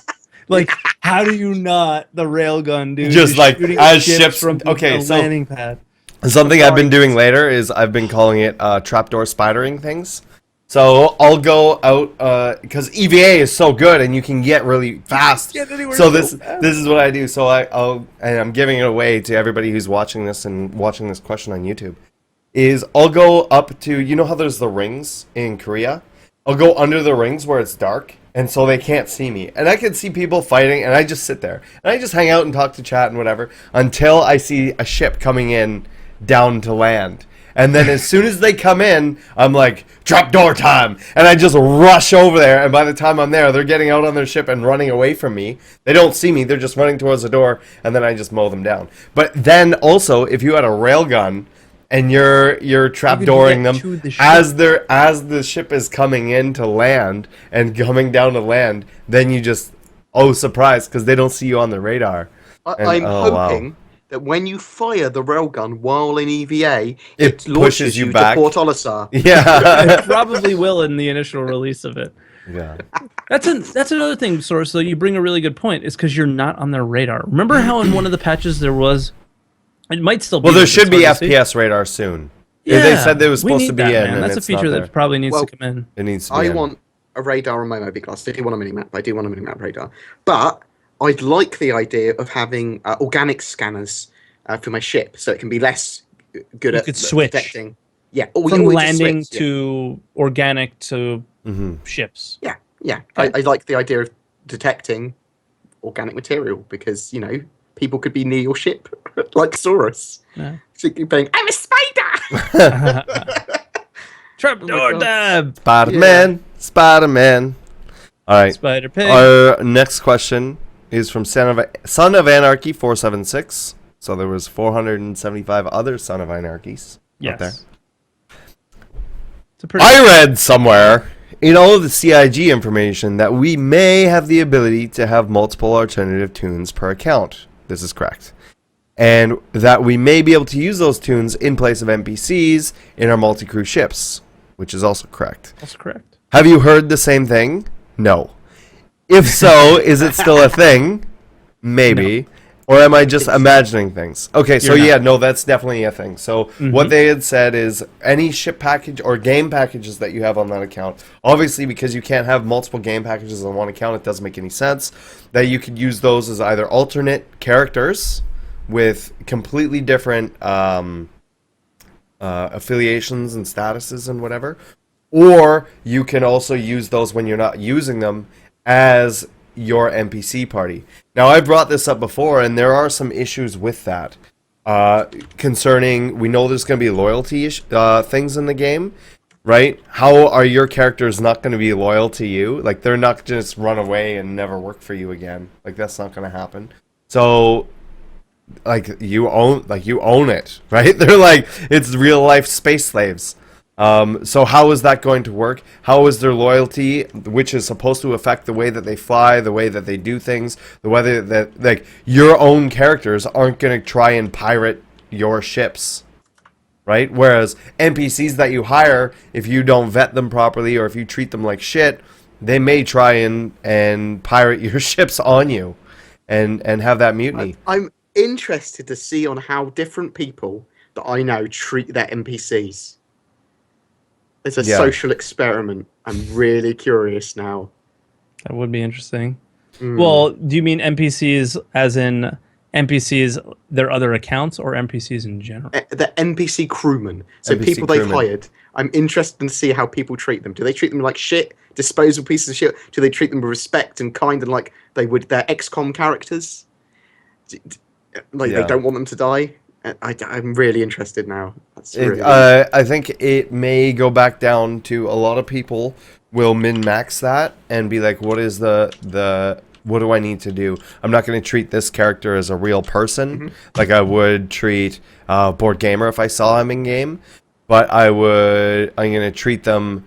Like, how do you not the railgun, dude? Just like, shooting as ships- from okay, the so- landing pad. Something I've been doing later is I've been calling it trapdoor spidering things. So I'll go out because EVA is so good and you can get really fast. Get anywhere So so this fast. this is what I do. So I'm giving it away to everybody who's watching this and watching this question on YouTube. Is I'll go up to, you know how there's the rings in Korea? I'll go under the rings where it's dark and so they can't see me. And I can see people fighting and I just sit there. And I just hang out and talk to chat and whatever until I see a ship coming in down to land. And then as soon as they come in, I'm like, trapdoor time! And I just rush over there, and by the time I'm there, they're getting out on their ship and running away from me. They don't see me, they're just running towards the door, and then I just mow them down. But then also, if you had a railgun, and you're trapdooring get them to the ship. as the ship is coming in to land and coming down to land, then you just, oh surprise, because they don't see you on the radar. And- I'm oh, wow. hoping that when you fire the railgun while in EVA, It it launches pushes you you back. to Port Olisar. Yeah. It probably will in the initial release of it. Yeah. That's another thing, Source. So you bring a really good point. Is because you're not on their radar. Remember how in one of the patches there was. It might still be. Well, there but it's should be hard to see. FPS radar soon. Yeah, They said they was we supposed need to be that, in, man. and That's a it's not feature there. that probably needs Well, to come in. It needs to be I in. want a radar on my Moby class. I do want a mini-map. I do want a mini-map radar. But I'd like the idea of having organic scanners for my ship, so it can be less good You at could switch. detecting. Yeah, or From or just landing switch, yeah. to organic to Mhm. ships. Yeah, yeah. Okay. I like the idea of detecting organic material because, people could be near your ship, like Saurus. Yeah. So you keep going, I'm a spider! Trapdoor God. dab. Spider-Man, Spider-Man. All right. Spider pig. Our next question is from Son of Anarchy 476. So there was 475 other Son of Anarchies out there. Yes. It's a pretty. I read somewhere in all of the CIG information that we may have the ability to have multiple alternative tunes per account. This is correct. And that we may be able to use those tunes in place of NPCs in our multi-crew ships, which is also correct. That's correct. Have you heard the same thing? No. If so, is it still a thing? Maybe. Or am I just imagining things? Okay, so You're yeah, not. no, that's definitely a thing. So what they had said is any ship package or game packages that you have on that account, obviously because you can't have multiple game packages on one account, it doesn't make any sense, that you could use those as either alternate characters with completely different affiliations and statuses and whatever, or you can also use those when you're not using them as your NPC party. Now, I brought this up before, and there are some issues with that. Concerning, we know there's going to be loyalty things in the game, right? How are your characters not going to be loyal to you? Like, they're not just run away and never work for you again. Like, that's not going to happen. So, like, you own it, right? They're like, it's real life space slaves. So how is that going to work? How is their loyalty, which is supposed to affect the way that they fly, the way that they do things, the way that like your own characters aren't going to try and pirate your ships, right? Whereas NPCs that you hire, if you don't vet them properly or if you treat them like shit, they may try and pirate your ships on you and have that mutiny. I'm interested to see on how different people that I know treat their NPCs. It's a Yeah. social experiment. I'm really curious now. That would be interesting. Well, do you mean NPCs as in NPCs, their other accounts, or NPCs in general? The NPC crewmen, so NPC people they've crewmen. hired. I'm interested to see how people treat them. Do they treat them like shit, disposable pieces of shit? Do they treat them with respect and kind, and like they would their XCOM characters? Like they Yeah. don't want them to die. I'm really interested now. That's really I think it may go back down to a lot of people will min-max that and be like, what is the what do I need to do? I'm not going to treat this character as a real person like I would treat BoredGamer if I saw him in game, but I'm going to treat them.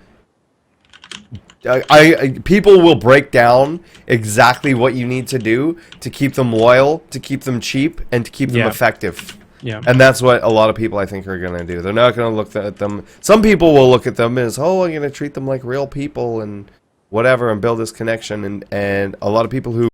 People will break down exactly what you need to do to keep them loyal, to keep them cheap, and to keep them effective. Yeah. And that's what a lot of people, I think, are going to do. They're not going to look at them. Some people will look at them as, oh, I'm going to treat them like real people and whatever and build this connection. And a lot of people who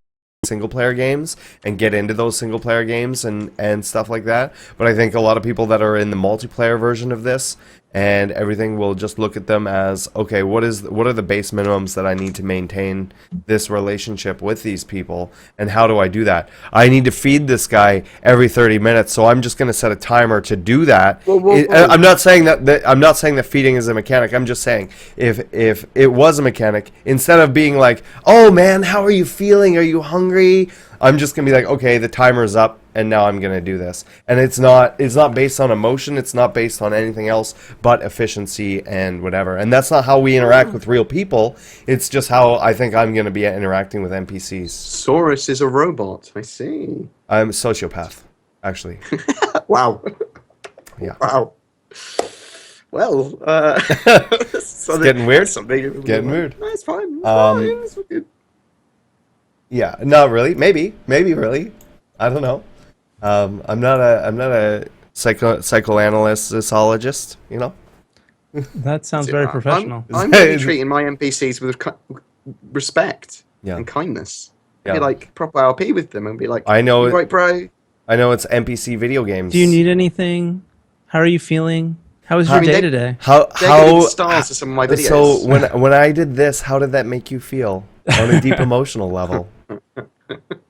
single-player games and get into those single-player games and stuff like that. But I think a lot of people that are in the multiplayer version of this and everything will just look at them as, okay, what are the base minimums that I need to maintain this relationship with these people, and how do I do that? I need to feed this guy every 30 minutes, so I'm just going to set a timer to do that. I'm not saying that feeding is a mechanic. I'm just saying if it was a mechanic, instead of being like, oh man, how are you feeling? Are you hungry? I'm just gonna be like, okay, the timer's up, and now I'm gonna do this. And it's not based on emotion. It's not based on anything else but efficiency and whatever. And that's not how we interact with real people. It's just how I think I'm gonna be interacting with NPCs. Saurus is a robot. I see. I'm a sociopath, actually. Wow. Yeah. Wow. Well, It's getting weird. Getting weird. No, it's fine. It's fine. It's good. Yeah, not really. Maybe really. I don't know. I'm not a psychoanalyst, you know. That sounds very professional. I'm going to be treating my NPCs with respect and kindness. Yeah. Be like proper RP with them and be like, I know, right, bro. I know it's NPC video games. Do you need anything? How are you feeling? How was your day today? How stars to some of my videos. So when I did this, how did that make you feel on a deep emotional level?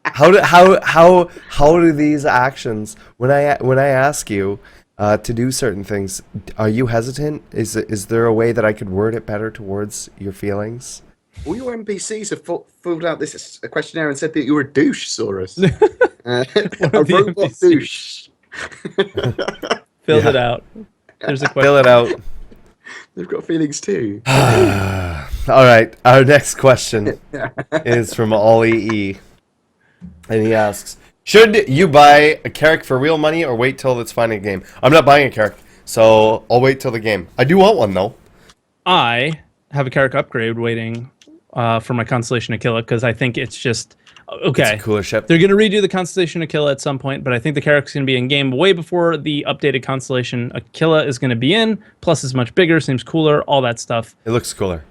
How do these actions, when I ask you to do certain things, are you hesitant? Is there a way that I could word it better towards your feelings? All your NPCs have filled out this questionnaire and said that you're a douche, Saurus. A robot douche. Filled it out. There's a question. Fill it out. They've got feelings too. All right, our next question is from Ollie E. And he asks, should you buy a character for real money or wait till it's finally a game? I'm not buying a character, so I'll wait till the game. I do want one, though. I have a character upgrade waiting for my Constellation Aquila because I think it's just... Okay, it's a cooler ship. They're going to redo the Constellation Aquila at some point, but I think the character's going to be in game way before the updated Constellation Aquila is going to be in. Plus, it's much bigger, seems cooler, all that stuff. It looks cooler.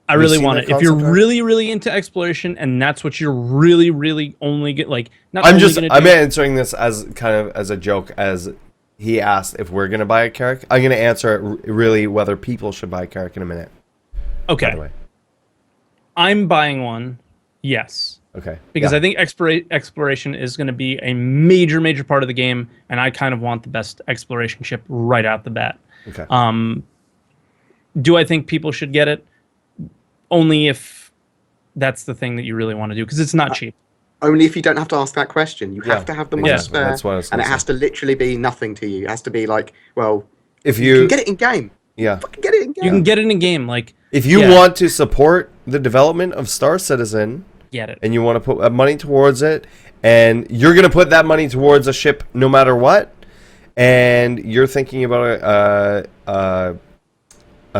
I really want it. If you're really, really into exploration, and that's what you're really, really only get, like, not I'm only just, gonna do, I'm answering this as kind of as a joke, as he asked if we're going to buy a character. I'm going to answer it really whether people should buy a character in a minute. Okay. By the way. I'm buying one, yes. Okay. Because I think exploration is going to be a major, major part of the game, and I kind of want the best exploration ship right out the bat. Okay. Do I think people should get it? Only if that's the thing that you really want to do, because it's not cheap. Only if you don't have to ask that question. You have to have the money spare, that's what I was and it gonna has to literally be nothing to you. It has to be like, well, if you can get it in game. Yeah. Fucking get it in game. You can get it in a game, like if you want to support the development of Star Citizen, get it, and you want to put money towards it, and you're going to put that money towards a ship no matter what, and you're thinking about a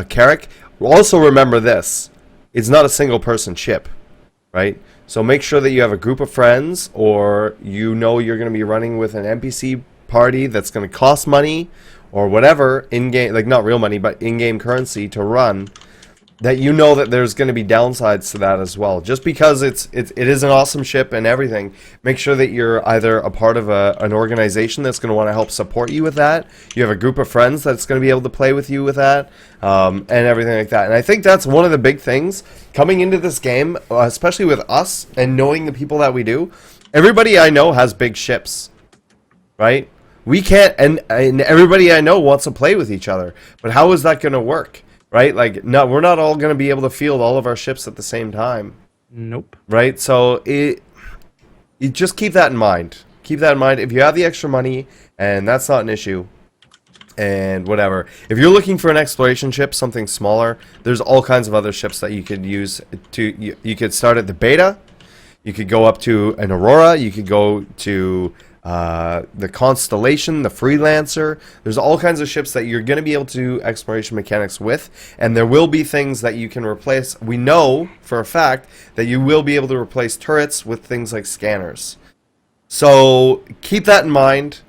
Carrack. Also remember this. It's not a single person ship, right? So make sure that you have a group of friends, or you know you're going to be running with an NPC party that's going to cost money or whatever in-game, like not real money, but in-game currency to run. that you know that there's going to be downsides to that as well. Just because it is an awesome ship and everything, make sure that you're either a part of an organization that's going to want to help support you with that. You have a group of friends that's going to be able to play with you with that, and everything like that. And I think that's one of the big things coming into this game, especially with us and knowing the people that we do. Everybody I know has big ships, right? We can't, and everybody I know wants to play with each other. But how is that going to work? Right? Like, no, we're not all going to be able to field all of our ships at the same time. Nope. Right? So, you just keep that in mind. Keep that in mind. If you have the extra money, and that's not an issue, and whatever. If you're looking for an exploration ship, something smaller, there's all kinds of other ships that you could use to... You could start at the Beta. You could go up to an Aurora. You could go to... the Constellation, the Freelancer. There's all kinds of ships that you're going to be able to do exploration mechanics with, and there will be things that you can replace. We know for a fact that you will be able to replace turrets with things like scanners. So keep that in mind.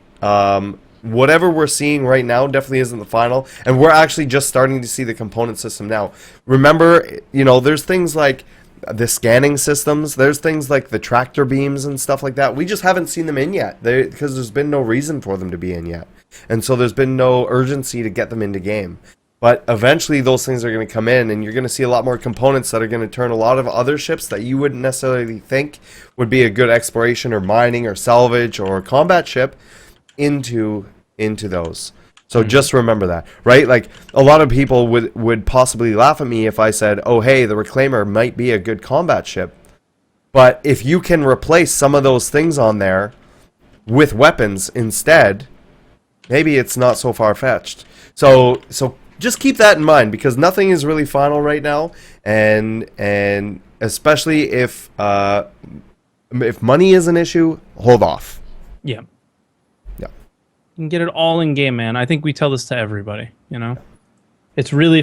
Whatever we're seeing right now definitely isn't the final, and we're actually just starting to see the component system now. Remember, there's things like the scanning systems, there's things like the tractor beams and stuff like that. We just haven't seen them in yet because there's been no reason for them to be in yet, and so there's been no urgency to get them into game. But eventually those things are going to come in, and you're going to see a lot more components that are going to turn a lot of other ships that you wouldn't necessarily think would be a good exploration or mining or salvage or combat ship into those. So just remember that, right? Like, a lot of people would possibly laugh at me if I said, oh, hey, the Reclaimer might be a good combat ship. But if you can replace some of those things on there with weapons instead, maybe it's not so far-fetched. So just keep that in mind, because nothing is really final right now. And especially if money is an issue, hold off. Yeah. You can get it all in game, man. I think we tell this to everybody, It's really,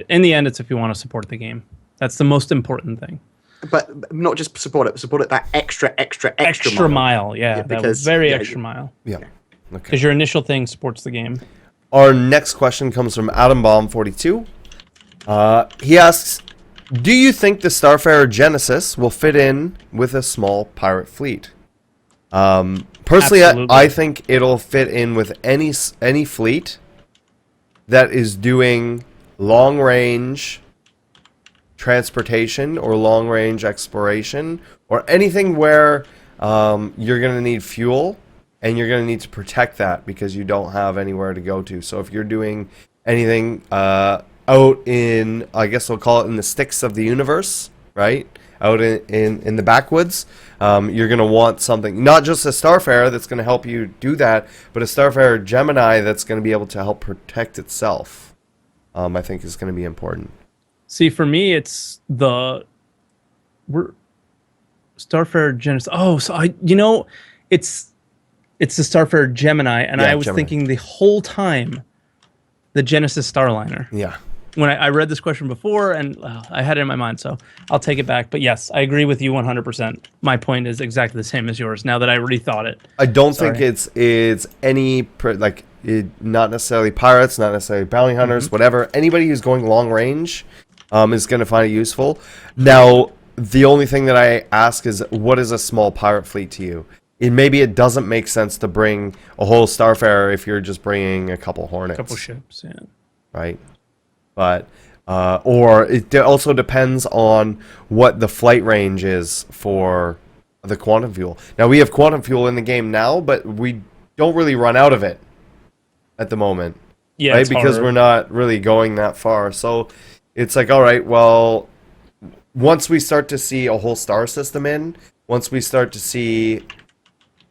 in the end, it's if you want to support the game. That's the most important thing. But not just support it that extra mile. Yeah, that was very extra mile. Yeah. Okay. Because your initial thing supports the game. Our next question comes from AtomBomb42. He asks, do you think the Starfarer Genesis will fit in with a small pirate fleet? Personally, I think it'll fit in with any fleet that is doing long-range transportation or long-range exploration, or anything where you're going to need fuel and you're going to need to protect that because you don't have anywhere to go to. So if you're doing anything out in, I guess we'll call it in the sticks of the universe, right? Out in the backwoods, you're going to want something, not just a Starfarer that's going to help you do that, but a Starfarer Gemini that's going to be able to help protect itself, I think is going to be important. See, for me, it's Starfarer Genesis. Oh, so it's the Starfarer Gemini, and I was thinking the whole time the Genesis Starliner. Yeah. When I read this question before, and I had it in my mind, so I'll take it back. But yes, I agree with you 100%. My point is exactly the same as yours, now that I already thought it. I don't think it's any, not necessarily pirates, not necessarily bounty hunters, whatever. Anybody who's going long range is going to find it useful. Now, the only thing that I ask is, what is a small pirate fleet to you? Maybe it doesn't make sense to bring a whole Starfarer if you're just bringing a couple Hornets. A couple ships, yeah. Right? But, or it also depends on what the flight range is for the quantum fuel. Now, we have quantum fuel in the game now, but we don't really run out of it at the moment. Yeah, right? Because we're not really going that far. So it's like, all right, well, once we start to see a whole star system in, once we start to see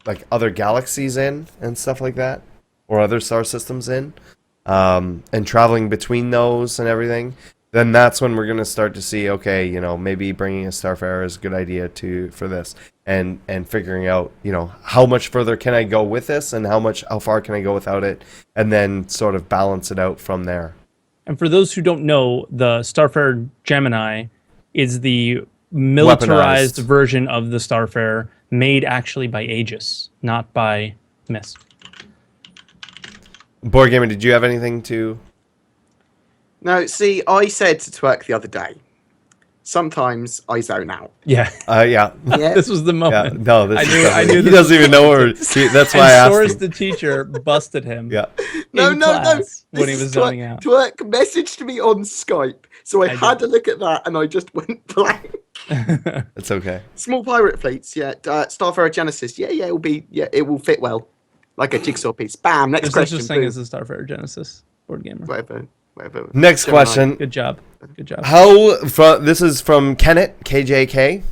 like other galaxies in and stuff like that, or other star systems in, and traveling between those and everything, then that's when we're going to start to see, okay, maybe bringing a Starfarer is a good idea for this, and figuring out, how much further can I go with this, and how far can I go without it, and then sort of balance it out from there. And for those who don't know, the Starfarer Gemini is the militarized version of the Starfarer, made actually by Aegis, not by Mist. BoredGamer, did you have anything to No, see, I said to Twerk the other day, sometimes I zone out. Yeah. Yeah. Yeah. This was the Yeah. moment. No, this I is knew definitely- he this doesn't was even know where. That's why I And Source, asked him. the teacher, busted him Yeah. No, in no, no. class when he was zoning out. Twerk messaged me on Skype, so I had did. to look at that, and I just went blank. It's okay. Small pirate fleets, yeah. Starfarer Genesis, yeah, it will fit well, like a jigsaw piece. Bam. Next There's question. such a thing boom. as a Starfarer Genesis board gamer. Whatever. Next Gemini. question. Good job. Good job. This is from Kenneth KJK.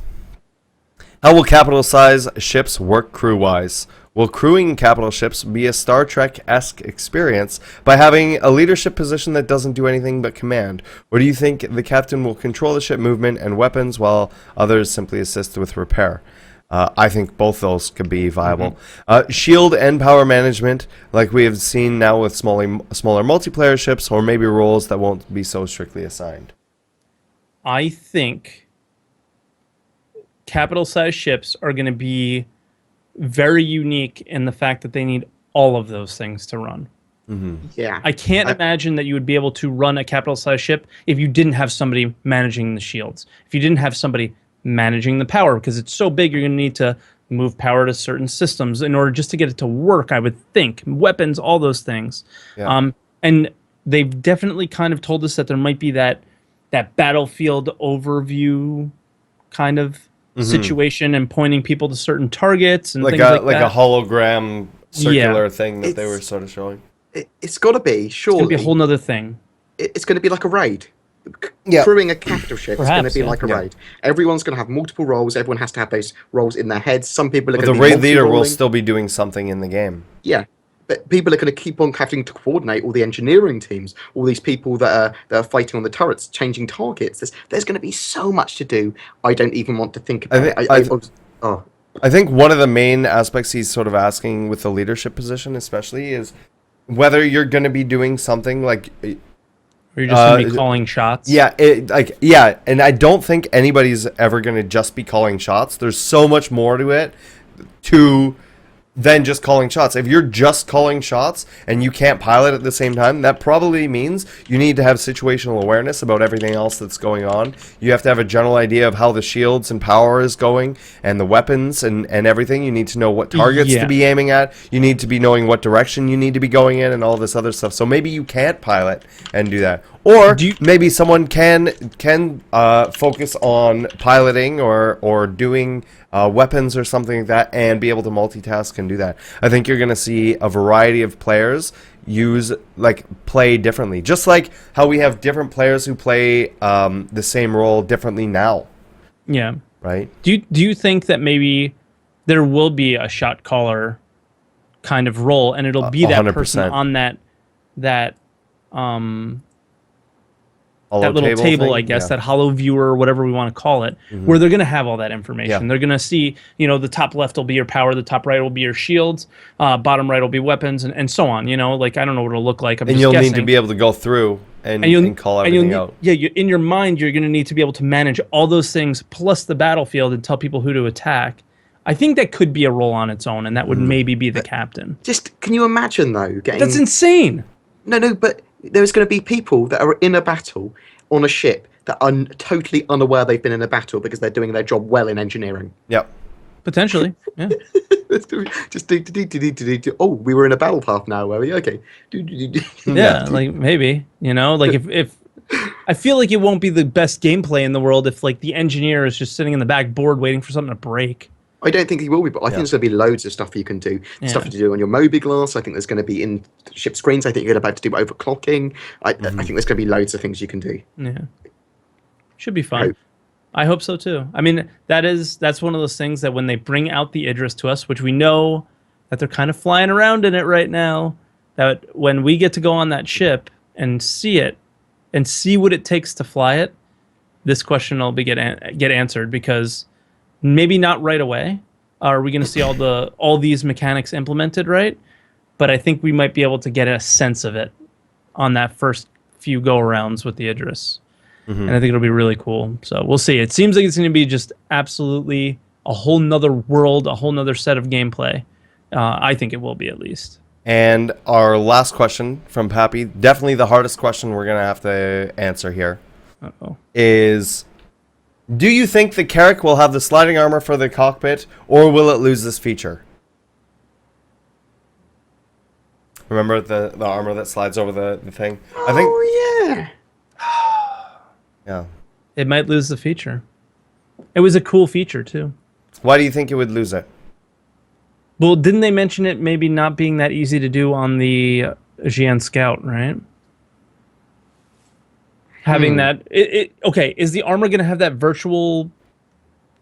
How will capital size ships work crew wise? Will crewing capital ships be a Star Trek-esque experience by having a leadership position that doesn't do anything but command? Or do you think the captain will control the ship movement and weapons while others simply assist with repair? I think both those could be viable. Shield and power management, like we have seen now with smaller multiplayer ships, or maybe roles that won't be so strictly assigned. I think capital size ships are going to be very unique in the fact that they need all of those things to run. Yeah. I can't imagine that you would be able to run a capital size ship if you didn't have somebody managing the shields. If you didn't have somebody managing the power, because it's so big, you're going to need to move power to certain systems in order just to get it to work, I would think. Weapons, all those things. Yeah. And they've definitely kind of told us that there might be that battlefield overview kind of situation and pointing people to certain targets and Like things like that. a hologram circular thing that they It's- were sort of showing. It's got to be, surely. It's going to be a whole nother thing. It's going to be like a raid. Yeah. Crewing a capital ship is going Perhaps, to be yeah. like a Yeah. raid. Everyone's going to have multiple roles. Everyone has to have those roles in their heads. Some people are But going the to be raid leader will multi-rolling. still be doing something in the game. Yeah, but people are going to keep on having to coordinate all the engineering teams, all these people that are fighting on the turrets, changing targets. There's going to be so much to do. I don't even want to think about it. I think one of the main aspects he's sort of asking with the leadership position, especially, is whether you're going to be doing something like, Or you're just going to be calling shots. yeah, and I don't think anybody's ever going to just be calling shots. There's so much more to it than just calling shots. If you're just calling shots and you can't pilot at the same time, that probably means you need to have situational awareness about everything else that's going on. You have to have a general idea of how the shields and power is going and the weapons and everything. You need to know what targets to be aiming at. You need to be knowing what direction you need to be going in and all this other stuff. So maybe you can't pilot and do that. Or maybe someone can focus on piloting or doing weapons or something like that and be able to multitask and do that. I think you're going to see a variety of players play differently. Just like how we have different players who play the same role differently now. Yeah. Right? Do you think that maybe there will be a shot caller kind of role and it'll be that 100%. person on that Hollow little table, thing? I guess, Yeah. that hollow viewer or whatever we want to call it, where they're going to have all that information. Yeah. They're going to see, the top left will be your power, the top right will be your shields, bottom right will be weapons, and so on. I don't know what it'll look like. I'm And just you'll guessing. need to be able to go through and call everything out. Yeah, in your mind, you're going to need to be able to manage all those things plus the battlefield and tell people who to attack. I think that could be a role on its own, and that would maybe be the captain. Just can you imagine though getting? That's insane. No, but there's going to be people that are in a battle on a ship that are totally unaware they've been in a battle because they're doing their job well in engineering. Yep. Potentially, yeah. Just do. Oh, we were in a battle path now, were we? Okay. Yeah, like maybe, like if I feel like it won't be the best gameplay in the world if like the engineer is just sitting in the back board waiting for something to break. I don't think he will be, but I think there's going to be loads of stuff you can do. Stuff to do on your Mobi-Glass. I think there's going to be in ship screens. I think you're about to do overclocking. I think there's going to be loads of things you can do. Yeah. Should be fun. I hope so too. I mean, that's one of those things that when they bring out the Idris to us, which we know that they're kind of flying around in it right now, that when we get to go on that ship and see it and see what it takes to fly it, this question will get answered, because maybe not right away are we going to see all these mechanics implemented, right? But I think we might be able to get a sense of it on that first few go-arounds with the Idris. And I think it'll be really cool. So we'll see. It seems like it's going to be just absolutely a whole nother world, a whole nother set of gameplay. I think it will be, at least. And our last question from Pappy, definitely the hardest question we're going to have to answer here, is, do you think the Carrack will have the sliding armor for the cockpit, or will it lose this feature? Remember the armor that slides over the thing? I think. Oh, yeah. Yeah. It might lose the feature. It was a cool feature, too. Why do you think it would lose it? Well, didn't they mention it maybe not being that easy to do on the Xi'an Scout, right? Having that... okay, is the armor going to have that virtual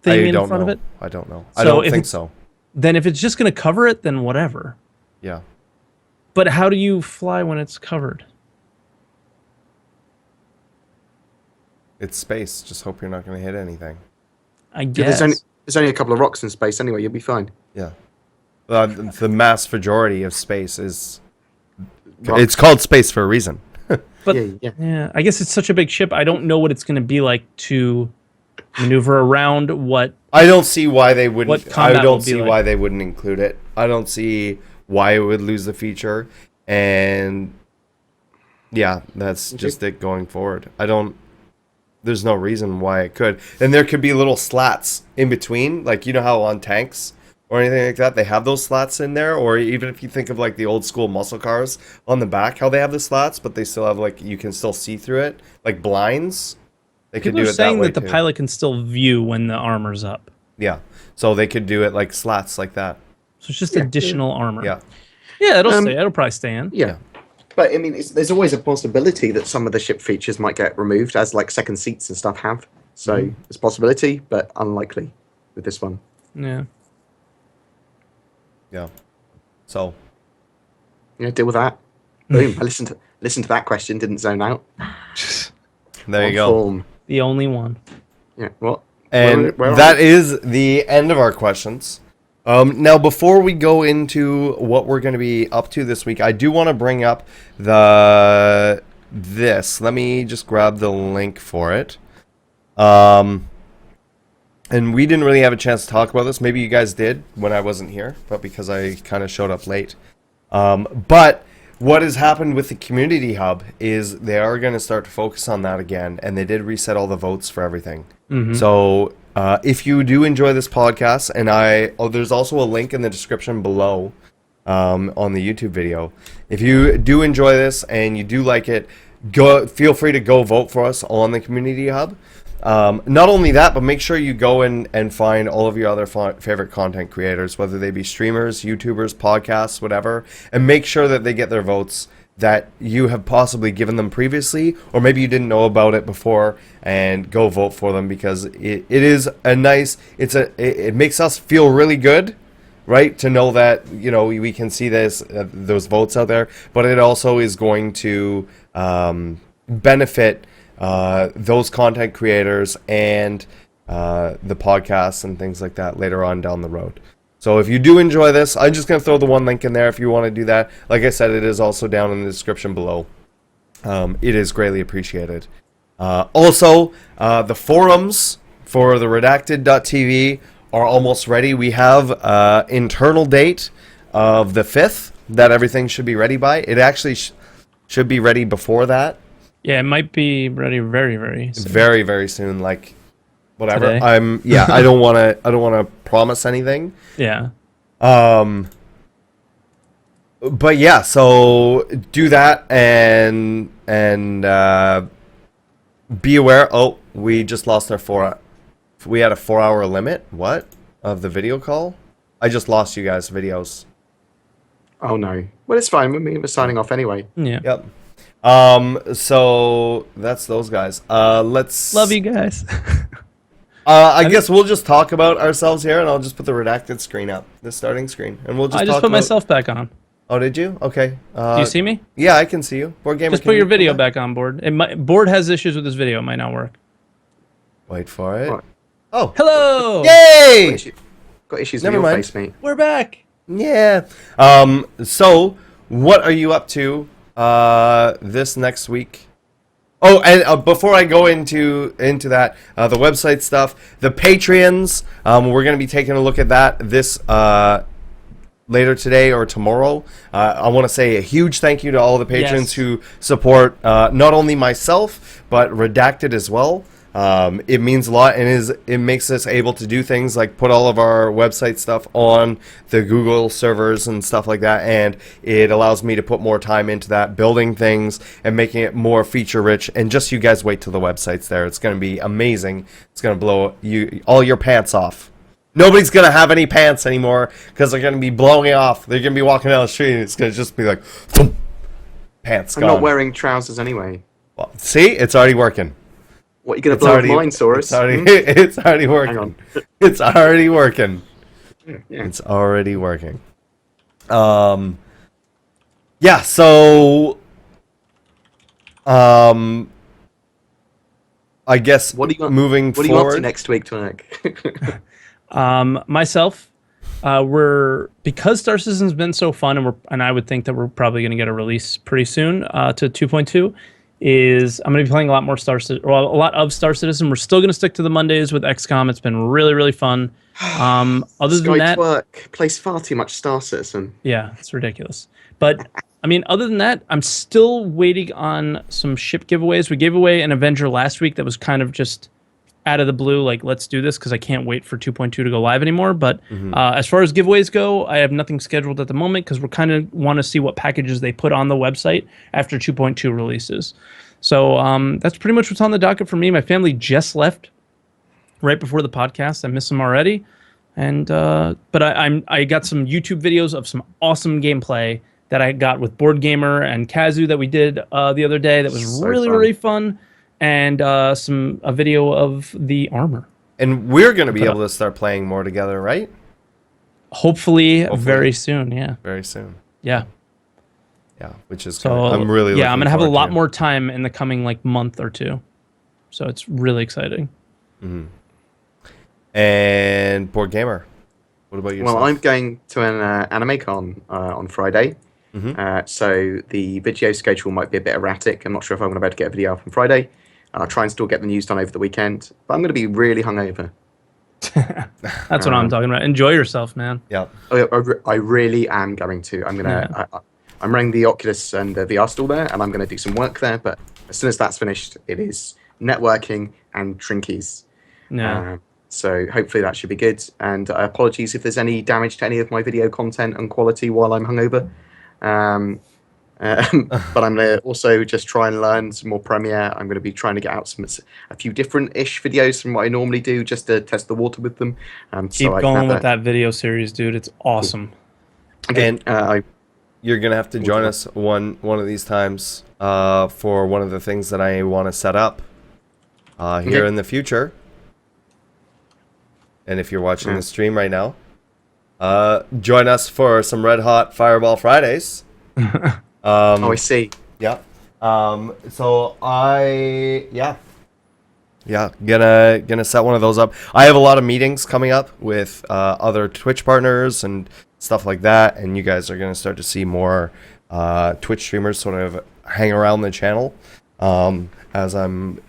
thing in front of it? I don't know. So I don't if think it's- so. Then if it's just going to cover it, then whatever. Yeah. But how do you fly when it's covered? It's space. Just hope you're not going to hit anything. I Yeah, guess. there's only a couple of rocks in space anyway. You'll be fine. Yeah. The mass majority of space is... Rocks. It's called space for a reason. But Yeah. yeah, I guess it's such a big ship. I don't know what it's going to be like to maneuver around. What I don't see why they wouldn't. What I combat don't will be see like. why they wouldn't include it. I don't see why it would lose the feature, and yeah, that's just it going forward. I don't. There's no reason why it could, and there could be little slats in between, like you know how on tanks or anything like that they have those slats in there, or even if you think of like the old school muscle cars on the back, how they have the slats, but they still have like you can still see through it, like blinds. They could people do are it saying that way that the too. pilot can still view when the armor's up. Yeah, so they could do it like slats like that. So it's just additional armor. Yeah. Yeah, it'll stay. It'll probably stay in. Yeah. But I mean, there's always a possibility that some of the ship features might get removed, as like second seats and stuff have. So it's a possibility, but unlikely with this one. Yeah. Yeah. So Deal with that. Boom. I listened to that question. Didn't zone out. there you On go. form. The only one. Yeah. What? And Where are that we? is the end of our questions. Now, before we go into what we're going to be up to this week, I do want to bring up this. Let me just grab the link for it. And we didn't really have a chance to talk about this. Maybe you guys did when I wasn't here, but because I kind of showed up late. But what has happened with the community hub is they are going to start to focus on that again, and they did reset all the votes for everything. So if you do enjoy this podcast, and there's also a link in the description below on the YouTube video. If you do enjoy this and you do like it, feel free to go vote for us on the community hub. Not only that, but make sure you go and find all of your other favorite content creators, whether they be streamers, YouTubers, podcasts, whatever, and make sure that they get their votes that you have possibly given them previously, or maybe you didn't know about it before, and go vote for them, because it is a nice, it makes us feel really good, right, to know that we can see those votes out there, but it also is going to benefit those content creators and the podcasts and things like that later on down the road. So if you do enjoy this, I'm just going to throw the one link in there if you want to do that. Like I said, it is also down in the description below. It is greatly appreciated. Also, the forums for the redacted.tv are almost ready. We have internal date of the 5th that everything should be ready by. It actually should be ready before that. Yeah, it might be ready very, very soon. Very, very soon. Like whatever. Today? I don't want to promise anything. Yeah. But yeah, so do that and be aware. Oh, we just lost our we had a 4-hour limit. What? Of the video call? I just lost you guys' videos. Oh no. Well, it's fine. We're signing off anyway. Yeah. Yep. So that's those guys. Let's Love you guys. I guess we'll just talk about ourselves here, and I'll just put the redacted screen up, the starting screen, and we'll just. I just talk put about... myself back on. Oh, did you? Okay. Do you see me? Yeah, I can see you. BoredGamer. Just put your video back on board. Board has issues with this video. It might not work. Wait for it. Right. Oh. Hello. Yay! Got issues Never with your mind. face, mate. We're back. Yeah. So what are you up to this next week? Oh, and before I go into that, the website stuff, the Patreons, we're going to be taking a look at that later today or tomorrow. I want to say a huge thank you to all the patrons Yes. who support not only myself but Redacted as well. It means a lot, and it makes us able to do things like put all of our website stuff on the Google servers and stuff like that, and it allows me to put more time into that, building things and making it more feature rich. And just you guys wait till the website's there. It's going to be amazing. It's going to blow all your pants off. Nobody's going to have any pants anymore because they're going to be blowing off. They're going to be walking down the street and it's going to just be like, thump, pants I'm gone. not wearing trousers anyway. Well, see, it's already working. What, you going to blow up mine, Saurus? It's already working. Hang on. It's already working. Yeah. It's already working. Yeah, so I guess What do you want, moving What are you up to forward. next week, Teknoaxe? Myself, we're because Star Citizen's been so fun, and I would think that we're probably going to get a release pretty soon to 2.2. Is I'm going to be playing a lot more a lot of Star Citizen. We're still going to stick to the Mondays with XCOM. It's been really, really fun. Other than that, Twerk plays far too much Star Citizen. yeah, it's ridiculous. But I mean, other than that, I'm still waiting on some ship giveaways. We gave away an Avenger last week that was kind of just out of the blue, like, let's do this because I can't wait for 2.2 to go live anymore. But as far as giveaways go, I have nothing scheduled at the moment because we're kind of want to see what packages they put on the website after 2.2 releases. So that's pretty much what's on the docket for me. My family just left right before the podcast. I miss them already. And but I got some YouTube videos of some awesome gameplay that I got with BoredGamer and Kazu that we did the other day. That was So really, fun. really fun. And a video of the armor. And we're going to be able to start playing more together, right? Hopefully very soon. Yeah. Very soon. Yeah. Yeah, which is So good. I'm really I'm gonna have a looking lot forward more time in the coming like month or two. So it's really exciting. to it. And BoredGamer, what about yourself? Well, I'm going to an AnimeCon on Friday. So the video schedule might be a bit erratic. I'm not sure if I'm going to be able to get a video up on Friday. I'll try and still get the news done over the weekend. But I'm going to be really hungover. That's what I'm talking about. Enjoy yourself, man. Yeah. I really am going to. I'm going to. I'm running the Oculus and the VR stall there, and I'm going to do some work there. But as soon as that's finished, it is networking and drinkies. Yeah. So hopefully that should be good. And apologies if there's any damage to any of my video content and quality while I'm hungover. But I'm going to also just try and learn some more Premiere. I'm going to be trying to get out a few different-ish videos from what I normally do, just to test the water with them. Keep going with that video series, dude. It's awesome. And you're going to have to join us one of these times for one of the things that I want to set up here in the future. And if you're watching the stream right now, join us for some Red Hot Fireball Fridays. I see. Yeah. So gonna set one of those up. I have a lot of meetings coming up with other Twitch partners and stuff like that, and you guys are gonna start to see more Twitch streamers sort of hang around the channel as I'm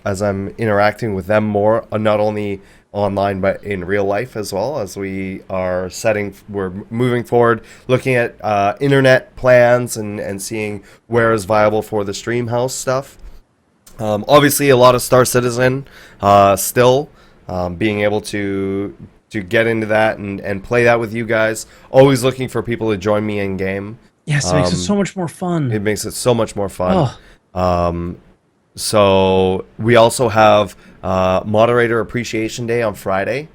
interacting with them more, not only online but in real life as well, as we're moving forward, looking at internet plans and seeing where is viable for the stream house stuff. Obviously a lot of Star Citizen still, being able to get into that and play that with you guys. Always looking for people to join me in game. Yes, it makes it so much more fun. It makes it so much more fun. So we also have Moderator Appreciation Day on Friday,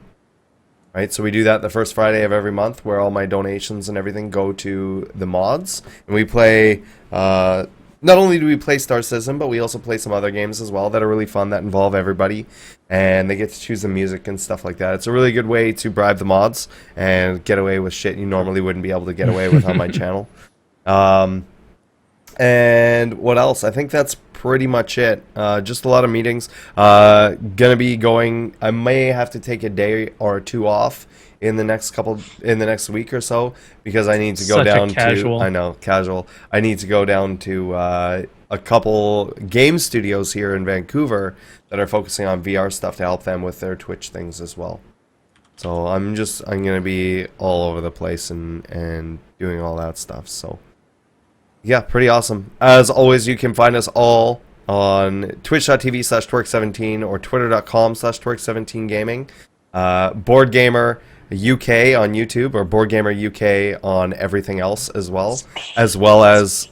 right? So we do that the first Friday of every month, where all my donations and everything go to the mods. And we play, not only do we play Star Citizen, but we also play some other games as well that are really fun, that involve everybody. And they get to choose the music and stuff like that. It's a really good way to bribe the mods and get away with shit you normally wouldn't be able to get away with on my channel. And what else? I think that's pretty much it. Just a lot of meetings. Gonna be going. I may have to take a day or two off in the next week or so, because I need to go down to. I know, casual. I need to go down to a couple game studios here in Vancouver that are focusing on VR stuff to help them with their Twitch things as well. So I'm gonna be all over the place and doing all that stuff. So yeah, pretty awesome. As always, you can find us all on twitch.tv/twerk17 or twitter.com/twerk17gaming. BoredGamer UK on YouTube, or BoredGamer UK on everything else as well as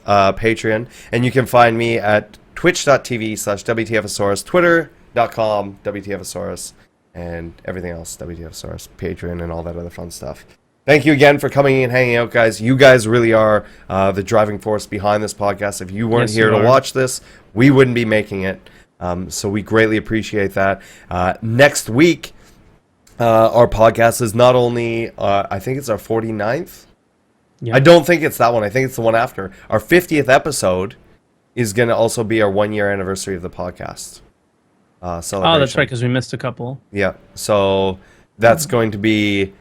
Patreon. And you can find me at twitch.tv/WTFosaurus, twitter.com WTFosaurus, and everything else WTFosaurus, Patreon, and all that other fun stuff. Thank you again for coming and hanging out, guys. You guys really are the driving force behind this podcast. If you weren't here to watch this, we wouldn't be making it. So we greatly appreciate that. Next week, our podcast is not only, I think it's our 49th. Yep. I don't think it's that one. I think it's the one after. Our 50th episode is going to also be our 1-year anniversary of the podcast. Oh, that's right, because we missed a couple. Yeah, so that's going to be...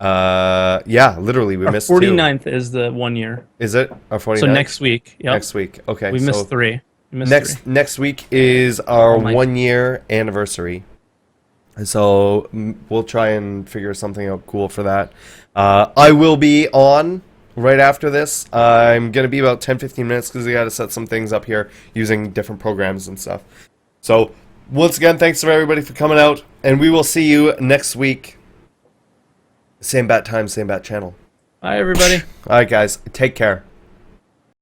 yeah, literally, we missed 49th 2. is the 1 year. Is it our 49th? So next week. Yep. Next week. Okay. We missed 3. Next week is our 1-year anniversary. So we'll try and figure something out cool for that. I will be on right after this. I'm going to be about 10-15 minutes because we got to set some things up here using different programs and stuff. So once again, thanks to everybody for coming out, and we will see you next week. Same bat time, same bat channel. Bye, everybody. All right, guys. Take care.